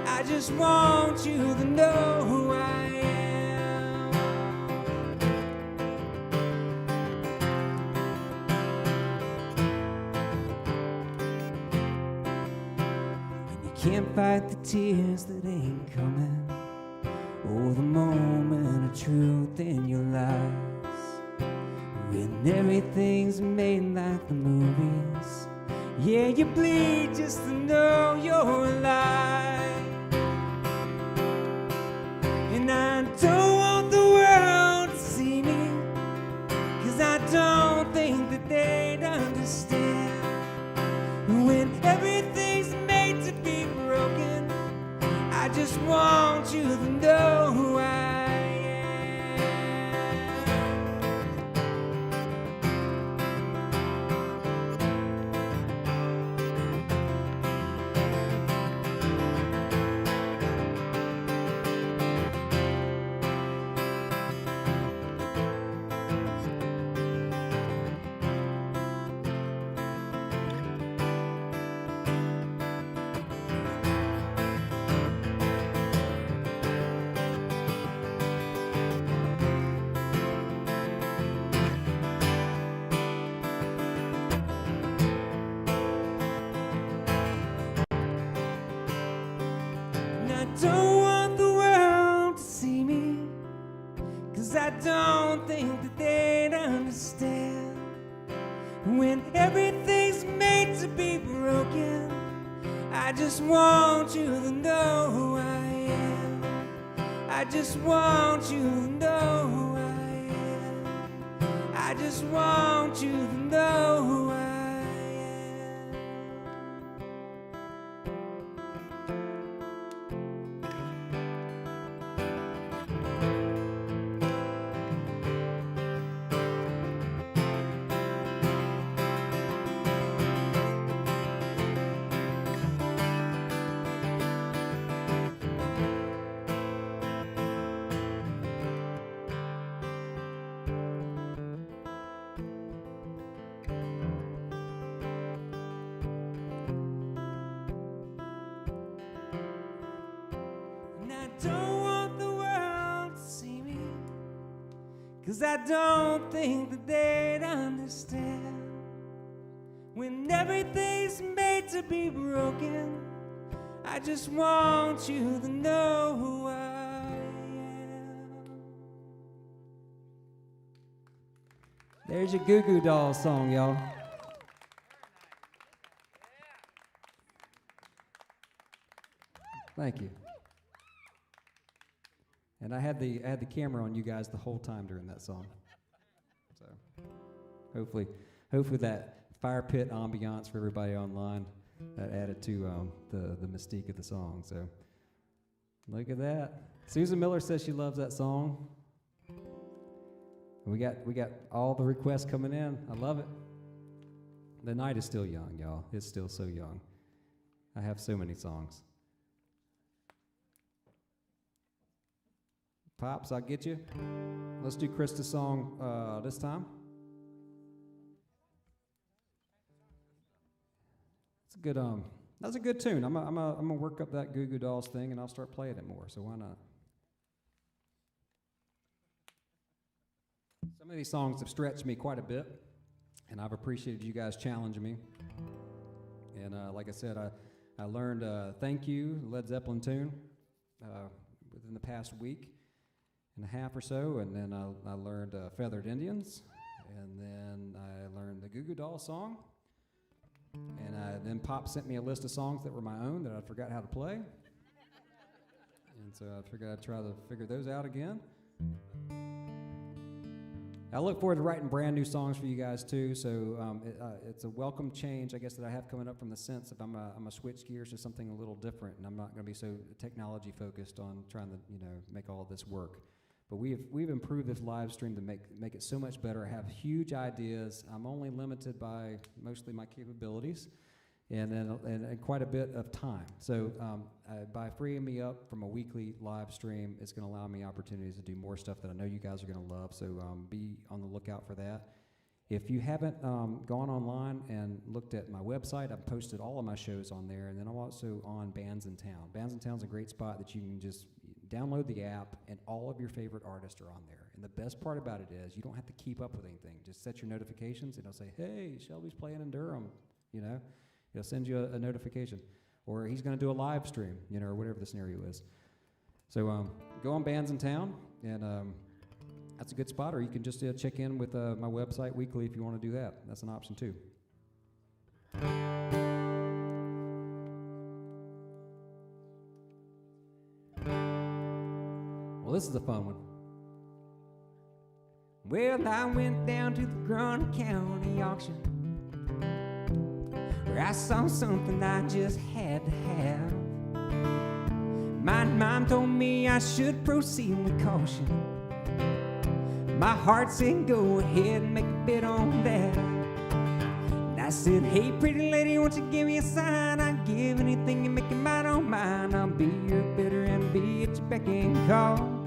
I just want you to know who I am. And you can't fight the tears that ain't coming, or the moment of truth in your lies. When everything's made like the movies, yeah, you bleed just to know you're alive. And I don't want the world to see me, 'cause I don't think that they'd understand. When everything's made to be broken, I just want you to know who I am. Don't want the world to see me, 'cause I don't think that they'd understand. When everything's made to be broken, I just want you to know who I am. I just want you to know who I am. I just want you to know who I am. Don't want the world to see me, 'cause I don't think that they'd understand. When everything's made to be broken, I just want you to know who I am. There's your Goo Goo Dolls song, y'all. Thank you. And I had the camera on you guys the whole time during that song. So hopefully that fire pit ambiance for everybody online that added to the mystique of the song. So look at that. Susan Miller says she loves that song. We got all the requests coming in. I love it. The night is still young, y'all. It's still so young. I have so many songs. Pops, I'll get you. Let's do Krista's song this time. It's a good that's a good tune. I'm gonna work up that Goo Goo Dolls thing, and I'll start playing it more. So why not? Some of these songs have stretched me quite a bit, and I've appreciated you guys challenging me. And like I said, I learned "Thank You," Led Zeppelin tune, within the past week and a half or so, and then I learned "Feathered Indians," and then I learned the Goo Goo Dolls song, And then Pop sent me a list of songs that were my own that I forgot how to play. And so I figured I'd try to figure those out again. I look forward to writing brand new songs for you guys too. So it's a welcome change, I guess, that I have coming up from the sense of I'm a switch gears to something a little different, and I'm not going to be so technology focused on trying to make all of this work. But we've improved this live stream to make it so much better. I have huge ideas. I'm only limited by mostly my capabilities, and quite a bit of time. So by freeing me up from a weekly live stream, it's going to allow me opportunities to do more stuff that I know you guys are going to love. So be on the lookout for that. If you haven't gone online and looked at my website, I've posted all of my shows on there, and then I'm also on Bands in Town. Bands in Town is a great spot that you can just download the app, and all of your favorite artists are on there. And the best part about it is you don't have to keep up with anything. Just set your notifications, and it'll say, hey, Shelby's playing in Durham, It'll send you a notification. Or he's going to do a live stream, or whatever the scenario is. So go on Bands in Town, and that's a good spot. Or you can just check in with my website weekly if you want to do that. That's an option too. Well, this is a fun one. Well, I went down to the Grundy County auction, where I saw something I just had to have. My mom told me I should proceed with caution. My heart said go ahead and make a bid on that. And I said, hey pretty lady, won't you give me a sign? I'd give anything and make it mine on mine. I'll be your bidder and be at your beck and call.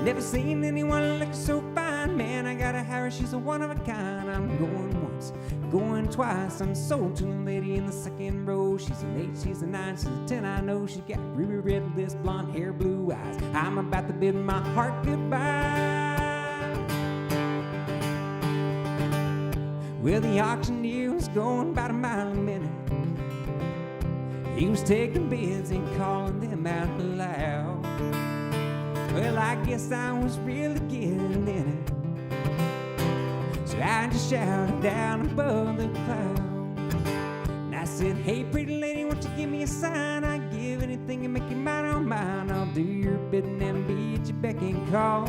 Never seen anyone look so fine, man. I gotta have her, she's a one of a kind. I'm going once, going twice. I'm sold to the lady in the second row. She's an 8, she's a 9, she's a 10. I know she got ruby red lips, blonde hair, blue eyes. I'm about to bid my heart goodbye. Well, the auctioneer was going about a mile a minute. He was taking bids and calling them out loud. Well, I guess I was really getting in it, so I just shouted down above the cloud. And I said, hey pretty lady, won't you give me a sign? I'd give anything and make it mine on mine. I'll do your bidding and be at your beck and call.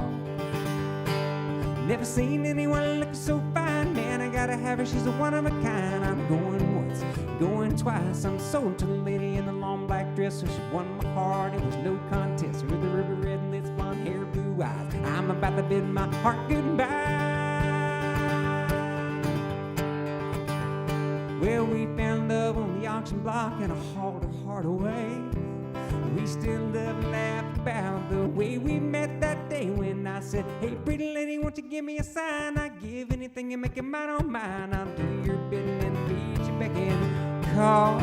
Never seen anyone look so fine, man. I gotta have her, she's a one of a kind. I'm going once, going twice. I'm sold to the lady in the long black dress, so she won my heart. It was no contest. With the ruby red lips, blonde hair, blue eyes. I'm about to bid my heart goodbye. Well, we found love on the auction block and I hauled her heart away. We still love and laugh about the way we met that day when I said, hey pretty lady, won't you give me a sign? I'd give anything and make it mine on mine. I'll do your bidding and be at your beck and call.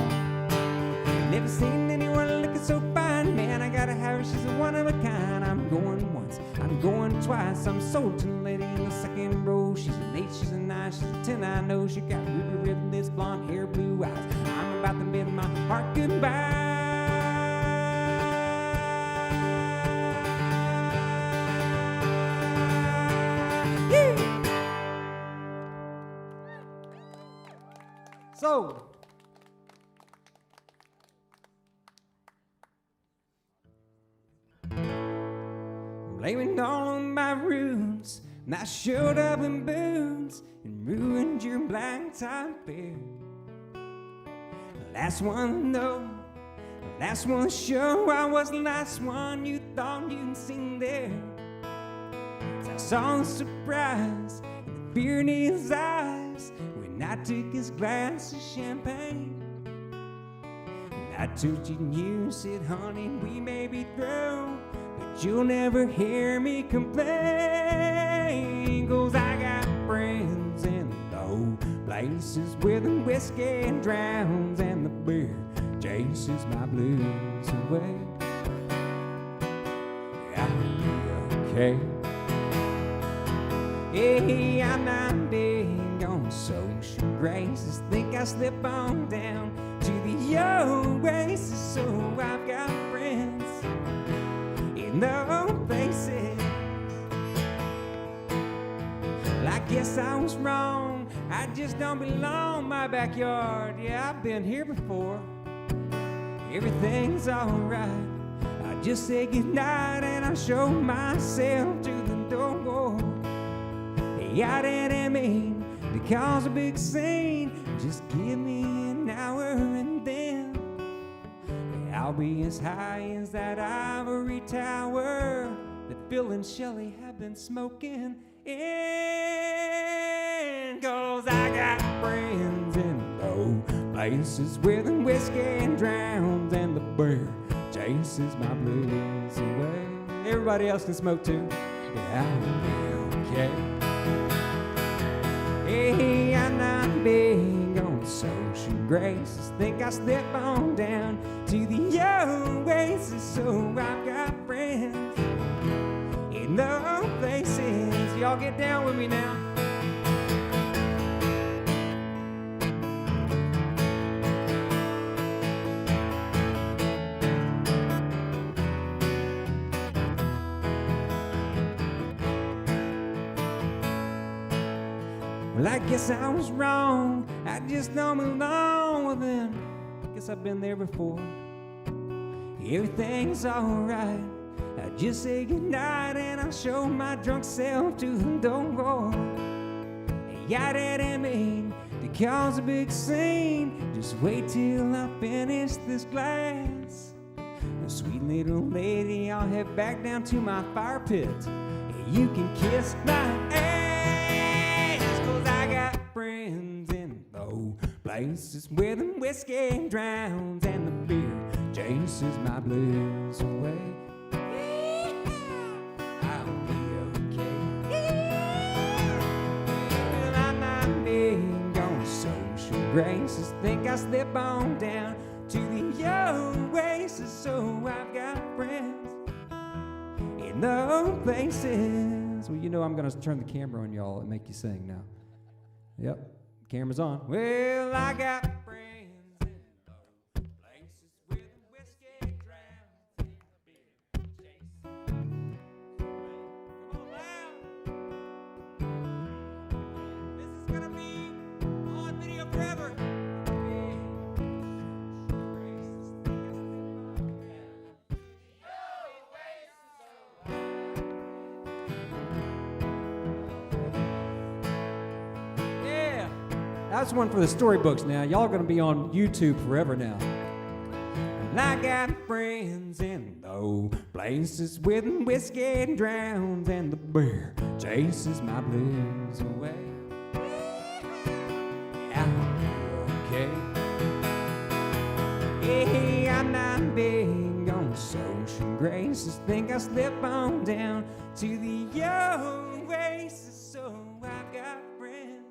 Never seen anyone looking so fine, man. I gotta have her, she's a one of a kind. I'm going once, I'm going twice. I'm sold to the lady in the second row. She's an 8, she's a 9, she's a 10. I know she got ruby red lips, blonde hair, blue eyes. I'm about to bid my heart goodbye. So, blaming all on my roots, and I showed up in boots and ruined your black tie beard. Last one, no, last one, sure, I was the last one you thought you'd seen there. So I saw the surprise and the fear in his eyes when I took his glass of champagne. And I told you and you said, honey, we may be through, but you'll never hear me complain. 'Cause I got friends in low places where the whiskey drowns and the beer chases my blues away. I'll be okay. Hey, I'm not big on social graces. Think I slip on down to the oasis. So I've got friends in low places. Well, I guess I was wrong I just don't belong in my backyard. Yeah, I've been here before. Everything's alright. I just say goodnight and I show myself to the door. Hey, I didn't mean to cause a big scene. Just give me an hour and then I'll be as high as that ivory tower that Phil and Shelly have been smoking in. 'Cause I got friends in low places where the whiskey drowns and the beer chases my blues away. Everybody else can smoke too. Yeah, I'll be okay. Hey, I'm not big on social graces. Think I slip on down to the oasis. So I've got friends in the places. Y'all get down with me now. Well, I guess I was wrong. I just don't belong with them. Guess I've been there before. Everything's alright. I just say goodnight and I show my drunk self to the door. Hey, I didn't mean to cause a big scene. Just wait till I finish this glass. Sweet little lady, I'll head back down to my fire pit. Hey, you can kiss my ass. 'Cause I got friends in low places where the whiskey drowns and the beer chases my blues away. I'll be okay. Well, I'm not big on social graces. Think I slip on down to the oasis. So I've got friends in those places. Well, you know I'm going to turn the camera on y'all and make you sing now. Yep, camera's on. Well, I got friends in low places where the whiskey drowns and the beer chases. Come on, loud. This is gonna be on video forever. That's one for the storybooks now. Y'all gonna be on YouTube forever now. And I got friends in low places where the whiskey drowns and the beer chases my blues away. I'll be okay. Hey, I'm not big on social graces. Think I slip on down to the oasis. So I've got friends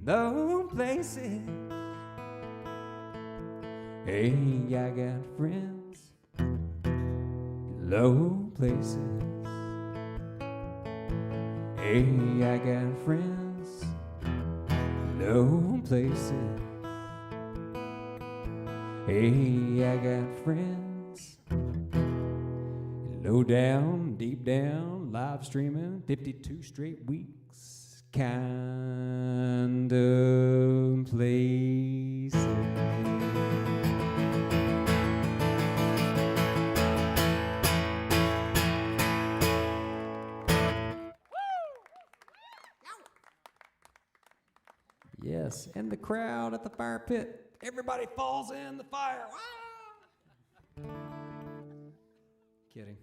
low places. Hey, I got friends low places. Hey, I got friends low places. Hey, I got friends low down, deep down, live streaming 52 straight weeks kind of places. Yes, and the crowd at the fire pit. Everybody falls in the fire. Wow! Kidding.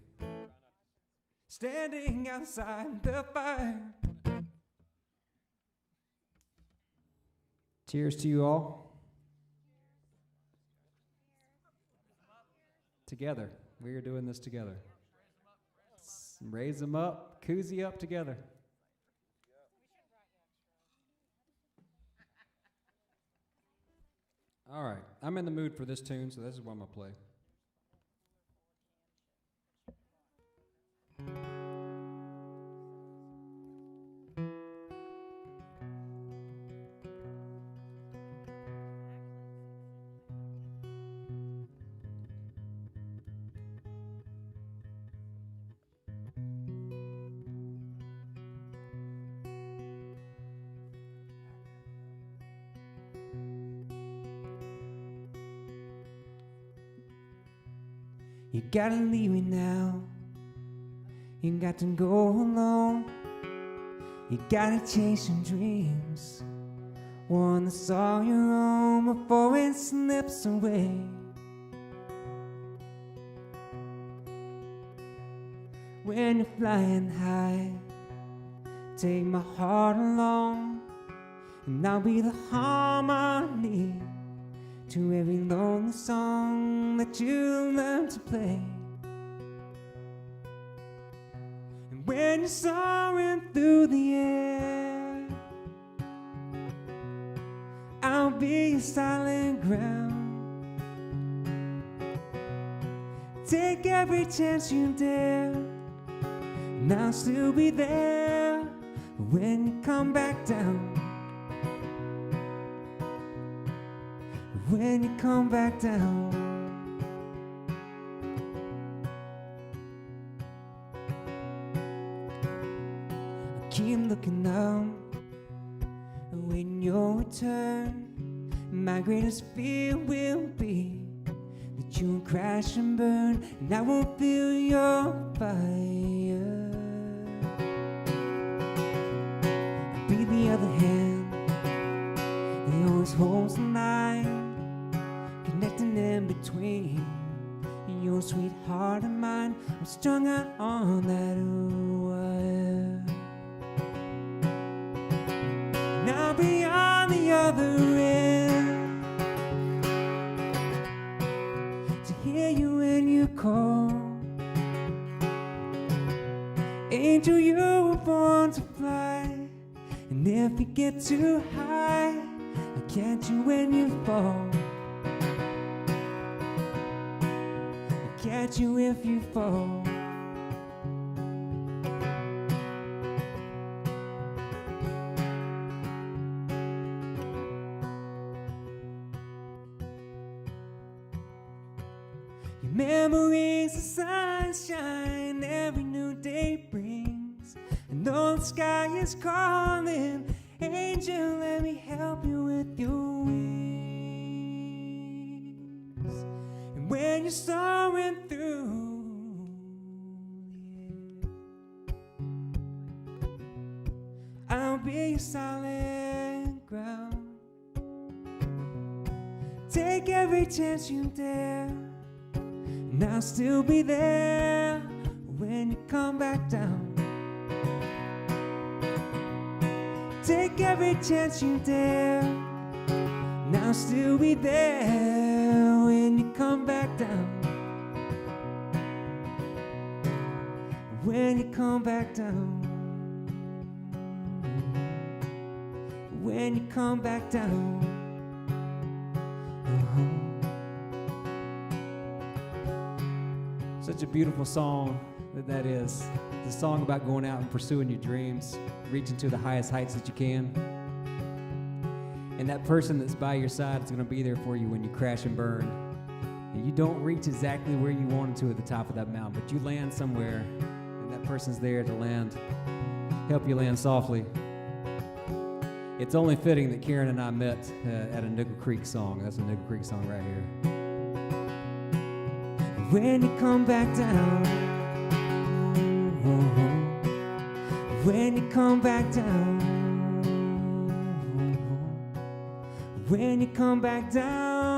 Standing outside the fire. Cheers to you all. Together. We are doing this together. Raise them up, koozie up together. All right, I'm in the mood for this tune, so this is what I'm going to play. You gotta leave me now. You got to go alone. You gotta chase your dreams, one that's all your own before it slips away. When you're flying high, take my heart along, and I'll be the harmony to every lonely song that you learn to play. And when you're soaring through the air, I'll be your solid ground. Take every chance you dare, and I'll still be there when you come back down. When you come back down. I keep looking up, waiting your return. My greatest fear will be that you'll crash and burn, and I won't feel your fire. I'll be the other hand that always holds the line, connecting in between your sweet heart and mine. I'm strung out on that wire. Now be on the other end to hear you when you call. Angel, you were born to fly, and if you get too high, I'll catch you when you fall. Catch you if you fall. Your memories of sunshine every new day brings. I know the sky is calling. Angel, let me help you with your wings. And when you're soaring through the air, I'll be your solid ground. Take every chance you dare, and I'll still be there when you come back down. Take every chance you dare, and I'll still be there when you come back down. When you come back down. When you come back down. Such a beautiful song that is. It's a song about going out and pursuing your dreams, reaching to the highest heights that you can. And that person that's by your side is going to be there for you when you crash and burn. And you don't reach exactly where you wanted to at the top of that mountain, but you land somewhere, and that person's there to land, help you land softly. It's only fitting that Karen and I met at a Nickel Creek song. That's a Nickel Creek song right here. When you come back down, when you come back down, when you come back down,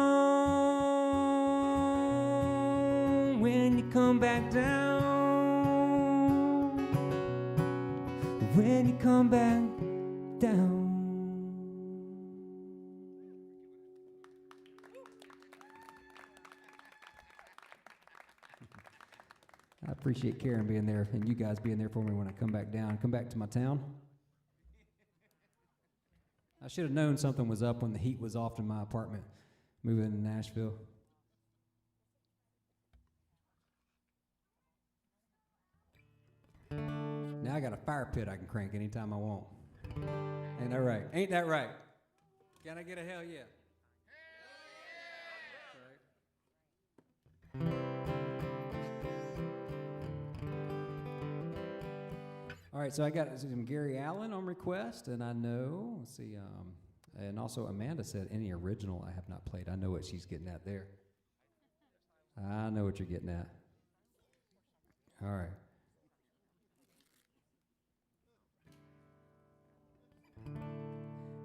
when you come back down, when you come back down. I appreciate Karen being there and you guys being there for me when I come back down, come back to my town. I should have known something was up when the heat was off in my apartment, moving to Nashville. Now I got a fire pit I can crank anytime I want. Ain't that right? Ain't that right? Can I get a hell yeah? That's right. All right, so I got some Gary Allen on request, and I know, let's see, and also Amanda said any original I have not played. I know what she's getting at there. I know what you're getting at. All right.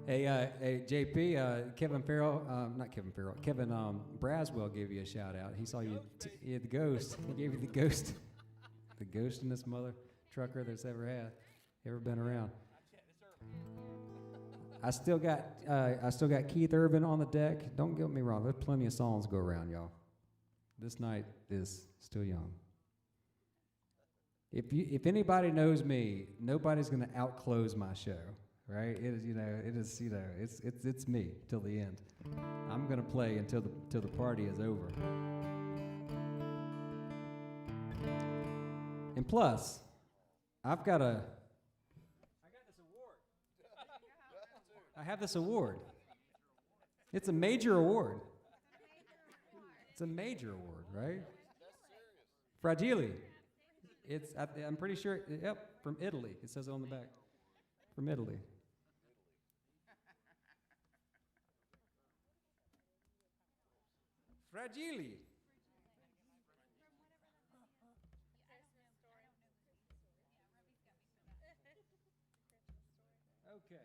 Hey, JP, Kevin Farrell, not Kevin Farrell, Kevin Braswell gave you a shout out. He saw you, he had the ghost. He gave you the ghost, the ghostingest mother trucker that's ever been around. I still got Keith Urban on the deck. Don't get me wrong, there's plenty of songs to go around, y'all. This night is still young. If anybody knows me, nobody's gonna outclose my show. Right? It's me till the end. I'm gonna play until the party is over. And plus, I got this award. I have this award. It's a major award. It's a major award, right? Fragile. I'm pretty sure. Yep, from Italy. It says it on the back. From Italy. Fragile. Okay.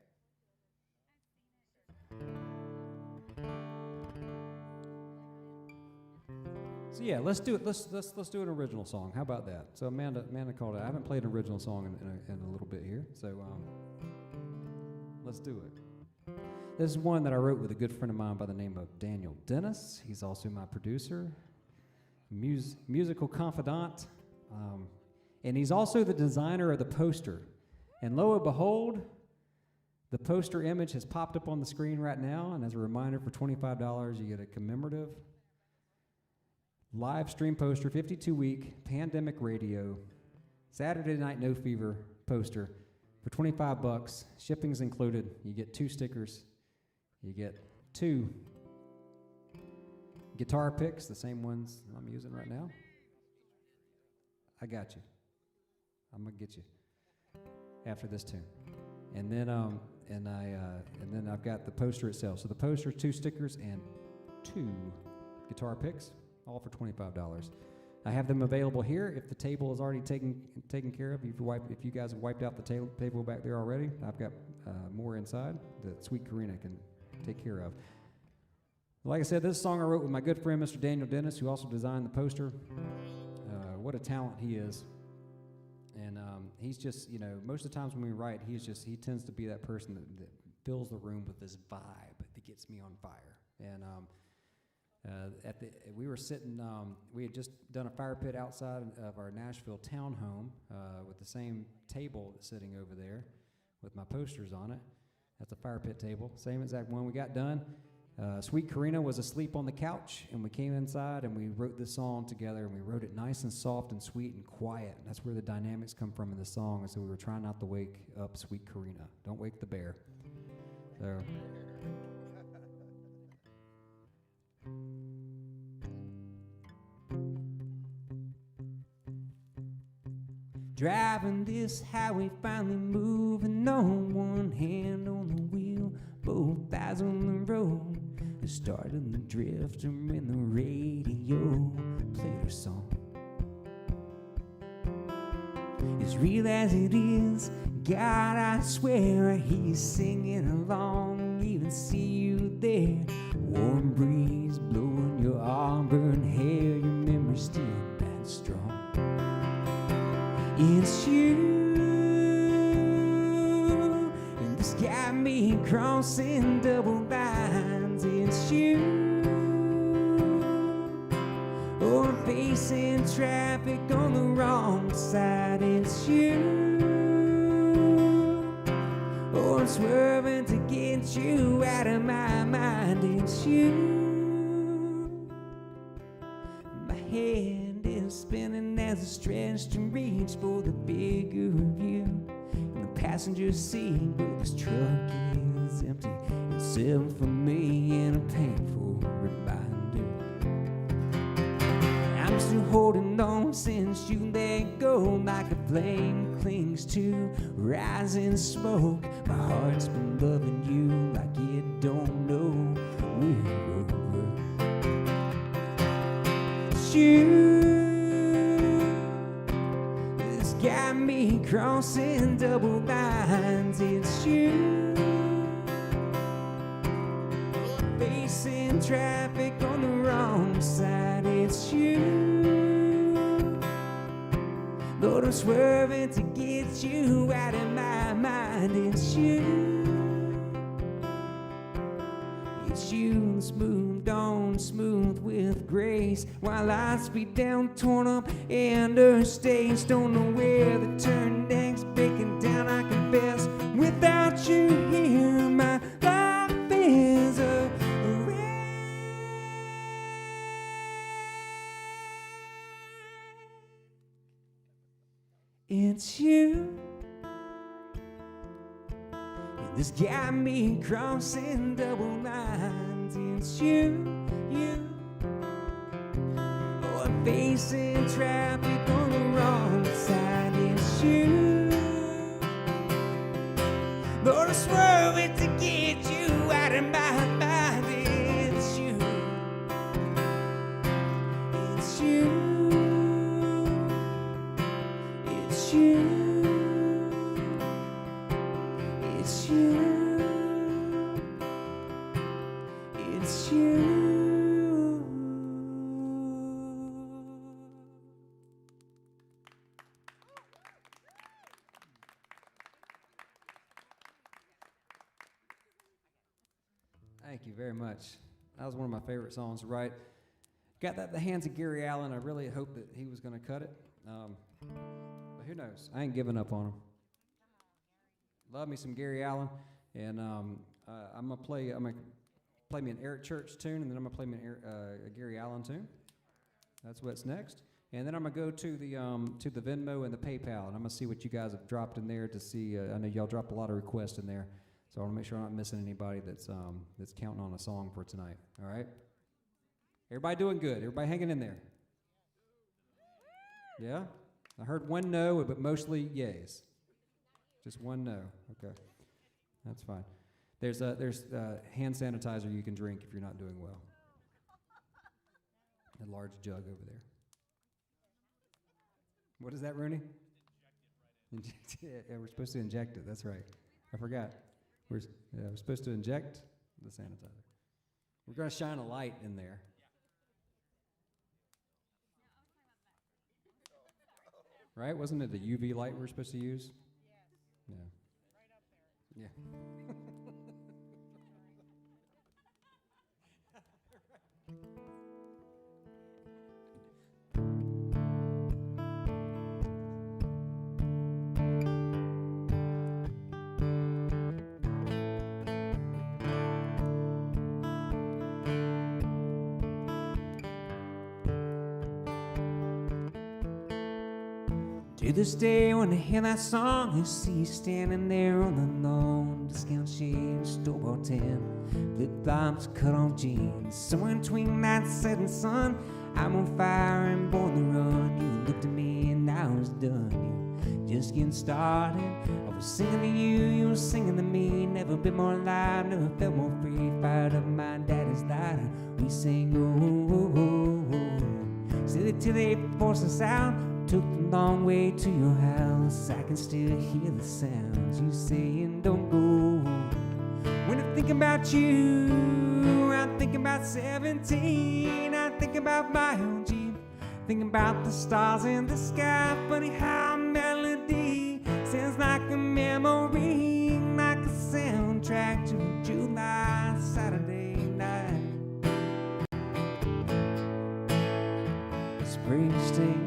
So yeah, let's do it. Let's do an original song. How about that? So Amanda called it. I haven't played an original song in a little bit here. So let's do it. This is one that I wrote with a good friend of mine by the name of Daniel Dennis. He's also my producer, musical confidant, and he's also the designer of the poster. And lo and behold, the poster image has popped up on the screen right now, and as a reminder, for $25, you get a commemorative live stream poster, 52-week pandemic radio, Saturday Night No Fever poster for $25. Shipping's included. You get 2 stickers. You get 2 guitar picks, the same ones I'm using right now. I got you. I'm gonna get you after this tune, and then I've got the poster itself. So the poster, 2 stickers, and 2 guitar picks, all for $25. I have them available here. If the table is already taken care of, if you guys have wiped out the table back there already, I've got more inside that Sweet Karina can take care of. Like I said, this song I wrote with my good friend, Mr. Daniel Dennis, who also designed the poster. What a talent he is. And he's just, most of the times when we write, he tends to be that person that fills the room with this vibe that gets me on fire. And we were sitting, we had just done a fire pit outside of our Nashville townhome with the same table that's sitting over there with my posters on it. That's a fire pit table, same exact one. We got done. Sweet Karina was asleep on the couch, and we came inside and we wrote this song together, and we wrote it nice and soft and sweet and quiet. And that's where the dynamics come from in the song. And so we were trying not to wake up Sweet Karina. Don't wake the bear. So. Driving this highway, finally moving on. One hand on the wheel, both eyes on the road. The start of the drifter in the radio played her song. As real as it is, God, I swear I hear you singing along. Even see you there, warm breeze blowing your auburn hair. Your memory still that strong. It's you, and this got me crossing double lines. It's you, or facing traffic on the wrong side. It's you, or swerving to get you out of my mind. It's you, my head is spinning as I stretch to reach for the bigger view. In the passenger seat, but this truck is empty, except for me and a painful reminder. I'm still holding on since you let go, like a flame clings to rising smoke. My heart's been loving you like it don't know we're over. It's you, got me crossing double lines. It's you. Facing traffic on the wrong side. It's you. Lord, I'm swerving to get you out of my mind. It's you. It's you, smooth on, smooth with grace, while I speed down, torn up interstates. Don't know where the turn next, breaking down, I confess. Without you here, my life is a wreck. It's you. This got me crossing double lines. It's you, you. Oh, I'm facing traffic on the wrong side. It's you. Lord, I'm swerving to get you out of my mind. It's you. It's you. It's you. It's you. It's you. Thank you very much. That was one of my favorite songs to write. Got that in the hands of Gary Allen. I really hoped that he was going to cut it. But who knows? I ain't giving up on him. Love me some Gary Allen, and I'm gonna play me an Eric Church tune, and then I'm gonna play me a Gary Allen tune. That's what's next, and then I'm gonna go to the Venmo and the PayPal, and I'm gonna see what you guys have dropped in there to see. I know y'all dropped a lot of requests in there, so I want to make sure I'm not missing anybody that's counting on a song for tonight. All right, everybody doing good? Everybody hanging in there? Yeah, I heard one no, but mostly yays. Just one no. Okay, that's fine. There's hand sanitizer you can drink if you're not doing well. A large jug over there. What is that, Rooney? Inject it. Yeah, we're supposed to inject it. That's right. I forgot. We're supposed to inject the sanitizer. We're going to shine a light in there. Right? Wasn't it the UV light we're supposed to use? Yeah. Yeah. To this day, when I hear that song, I see you standing there on the lawn, discount shades, store-bought tan, flip-flops, cut-off jeans. Somewhere in between that setting sun, I'm on fire and born to run. You looked at me and I was done. You just getting started. I was singing to you, you were singing to me. Never been more alive, never felt more free. Fired up my daddy's lighter. We sing, oh, oh, oh, oh. Silly till they force us out. Took the long way to your house. I can still hear the sounds you saying don't go. When I think about you, I think about 17. I think about my own Jeep. Think about the stars in the sky. Funny how melody sounds like a memory, like a soundtrack to a July Saturday night. Springsteen.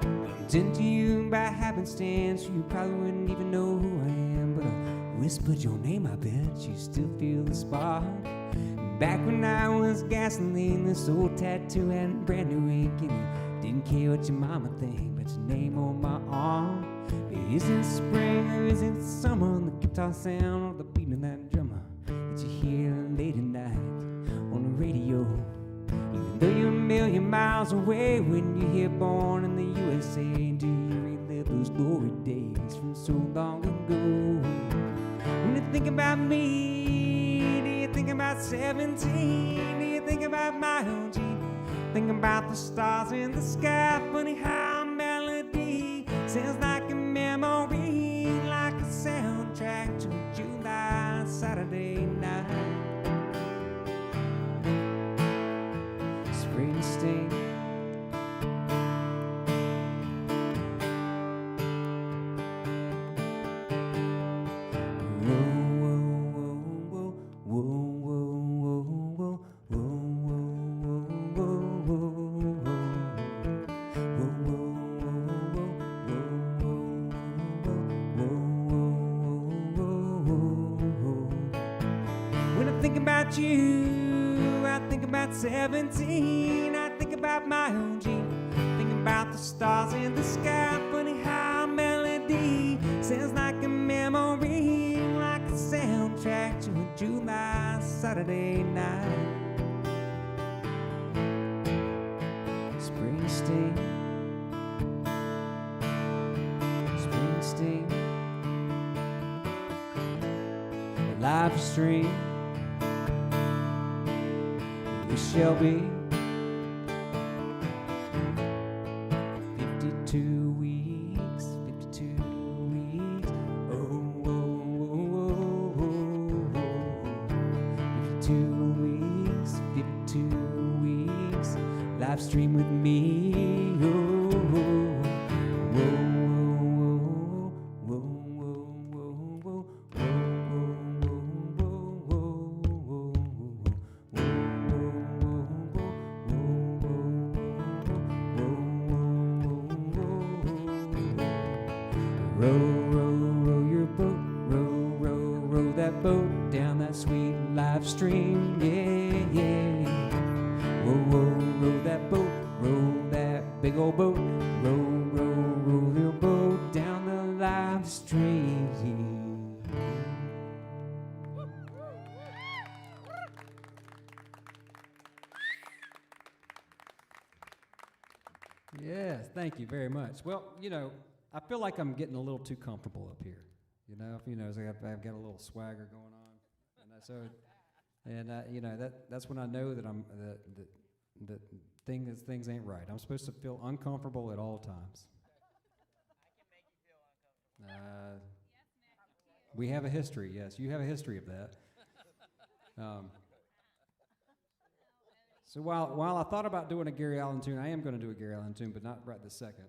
Bumped into you by happenstance. You probably wouldn't even know who I am, but I whispered your name. I bet you still feel the spark. Back when I was gasoline, this old tattoo had brand new ink, and you didn't care what your mama think, but your name on my arm. Is it spring or is it summer? The guitar sound or the beat of that drummer that you hear late at night on the radio. Even though you're a million miles away, when you hear Born in the USA, do you relive those glory days from so long ago? When you think about me, do you think about 17? Do you think about my own Jeep? Think about the stars in the sky. Funny how a melody sounds like a memory, like a soundtrack to a July Saturday night. Springsteen. When I think about you, I think about 17. I think about my own Jeep. Think about the stars in the sky. Funny how a melody sounds like a memory, like a soundtrack to a July Saturday night. Springsteen. Springsteen. A live stream with Shelby. 52 weeks, 52 weeks. Oh, oh, oh, oh, oh. 52 weeks, 52 weeks. Live stream with me. Oh, oh, oh, oh, oh, oh, row, row, row your boat, row, row, row that boat down that sweet live stream, yeah, yeah. Whoa, whoa, row that boat, row that big old boat, row, row, row your boat down the live stream. Yes, thank you very much. Well, you know, I feel like I'm getting a little too comfortable up here. So I've got a little swagger going on, you know, that's when I know that things ain't right. I'm supposed to feel uncomfortable at all times. We have a history. Yes, you have a history of that. So while I thought about doing a Gary Allen tune, I am going to do a Gary Allen tune, but not right this second.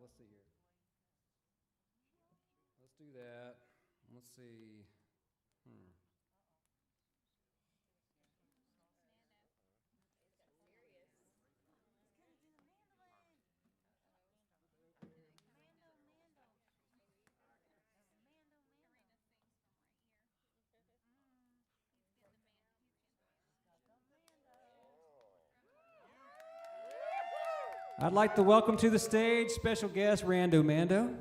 Let's see here. Let's do that. Let's see. I'd like to welcome to the stage special guest Rando Mando.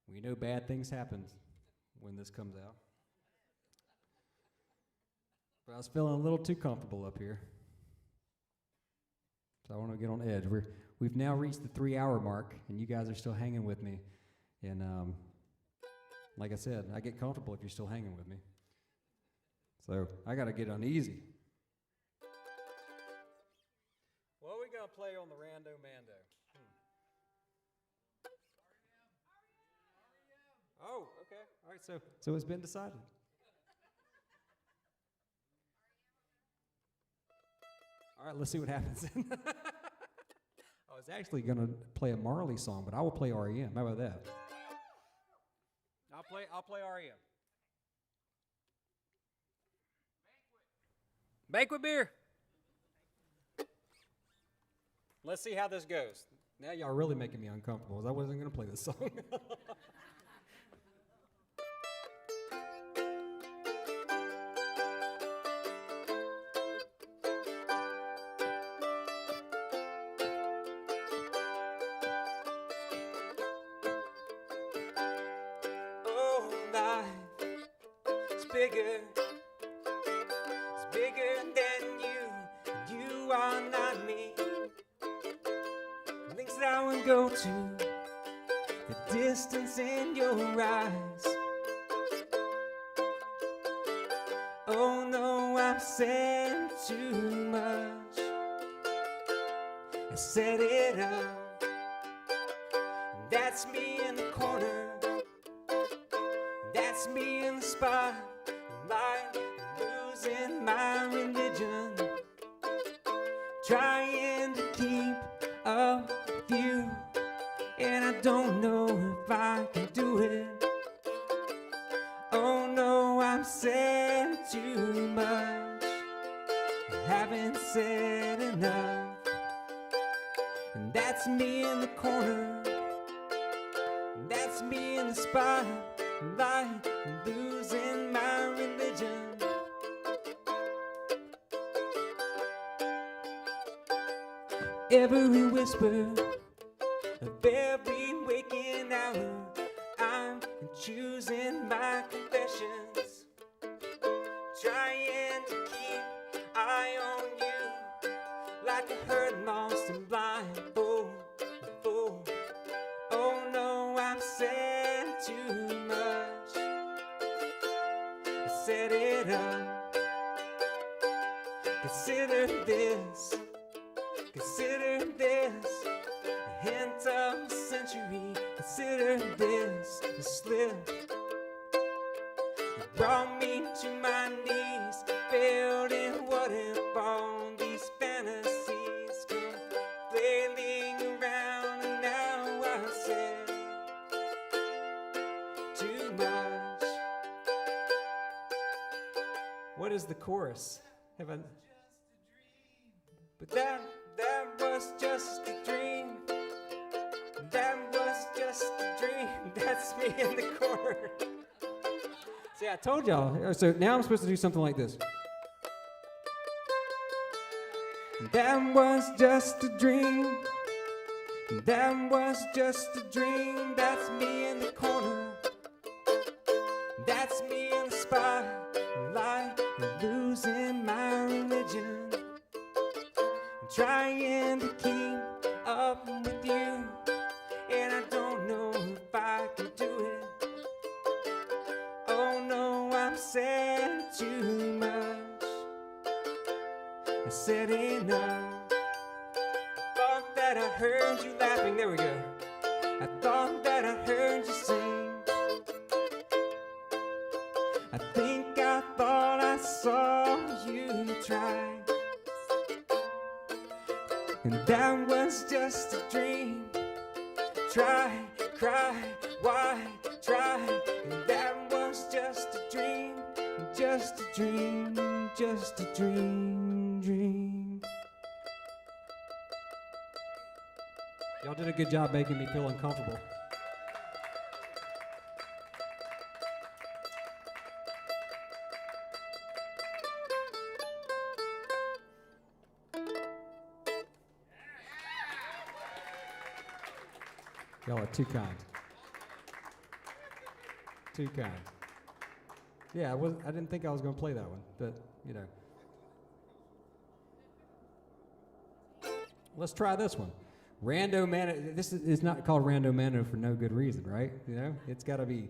We know bad things happen when this comes out. But I was feeling a little too comfortable up here. So I want to get on edge. We've now reached the 3-hour mark, and you guys are still hanging with me. And like I said, I get comfortable if you're still hanging with me. So I got to get uneasy. What are we going to play on the Rando Mando? Oh, okay. All right, so it's been decided. All right, let's see what happens. I was actually going to play a Marley song, but I will play REM. How about that? I'll play REM. Banquet beer. Let's see how this goes. Now y'all really making me uncomfortable. I wasn't going to play this song. It's bigger than you. You are not me. can go to the distance in your eyes. Oh no, I've said too much. I set it up. That's me in the corner. That's me in the spot. Like losing my religion. Trying to keep up with you. And I don't know if I can do it. Oh no, I've said too much. I haven't said enough. And that's me in the corner. That's me in the spot. Like losing my religion. Every whisper of every waking hour, I'm choosing my confessions, trying to keep eye on you, like a hurt, lost and blind fool. Oh no, I've said too much. I set it up. Consider this. Consider this a hint of a century. Consider this a slip. You brought me to my knees, filled in what if all these fantasies come flailing around, and now I said too much. What is the chorus? Have I? But that was just a dream. That was just a dream. That's me in the corner. See, I told y'all. So now I'm supposed to do something like this. That was just a dream. That was just a dream. That's me in the corner. That's me in the spotlight, losing my religion. Trying to keep up with you, and I don't know if I can do it. Oh no, I've said too much. I said enough. I thought that I heard you laughing. There we go. I thought that I heard you sing. I think I thought I saw you try. And that was just a dream. Try, cry, why, try. And that was just a dream. Just a dream, just a dream. Y'all did a good job making me feel uncomfortable. Y'all are too kind. Too kind. Yeah, I didn't think I was going to play that one, but, you know. Let's try this one. Rando Mano. This is not called Rando Mano for no good reason, right? You know, it's got to be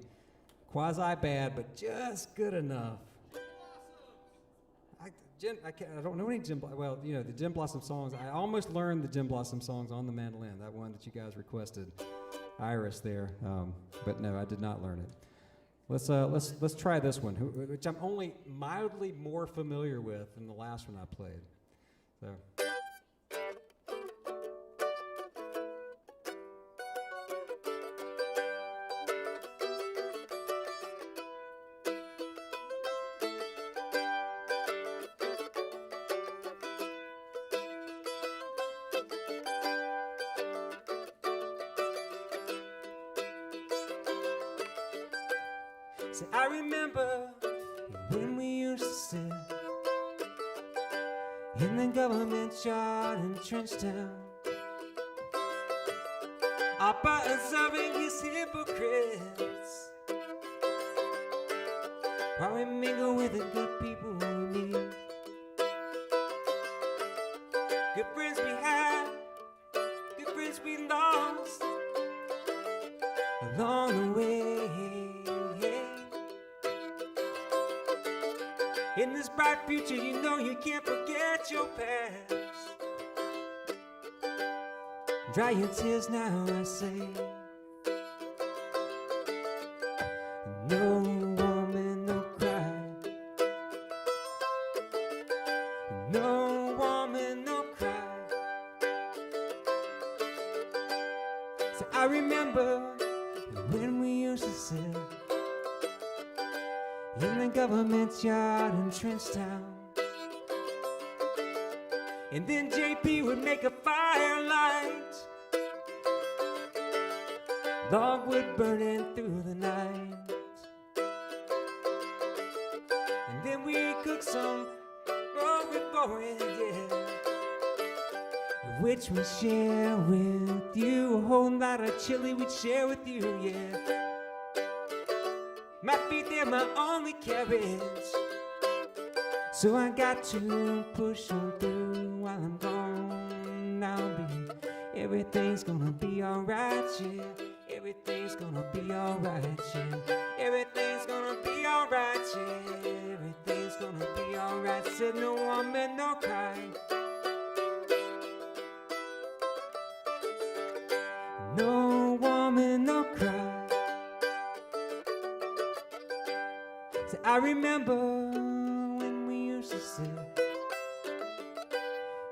quasi-bad, but just good enough. I don't know any well, you know, the Jim Blossom songs. I almost learned the Jim Blossom songs on the mandolin, that one that you guys requested. Iris there, but no, I did not learn it. Let's try this one, which I'm only mildly more familiar with than the last one I played. So. See, I remember when we used to sit in the government yard in Trenchtown, all by observing his hypocrites, while we mingle with the good people we meet. Good friends we have, good friends memories we lost along the way. In this bright future, you know you can't forget your past. Dry your tears now, I say. No woman, no cry. No woman, no cry. So I remember when we used to sit in the government yard in Trenchtown, and then JP would make a firelight, logwood burning through the night, and then we cook some broken porridge, yeah, which we share with you. A whole lot of chili we'd share with you, yeah. My feet, they're my only carriage, so I got to push on through while I'm gone. I'll be, everything's gonna be alright, yeah. Everything's gonna be alright, yeah. Everything's gonna be alright, yeah. Everything's gonna be alright. Said no woman, no cry. No woman, no cry. So I remember when we used to sit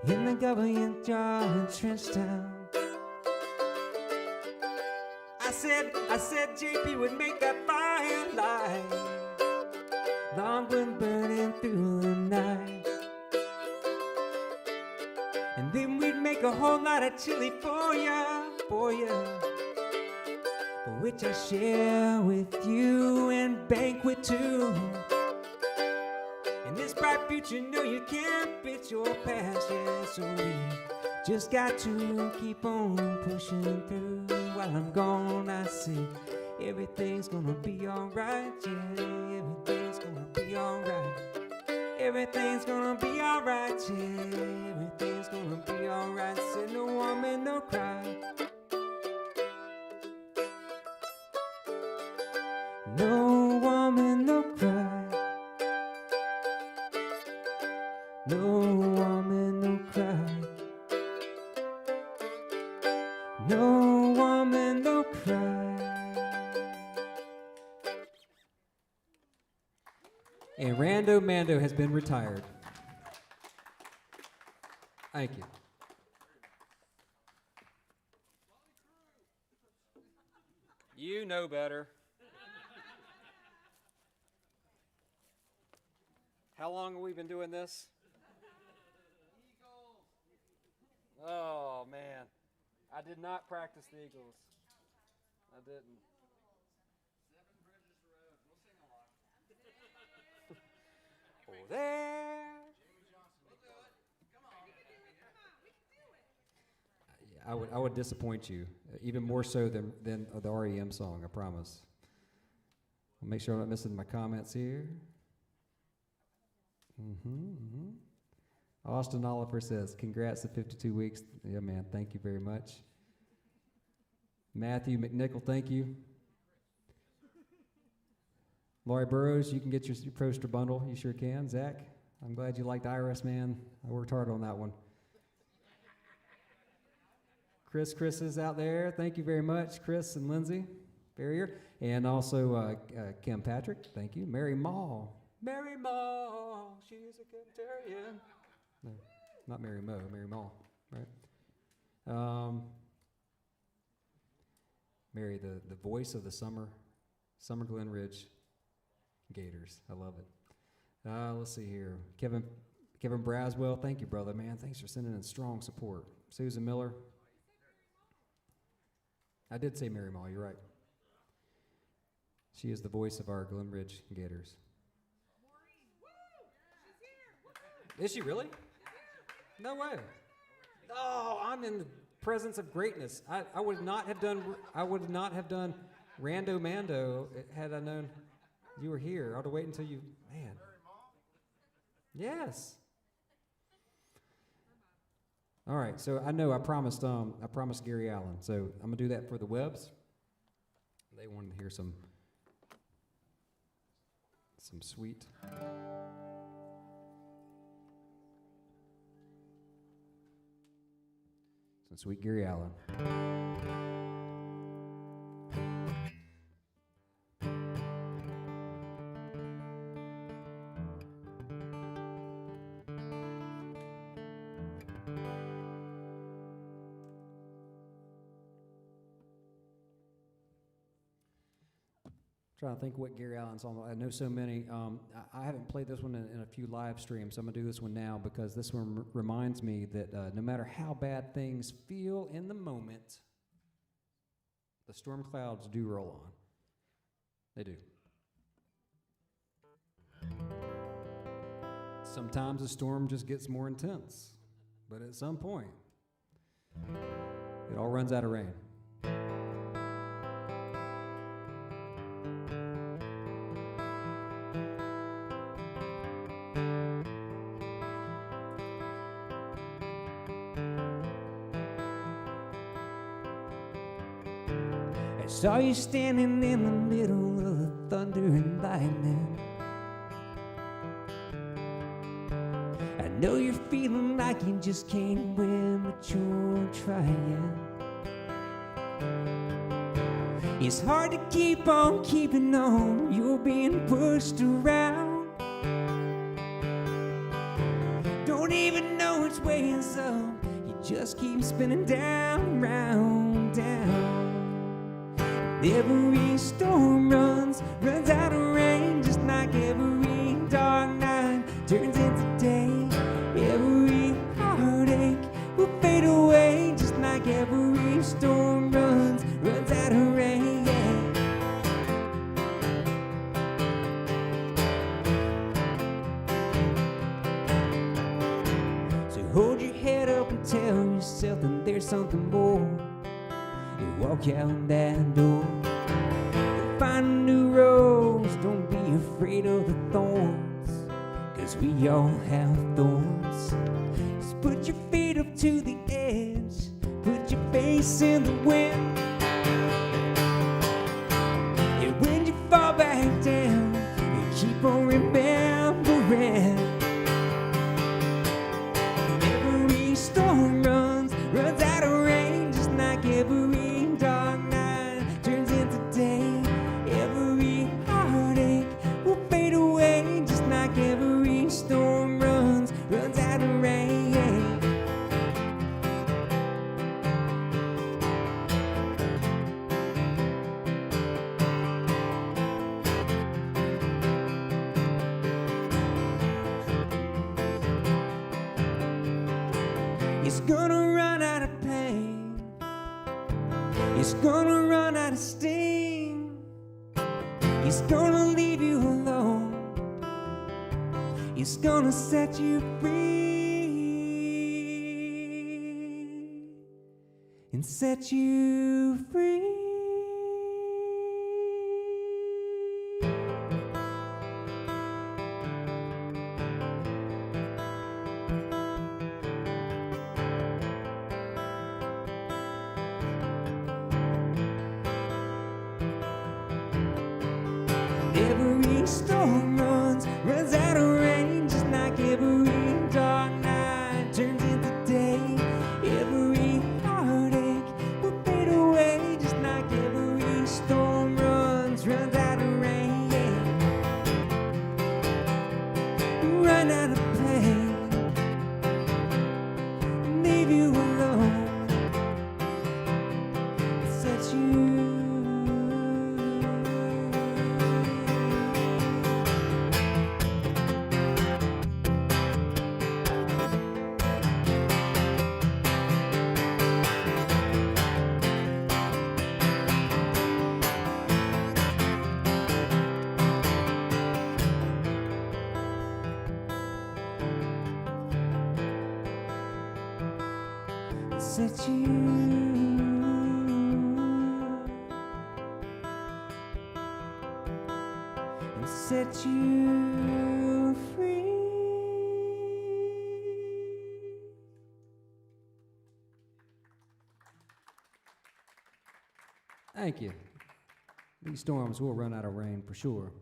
in the government yard in Trenchtown. I said JP would make that firelight, logwood burning through the night, and then we'd make a whole lot of chili for ya, for which I share with you and banquet too. In this bright future, no, you can't fit your past, yeah. So we just got to keep on pushing through. While I'm gone, I see everything's gonna be alright, yeah. Everything's gonna be alright. Everything's gonna be alright, yeah. Everything's gonna be alright. Said no woman, no cry. No woman, no cry. No woman, no cry. No woman, no cry. And Rando Mando has been retired. Thank you. You know better. How long have we been doing this? Oh, man. I did not practice the Eagles. I didn't. Oh, there. I would disappoint you, even more so than the REM song, I promise. I'll make sure I'm not missing my comments here. Austin Oliver says, congrats to 52 weeks. Yeah, man, thank you very much. Matthew McNichol, thank you. Laurie Burrows, you can get your poster bundle. You sure can. Zach, I'm glad you liked Iris, man. I worked hard on that one. Chris is out there. Thank you very much, Chris and Lindsay Barrier. And also Kim Patrick, thank you. Mary Mall, she's a Kentuckian. No, not Mary Mo, Mary Mall, right? Mary, the voice of the Summer Glen Ridge Gators. I love it. Let's see here. Kevin Braswell, thank you, brother, man. Thanks for sending in strong support. Susan Miller. I did say Mary Mall, you're right. She is the voice of our Glen Ridge Gators. Is she really? No way. Oh, I'm in the presence of greatness. I would not have done Rando Mando had I known you were here. I ought to wait until you, man. Yes. All right, so I promised Gary Allen, so I'm gonna do that for the Webbs. They wanted to hear some sweet. Some sweet Gary Allen. Trying to think what Gary Allen's on. I know so many. I haven't played this one in a few live streams, so I'm going to do this one now because this one reminds me that no matter how bad things feel in the moment, the storm clouds do roll on. They do. Sometimes the storm just gets more intense, but at some point, it all runs out of rain. Saw you standing in the middle of the thunder and lightning. I know you're feeling like you just can't win, but you're trying. It's hard to keep on keeping on. You're being pushed around. Don't even know which way is up. You just keep spinning down, round, down. Every storm runs out of rain, just like every dark night turns into day. Every heartache will fade away, just like every storm runs out of rain. Yeah. So hold your head up and tell yourself that there's something more. You walk out that door, you find new roads. Don't be afraid of the thorns, 'cause we all have thorns. Just put your feet up to the edge, put your face in the wind. And when you fall back down, you keep on remembering. Every storm runs out of rain, just like every dark night turns into day. Every heartache will fade away, just like every storm runs out of rain. It's gonna run out of pain. It's gonna run out of steam. It's gonna leave you alone. It's gonna set you free and set you free. Every storm runs out of rain, just like every dark night turns into day. Every heartache will fade away, just like every storm runs out of rain. Yeah. Run out of pain, leave you alone, set you. Set you and set you free. Thank you. These storms will run out of rain for sure.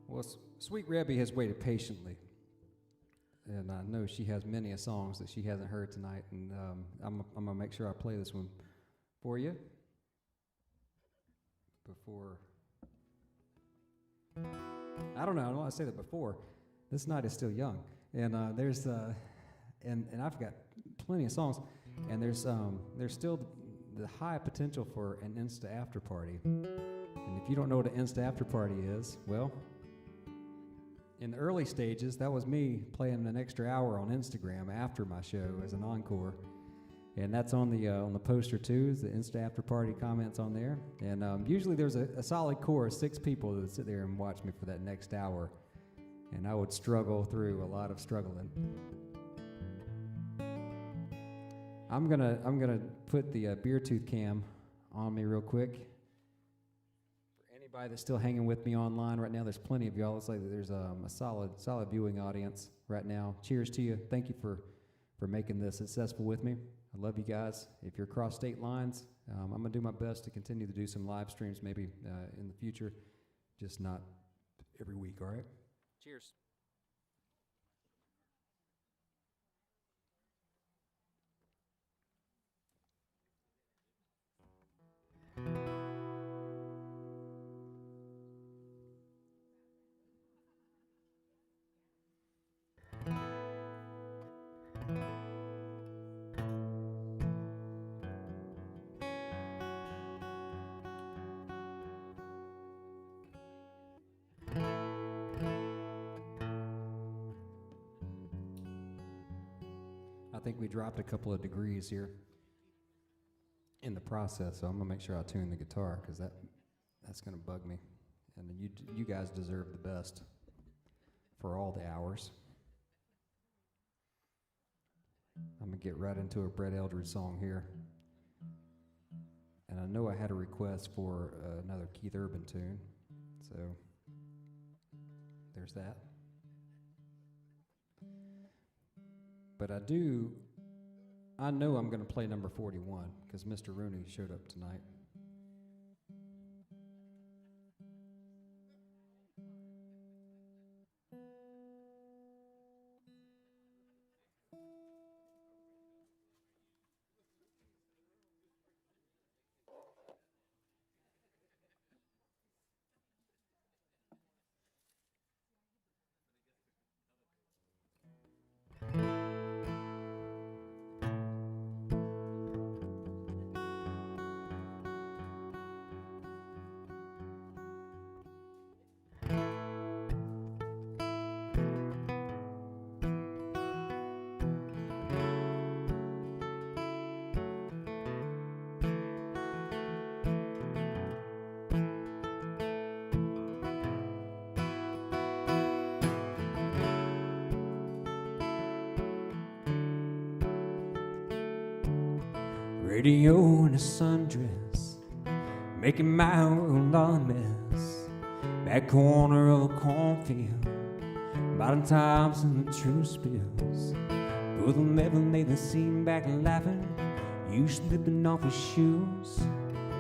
Well, Sweet Rebby has waited patiently, and I know she has many a songs that she hasn't heard tonight, and I'm gonna make sure I play this one for you before. I don't want to say that before. This night is still young, and and I've got plenty of songs, and there's still the high potential for an Insta after party. And if you don't know what an Insta after party is, well, in the early stages, that was me playing an extra hour on Instagram after my show as an encore, and that's on the poster too. Is the Insta after party comments on there, and usually there's a solid core of 6 people that sit there and watch me for that next hour, and I would struggle through a lot of struggling. I'm gonna put the beer tooth cam on me real quick. Anybody that's still hanging with me online right now, there's plenty of y'all. It's like there's a solid viewing audience right now. Cheers to you. Thank you for making this successful with me. I love you guys. If you're across state lines, I'm gonna do my best to continue to do some live streams maybe in the future, just not every week. All right. Cheers. I think we dropped a couple of degrees here in the process, so I'm gonna make sure I tune the guitar because that's gonna bug me. And you guys deserve the best for all the hours. I'm gonna get right into a Brett Eldredge song here, and I know I had a request for another Keith Urban tune, so there's that. But I know I'm going to play number 41 because Mr. Rooney showed up tonight. Radio in a sundress, making my world all a mess. Back corner of a cornfield, bottom tops and the true spills. Both will never lay the scene back laughing, you slipping off your shoes.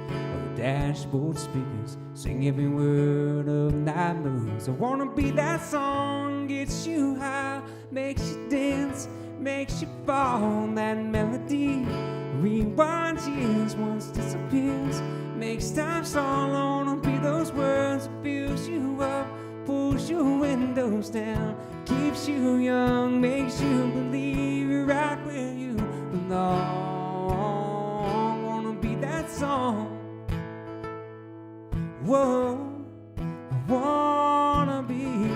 Of the dashboard speakers, sing every word of night moves. I wanna be that song, gets you high, makes you dance, makes you fall. That melody rewinds years, once disappears, makes time stall. I wanna be those words that fills you up, pulls your windows down, keeps you young, makes you believe you're right where you belong. Wanna be that song. Whoa, I wanna be.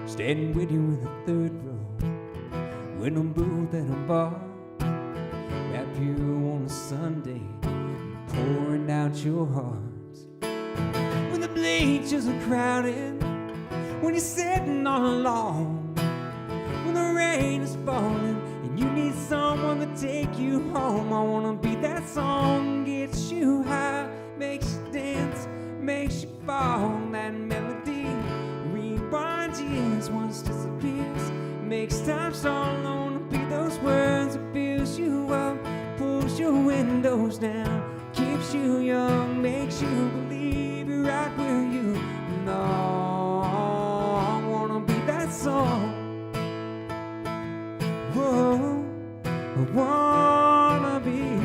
Standing with you in the third row, with no booth at a bar, at pew on a Sunday, pouring out your heart. When the bleachers are crowded, when you're sitting all alone, when the rain is falling and you need someone to take you home. I wanna be that song, gets you high, makes you dance, makes you fall. That melody rewinds years, once disappears, makes time so long to be those words that fills you up, pulls your windows down, keeps you young, makes you believe you're right where you belong. I wanna be that song. Whoa, I wanna be.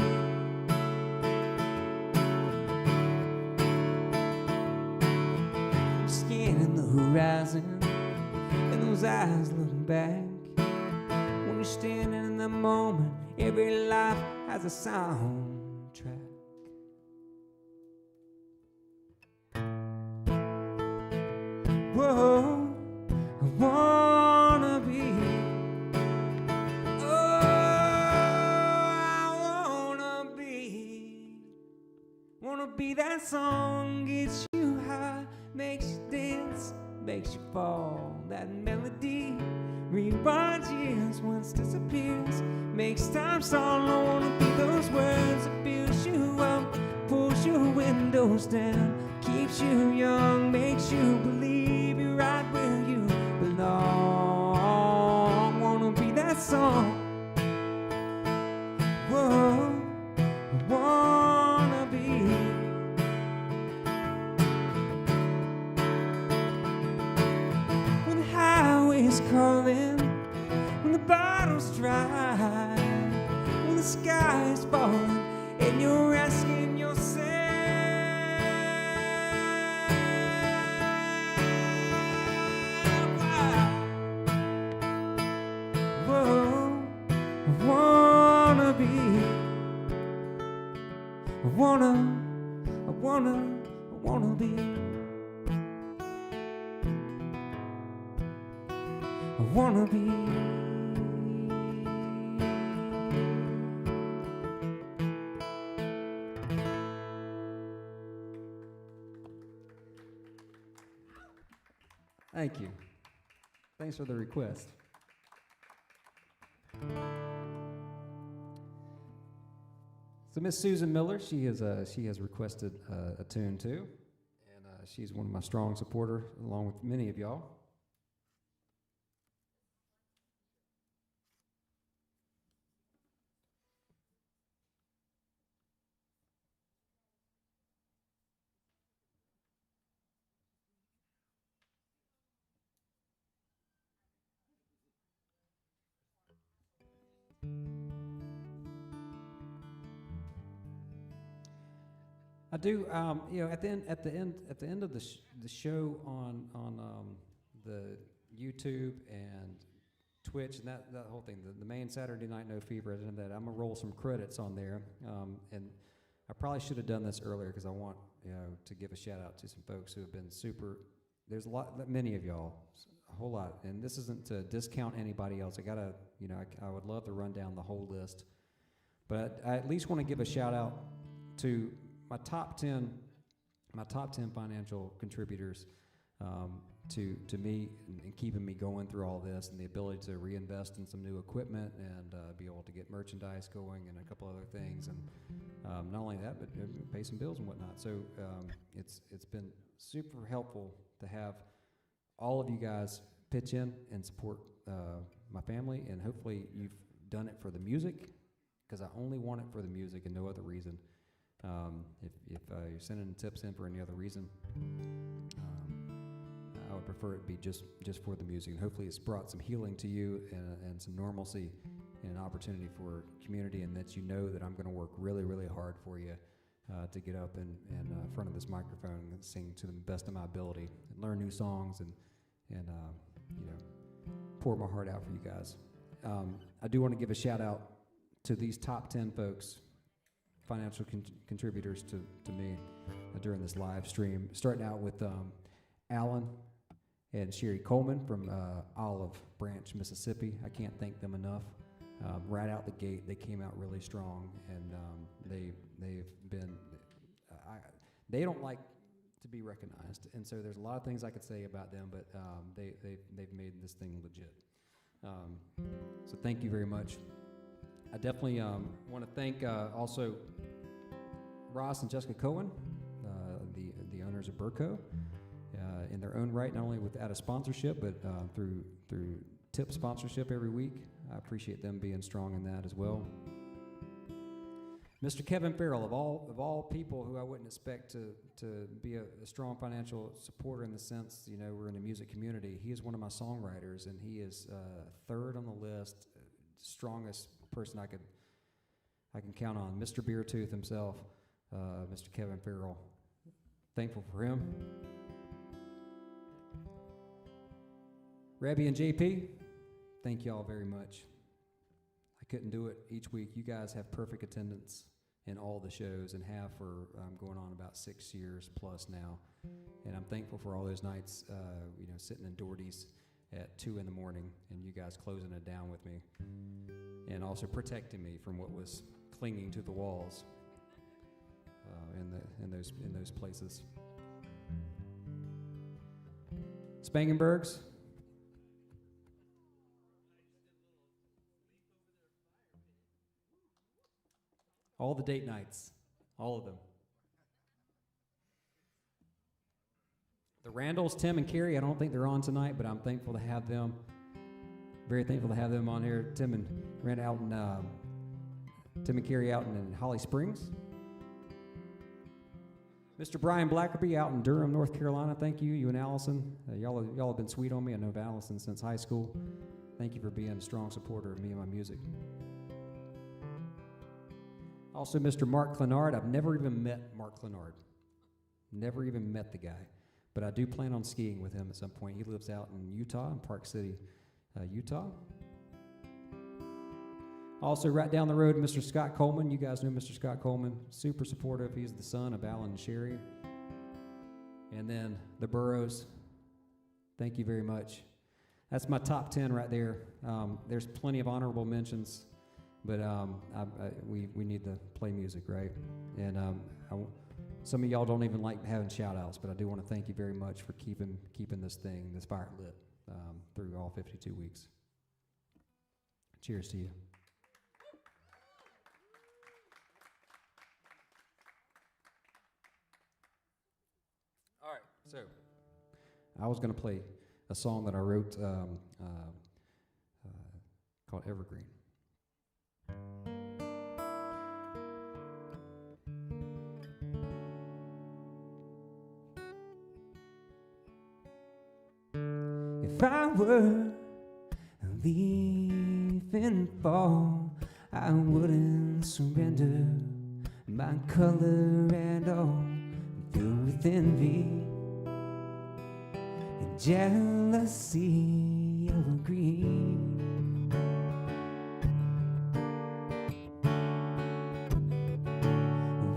Scanning the horizon and those eyes looking back. When you're standing in the moment, every life has a soundtrack. Whoa, I wanna be. Oh, I wanna be that song, gets you high, makes you dance, makes you fall. That melody rewinds years, once disappears, makes time so long to be those words that fills you up, pulls your windows down, keeps you young, makes you believe you're right where you belong. Wanna be that song. Whoa, I wanna be. When the highway's calling, when the bottle's dry, when the sky is falling and you're asking yourself why. Whoa, I wanna be. I wanna be. I wanna be. Thank you. Thanks for the request. So Miss Susan Miller, she has requested a tune too, and she's one of my strong supporters, along with many of y'all. I do. At the end of the show on the YouTube and Twitch and that whole thing, the main Saturday Night No Fever, and that I'm gonna roll some credits on there. And I probably should have done this earlier because I want to give a shout out to some folks who have been super. There's many of y'all, a whole lot, and this isn't to discount anybody else. I would love to run down the whole list, but I at least want to give a shout out to my top 10 financial contributors to me and keeping me going through all this, and the ability to reinvest in some new equipment and be able to get merchandise going and a couple other things, and not only that, but pay some bills and whatnot. So it's been super helpful to have all of you guys pitch in and support my family, and hopefully you've done it for the music, because I only want it for the music and no other reason. If you're sending tips in for any other reason, I would prefer it be just for the music. And hopefully it's brought some healing to you and some normalcy and an opportunity for community, and that you know that I'm going to work really, really hard for you to get up in front of this microphone and sing to the best of my ability and learn new songs and pour my heart out for you guys. I do want to give a shout out to these top 10 folks, financial contributors to me during this live stream, starting out with Alan and Sherry Coleman from Olive Branch, Mississippi. I can't thank them enough. Right out the gate, they came out really strong, and they've been. They don't like to be recognized, and so there's a lot of things I could say about them, but they've made this thing legit. So thank you very much. I definitely want to thank also Ross and Jessica Cohen owners of Burco in their own right, not only without a sponsorship, but through tip sponsorship every week. I appreciate them being strong in that as well. Mr. Kevin Farrell, of all people who I wouldn't expect to be a strong financial supporter in the sense, you know, we're in the music community. He is one of my songwriters, and he is third on the list, strongest person I can count on. Mr. Beertooth himself, Mr. Kevin Farrell. Thankful for him. Rabbi and JP, thank you all very much. I couldn't do it each week. You guys have perfect attendance in all the shows and have for going on about 6 years plus now. And I'm thankful for all those nights, you know, sitting in Doherty's at 2 in the morning and you guys closing it down with me and also protecting me from what was clinging to the walls in those places. Spangenbergs. All the date nights, all of them. The Randalls, Tim and Carrie, I don't think they're on tonight, but I'm thankful to have them. Very thankful to have them on here. Tim and Carrie out in Holly Springs. Mr. Brian Blackerby out in Durham, North Carolina. Thank you, you and Allison. Y'all have been sweet on me. I know Allison since high school. Thank you for being a strong supporter of me and my music. Also, Mr. Mark Clenard. I've never even met Mark Clenard. Never even met the guy. But I do plan on skiing with him at some point. He lives out in Utah, in Park City, Utah. Also, right down the road, Mr. Scott Coleman. You guys know Mr. Scott Coleman. Super supportive. He's the son of Alan and Sherry. And then the Burrows. Thank you very much. That's my top 10 right there. There's plenty of honorable mentions. But we need to play music, right? And some of y'all don't even like having shout-outs, but I do want to thank you very much for keeping this fire lit through all 52 weeks. Cheers to you. All right, so I was going to play a song that I wrote called Evergreen. If I were a leaf in fall, I wouldn't surrender my color and all, filled with envy and jealousy of a green.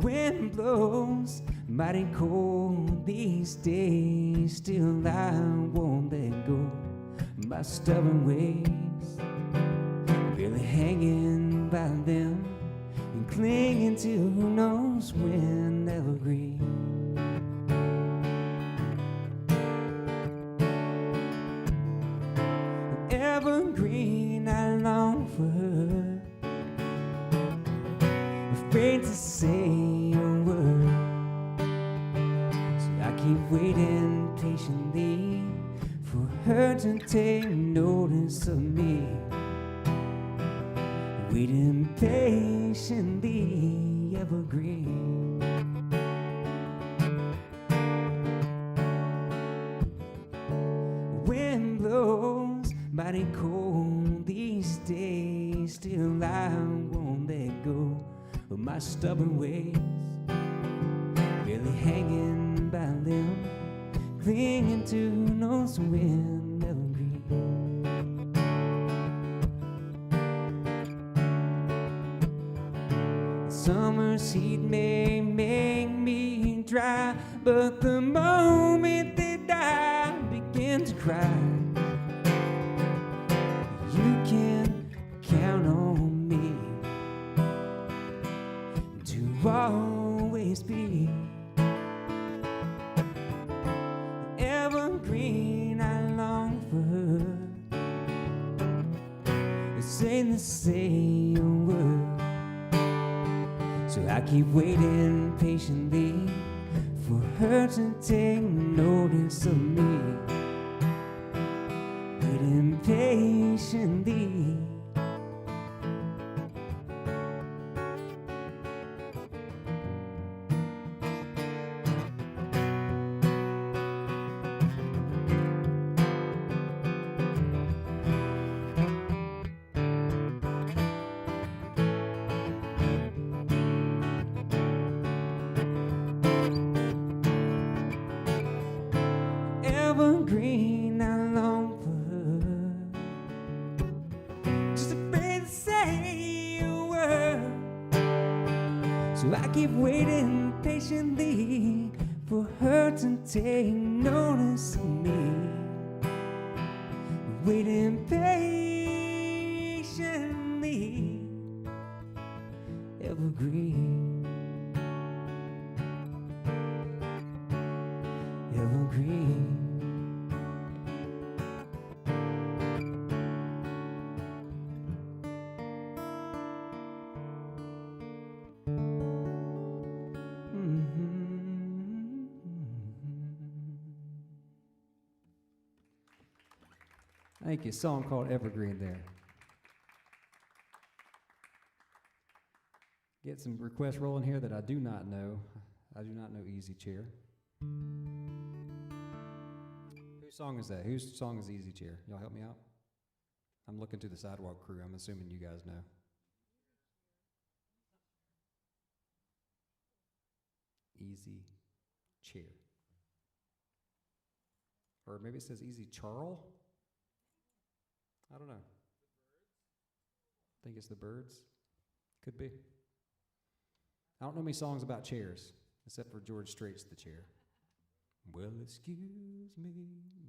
Wind blows mighty cold these days, still I won't let go. My stubborn ways, really hanging by them and clinging to who knows when. Evergreen. Evergreen, I long for her, afraid to say a word, so I keep waiting patiently for her to take notice of me. Waiting patiently, evergreen. Wind blows mighty cold these days, still I won't let go of my stubborn ways, really hanging by them, clinging to no wind, evergreen. Summer's heat may make me dry, but the moment that I begin to cry, you can count on me to always be evergreen. I long for her, say the same word, so I keep waiting patiently for her to take notice of me, waiting patiently. Evergreen, I long for her, just afraid to say a word. So I keep waiting patiently for her to take notice of me, waiting patiently. Evergreen, evergreen. Thank you. Song called Evergreen there. Get some requests rolling here that I do not know. I do not know Easy Chair. Whose song is that? Whose song is Easy Chair? Y'all help me out? I'm looking to the Sidewalk Crew. I'm assuming you guys know. Easy Chair. Or maybe it says Easy Charl? I don't know. Think it's the Birds? Could be. I don't know many songs about chairs, except for George Strait's The Chair. Well, excuse me,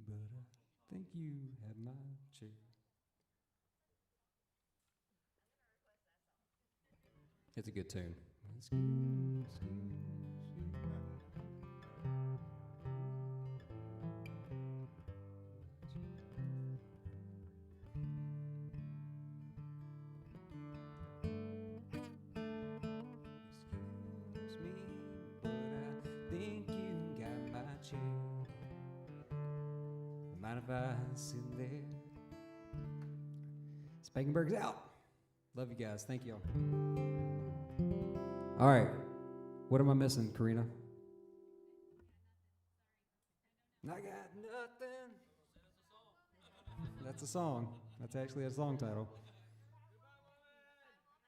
but I think you have my chair. It's a good tune. Excuse me. Mind if I sit there? Spangenberg's out. Love you guys. Thank you. All right. What am I missing, Karina? I got nothing. That's a song. That's actually a song title.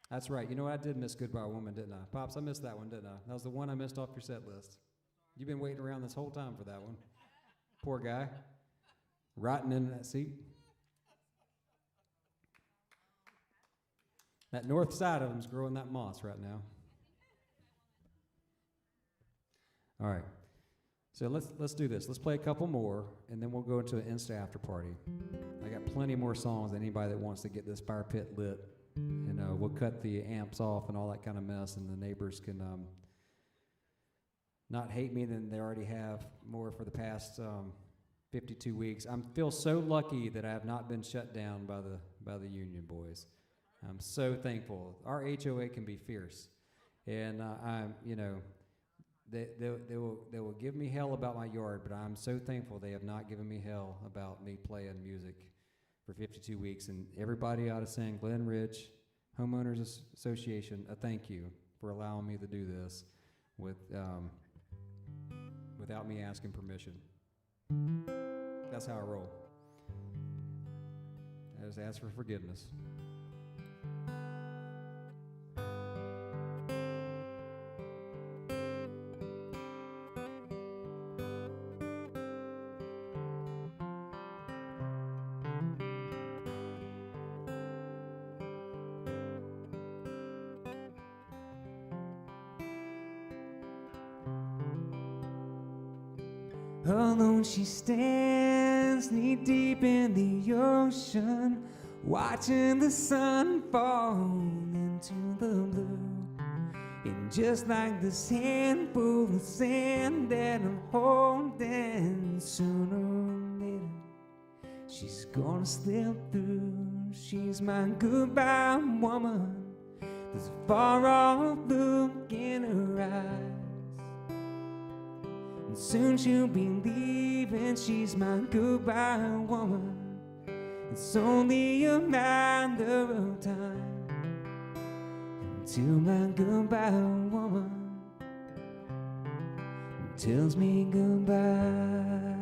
That's right. You know what? I did miss Goodbye Woman, didn't I? Pops, I missed that one, didn't I? That was the one I missed off your set list. You've been waiting around this whole time for that one. Poor guy. Rotting in that seat. That north side of him's growing that moss right now. All right. So let's do this. Let's play a couple more, and then we'll go into an Insta after party. I got plenty more songs than anybody that wants to get this fire pit lit. You know, we'll cut the amps off and all that kind of mess, and the neighbors can not hate me than they already have more for the past 52 weeks. I feel so lucky that I have not been shut down by the union boys. I'm so thankful. Our HOA can be fierce, and I'm they will give me hell about my yard, but I'm so thankful they have not given me hell about me playing music for 52 weeks. And everybody ought to sing Glen Ridge Homeowners Association a thank you for allowing me to do this without me asking permission. That's how I roll. I just ask for forgiveness. Alone she stands knee deep in the ocean, watching the sun fall into the blue. And just like this handful of sand that I'm holding, sooner or later she's gonna slip through. She's my goodbye woman. There's a far off look in her eyes. And soon she'll be leaving, she's my goodbye woman. It's only a matter of time until my goodbye woman tells me goodbye.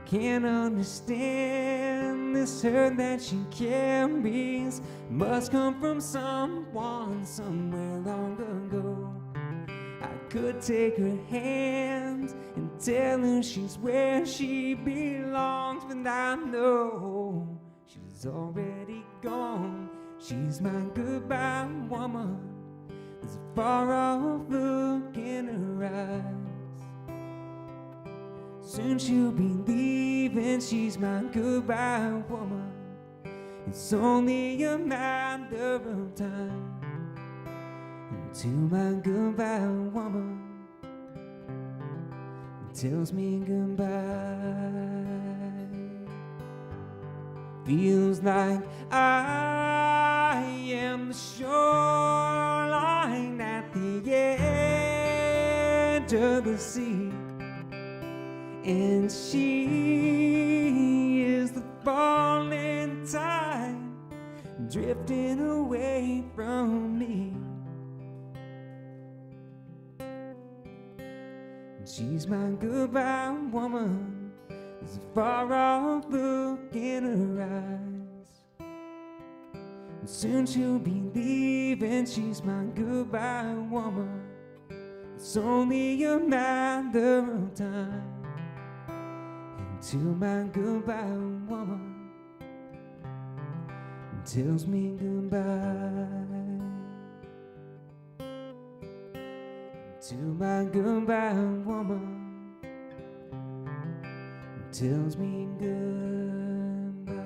Can't understand this hurt that she carries. Must come from someone somewhere long ago. I could take her hand and tell her she's where she belongs, but I know she's already gone. She's my goodbye woman. There's a far-off look in her eyes. Soon she'll be leaving, she's my goodbye woman. It's only a matter of time until my goodbye woman tells me goodbye. Feels like I am the shoreline at the edge of the sea, and she is the falling tide drifting away from me. And she's my goodbye woman. There's a far-off look in her eyes. And soon she'll be leaving, she's my goodbye woman. It's only a matter of time until my goodbye woman tells me goodbye. Until my goodbye woman tells me goodbye.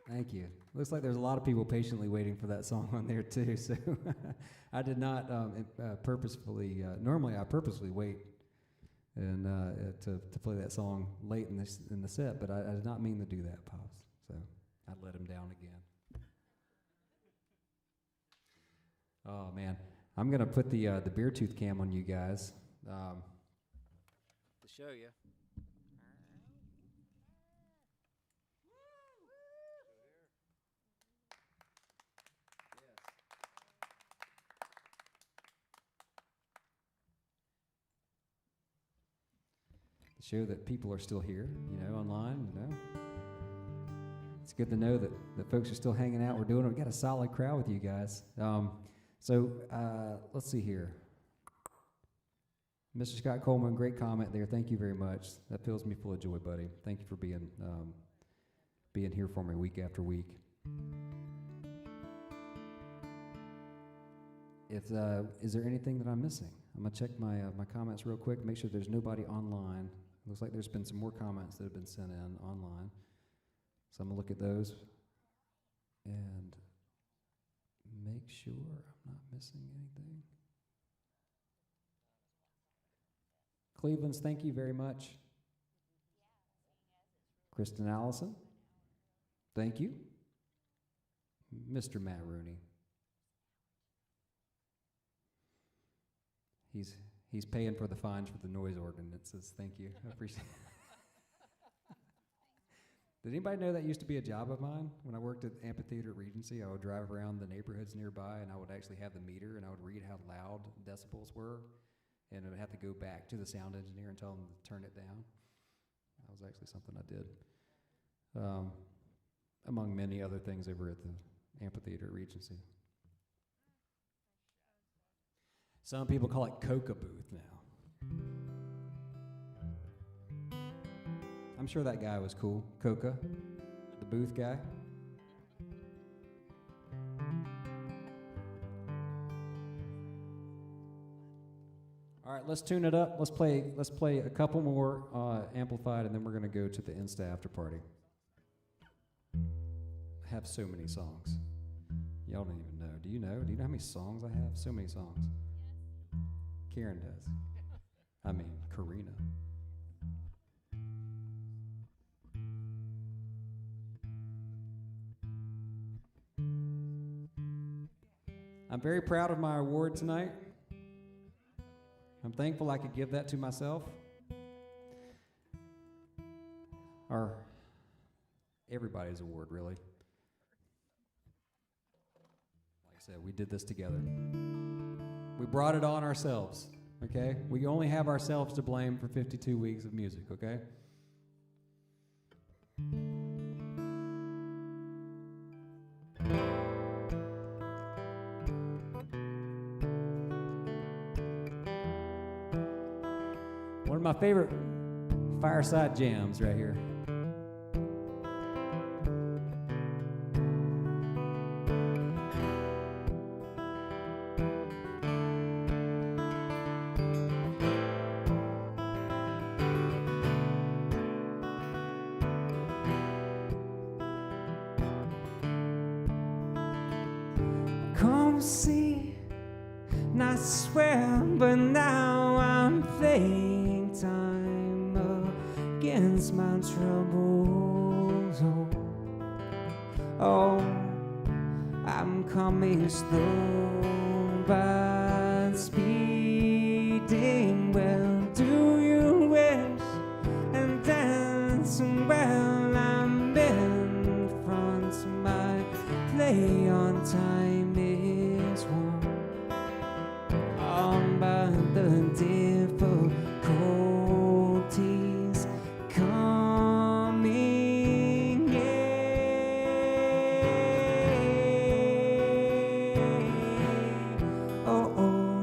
Thank you. Looks like there's a lot of people patiently waiting for that song on there too. So I did not purposefully. Normally, I purposely wait and to play that song late in the set, but I did not mean to do that, Pops. So I let him down again. Oh man, I'm gonna put the beer tooth cam on you guys to show you. Show that people are still here, online, It's good to know that folks are still hanging out. We're doing it. We've got a solid crowd with you guys. So let's see here. Mr. Scott Coleman, great comment there. Thank you very much. That fills me full of joy, buddy. Thank you for being here for me week after week. Is there anything that I'm missing? I'm gonna check my comments real quick, make sure there's nobody online. Looks like there's been some more comments that have been sent in online. So I'm gonna look at those and make sure I'm not missing anything. Cleveland's, thank you very much. Kristen Allison, thank you. Mr. Matt Rooney. He's paying for the fines for the noise ordinances. Thank you. I appreciate it. Did anybody know that used to be a job of mine? When I worked at Amphitheater Regency, I would drive around the neighborhoods nearby, and I would actually have the meter, and I would read how loud decibels were, and I would have to go back to the sound engineer and tell them to turn it down. That was actually something I did, among many other things over at the Amphitheater Regency. Some people call it Coca Booth now. I'm sure that guy was cool. Coca, the booth guy. All right, let's tune it up. Let's play a couple more amplified, and then we're going to go to the Insta after party. I have so many songs. Y'all don't even know. Do you know? Do you know how many songs I have? So many songs. Karen does. I mean, Karina. I'm very proud of my award tonight. I'm thankful I could give that to myself. Or everybody's award, really. Like I said, we did this together. We brought it on ourselves, okay? We only have ourselves to blame for 52 weeks of music, okay? One of my favorite fireside jams right here. Come see, not swear, but now I'm playing time against my troubles. Oh, I'm coming slow, but speeding well. Do you wish and dancing well? I'm in front, my play on time is won. But the difficulties coming in. Oh, oh,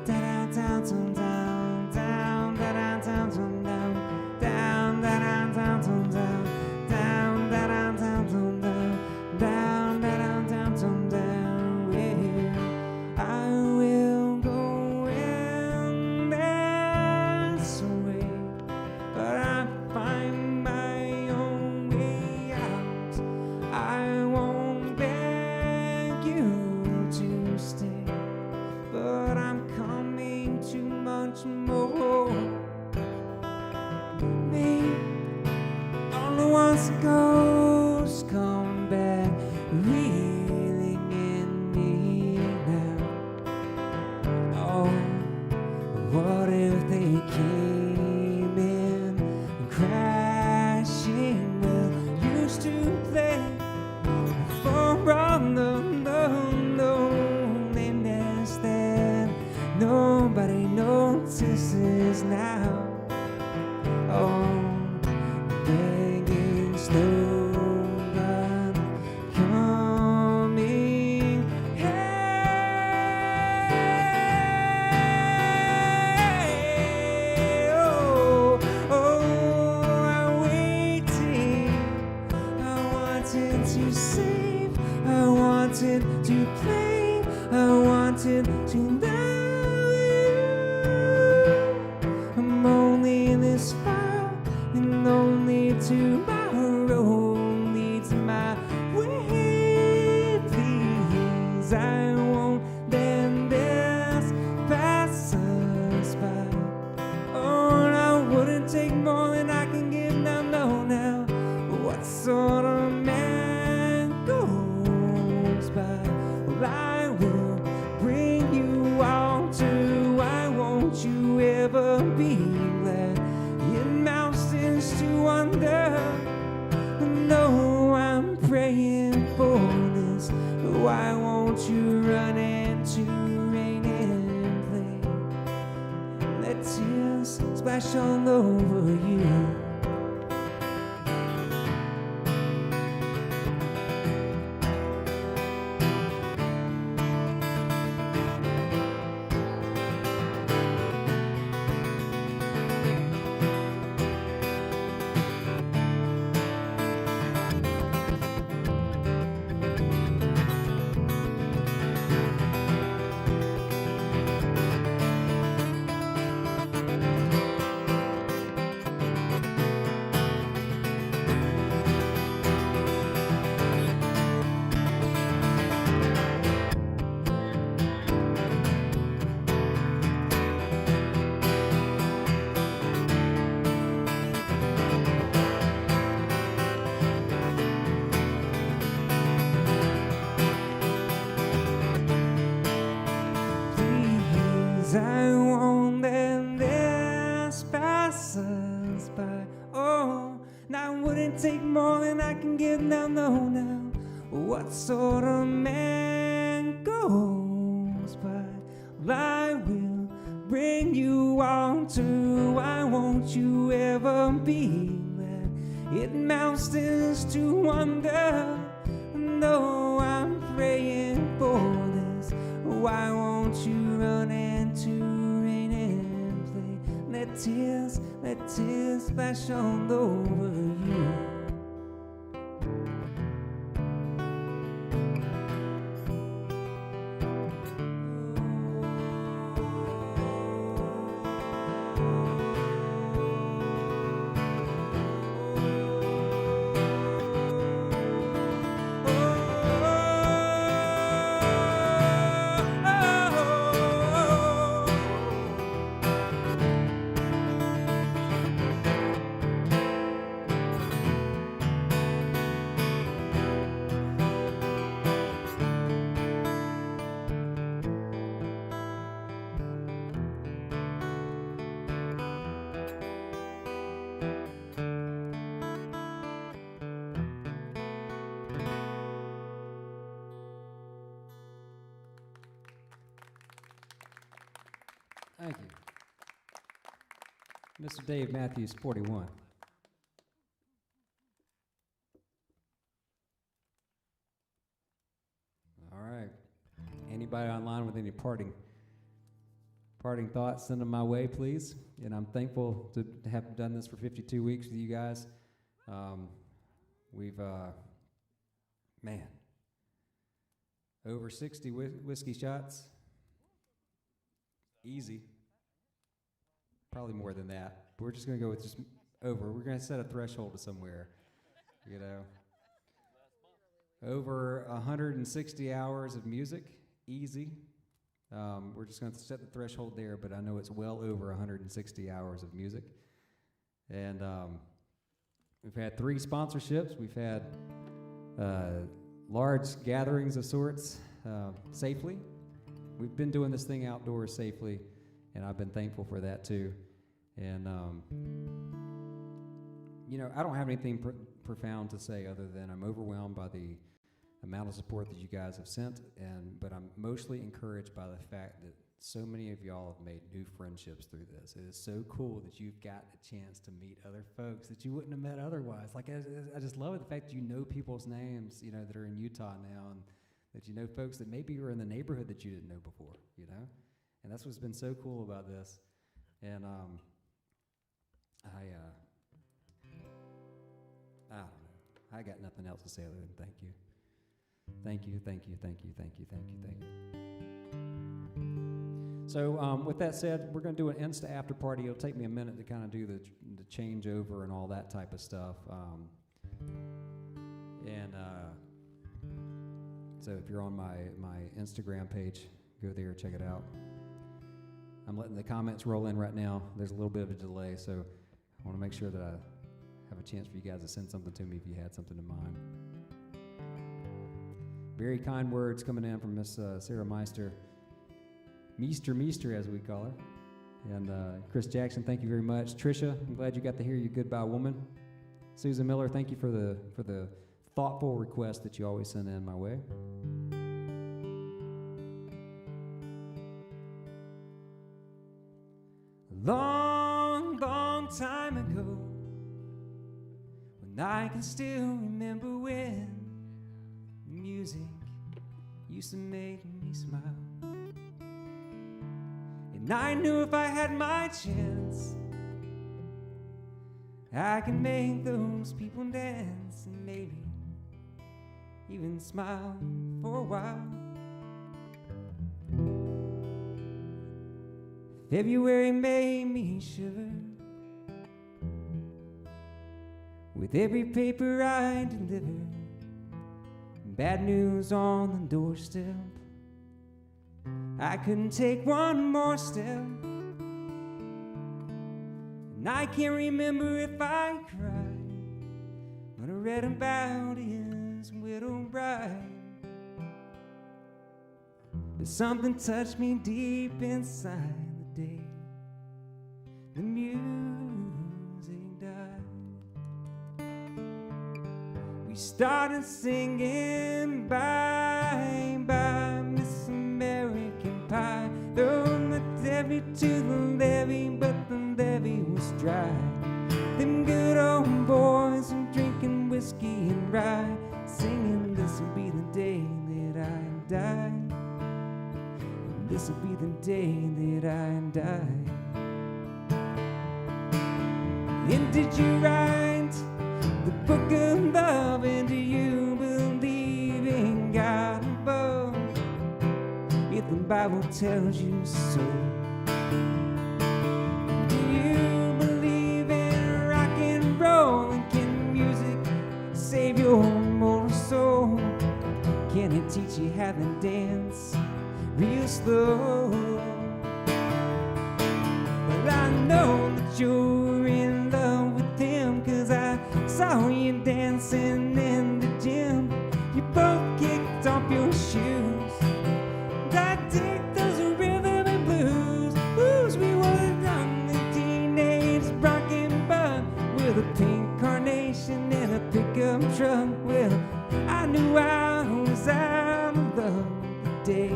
da da down, down, down, da da down, down, down, da da down, down, down, da da down, down, down, da da down, down, yeah. I will go and dance away, but I find my own way out. I won't beg you to stay, but I'm coming too much more. Me, only once ghosts come back, reeling in me now. Oh, what if they came in crashing? Well, used to play for all the loneliness that nobody notices now. Oh, begging slogan coming. Hey, oh, oh, I'm waiting. I wanted to save, I wanted to play, I wanted to love you. I'm only this far, and only tomorrow leads my way. Please, I won't let this pass us by. Oh, I wouldn't take more than I can give now, no, now. What sort of man goes by? Well, I will bring you all to. Why won't you ever be glad? In mountains to wonder. No, I'm praying for this. Why won't you run into rain and play? Let tears splash all over you. now what sort of man goes by. Well, I will bring you on to. Why won't you ever be led? It mountains to wonder. No, I'm praying for this. Why won't you run into rain and play? Let tears splash all over you. Thank you. Mr. Dave Matthews, 41. All right. Anybody online with any parting thoughts, send them my way, please. And I'm thankful to have done this for 52 weeks with you guys. We've, over 60 whiskey shots. Easy. Probably more than that. But we're just going to go with just over. We're going to set a threshold to somewhere, you know. Over 160 hours of music, easy. We're just going to set the threshold there, but I know it's well over 160 hours of music. And we've had 3 sponsorships. We've had large gatherings of sorts safely. We've been doing this thing outdoors safely, and I've been thankful for that too. And, I don't have anything profound to say other than I'm overwhelmed by the amount of support that you guys have sent, but I'm mostly encouraged by the fact that so many of y'all have made new friendships through this. It is so cool that you've got a chance to meet other folks that you wouldn't have met otherwise. Like, I just love the fact that you know people's names, that are in Utah now, and that you know folks that maybe were in the neighborhood that you didn't know before, And that's what's been so cool about this. And I don't know. I got nothing else to say other than thank you. Thank you, thank you, thank you, thank you, thank you, thank you. So with that said, we're going to do an Insta after party. It'll take me a minute to kind of do the changeover and all that type of stuff. So if you're on my Instagram page, go there, check it out. I'm letting the comments roll in right now. There's a little bit of a delay, so I want to make sure that I have a chance for you guys to send something to me if you had something in mind. Very kind words coming in from Miss Sarah Meister. Meester, as we call her. And Chris Jackson, thank you very much. Trisha, I'm glad you got to hear your Goodbye Woman. Susan Miller, thank you for the thoughtful request that you always send in my way. Long time ago, when I can still remember when music used to make me smile. And I knew if I had my chance, I could make those people dance and maybe even smile for a while. February made me shiver with every paper I deliver. Bad news on the doorstep. I couldn't take one more step. And I can't remember if I cried when I read about his widow bride. But something touched me deep inside the day the music died. We started singing bye bye Miss American Pie. Thrown the levee to the levee, but the levee was dry. Them good old boys were drinking whiskey and rye, singing this'll be the day that I die. This'll be the day that I die. And did you write the book of love? And do you believe in God above? If the Bible tells you so. Do you believe in rock and roll? And can music save your mortal soul? Can it teach you how to dance real slow? Well, I know that you're in love with him, 'cause I saw you dancing in the gym. You both kicked off your shoes. I dig those rhythm and blues. Blues, we were young and teenage, rockin' bud with a pink carnation and a pickup truck. Well, I knew I was out of love the day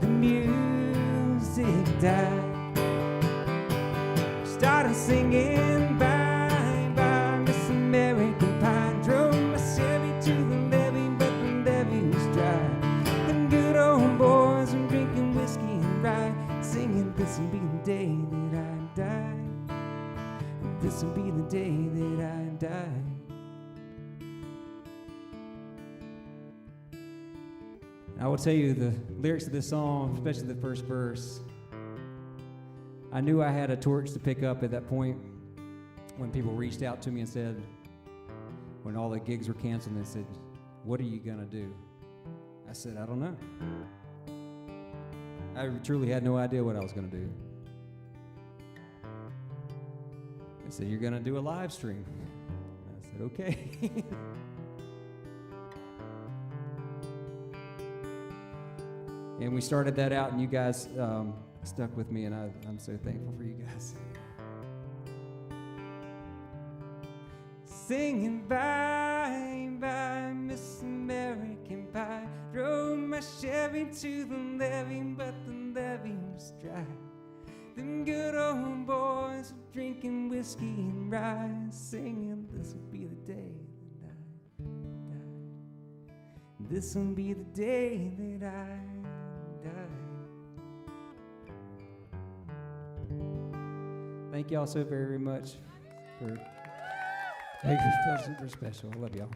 the music died. Started singing bye bye Miss American Pie. Drove my Chevy to the levee, but the levee was dry. Them good old boys were drinking whiskey and rye, singing this'll be the day that I die. This'll be the day that I die. I will tell you the lyrics of this song, especially the first verse. I knew I had a torch to pick up at that point when people reached out to me and said, when all the gigs were canceled, they said, "What are you gonna do?" I said, "I don't know." I truly had no idea what I was gonna do. They said, "You're gonna do a live stream." I said, "Okay." And we started that out, and you guys stuck with me, and I'm so thankful for you guys. Singing bye bye Miss American Pie. Drove my Chevy to the levee, but the levee was dry. Them good old boys were drinking whiskey and rye, singing this'll be the day that I die. This'll be the day that I die. Thank y'all so very much for making it feel super special. I love y'all.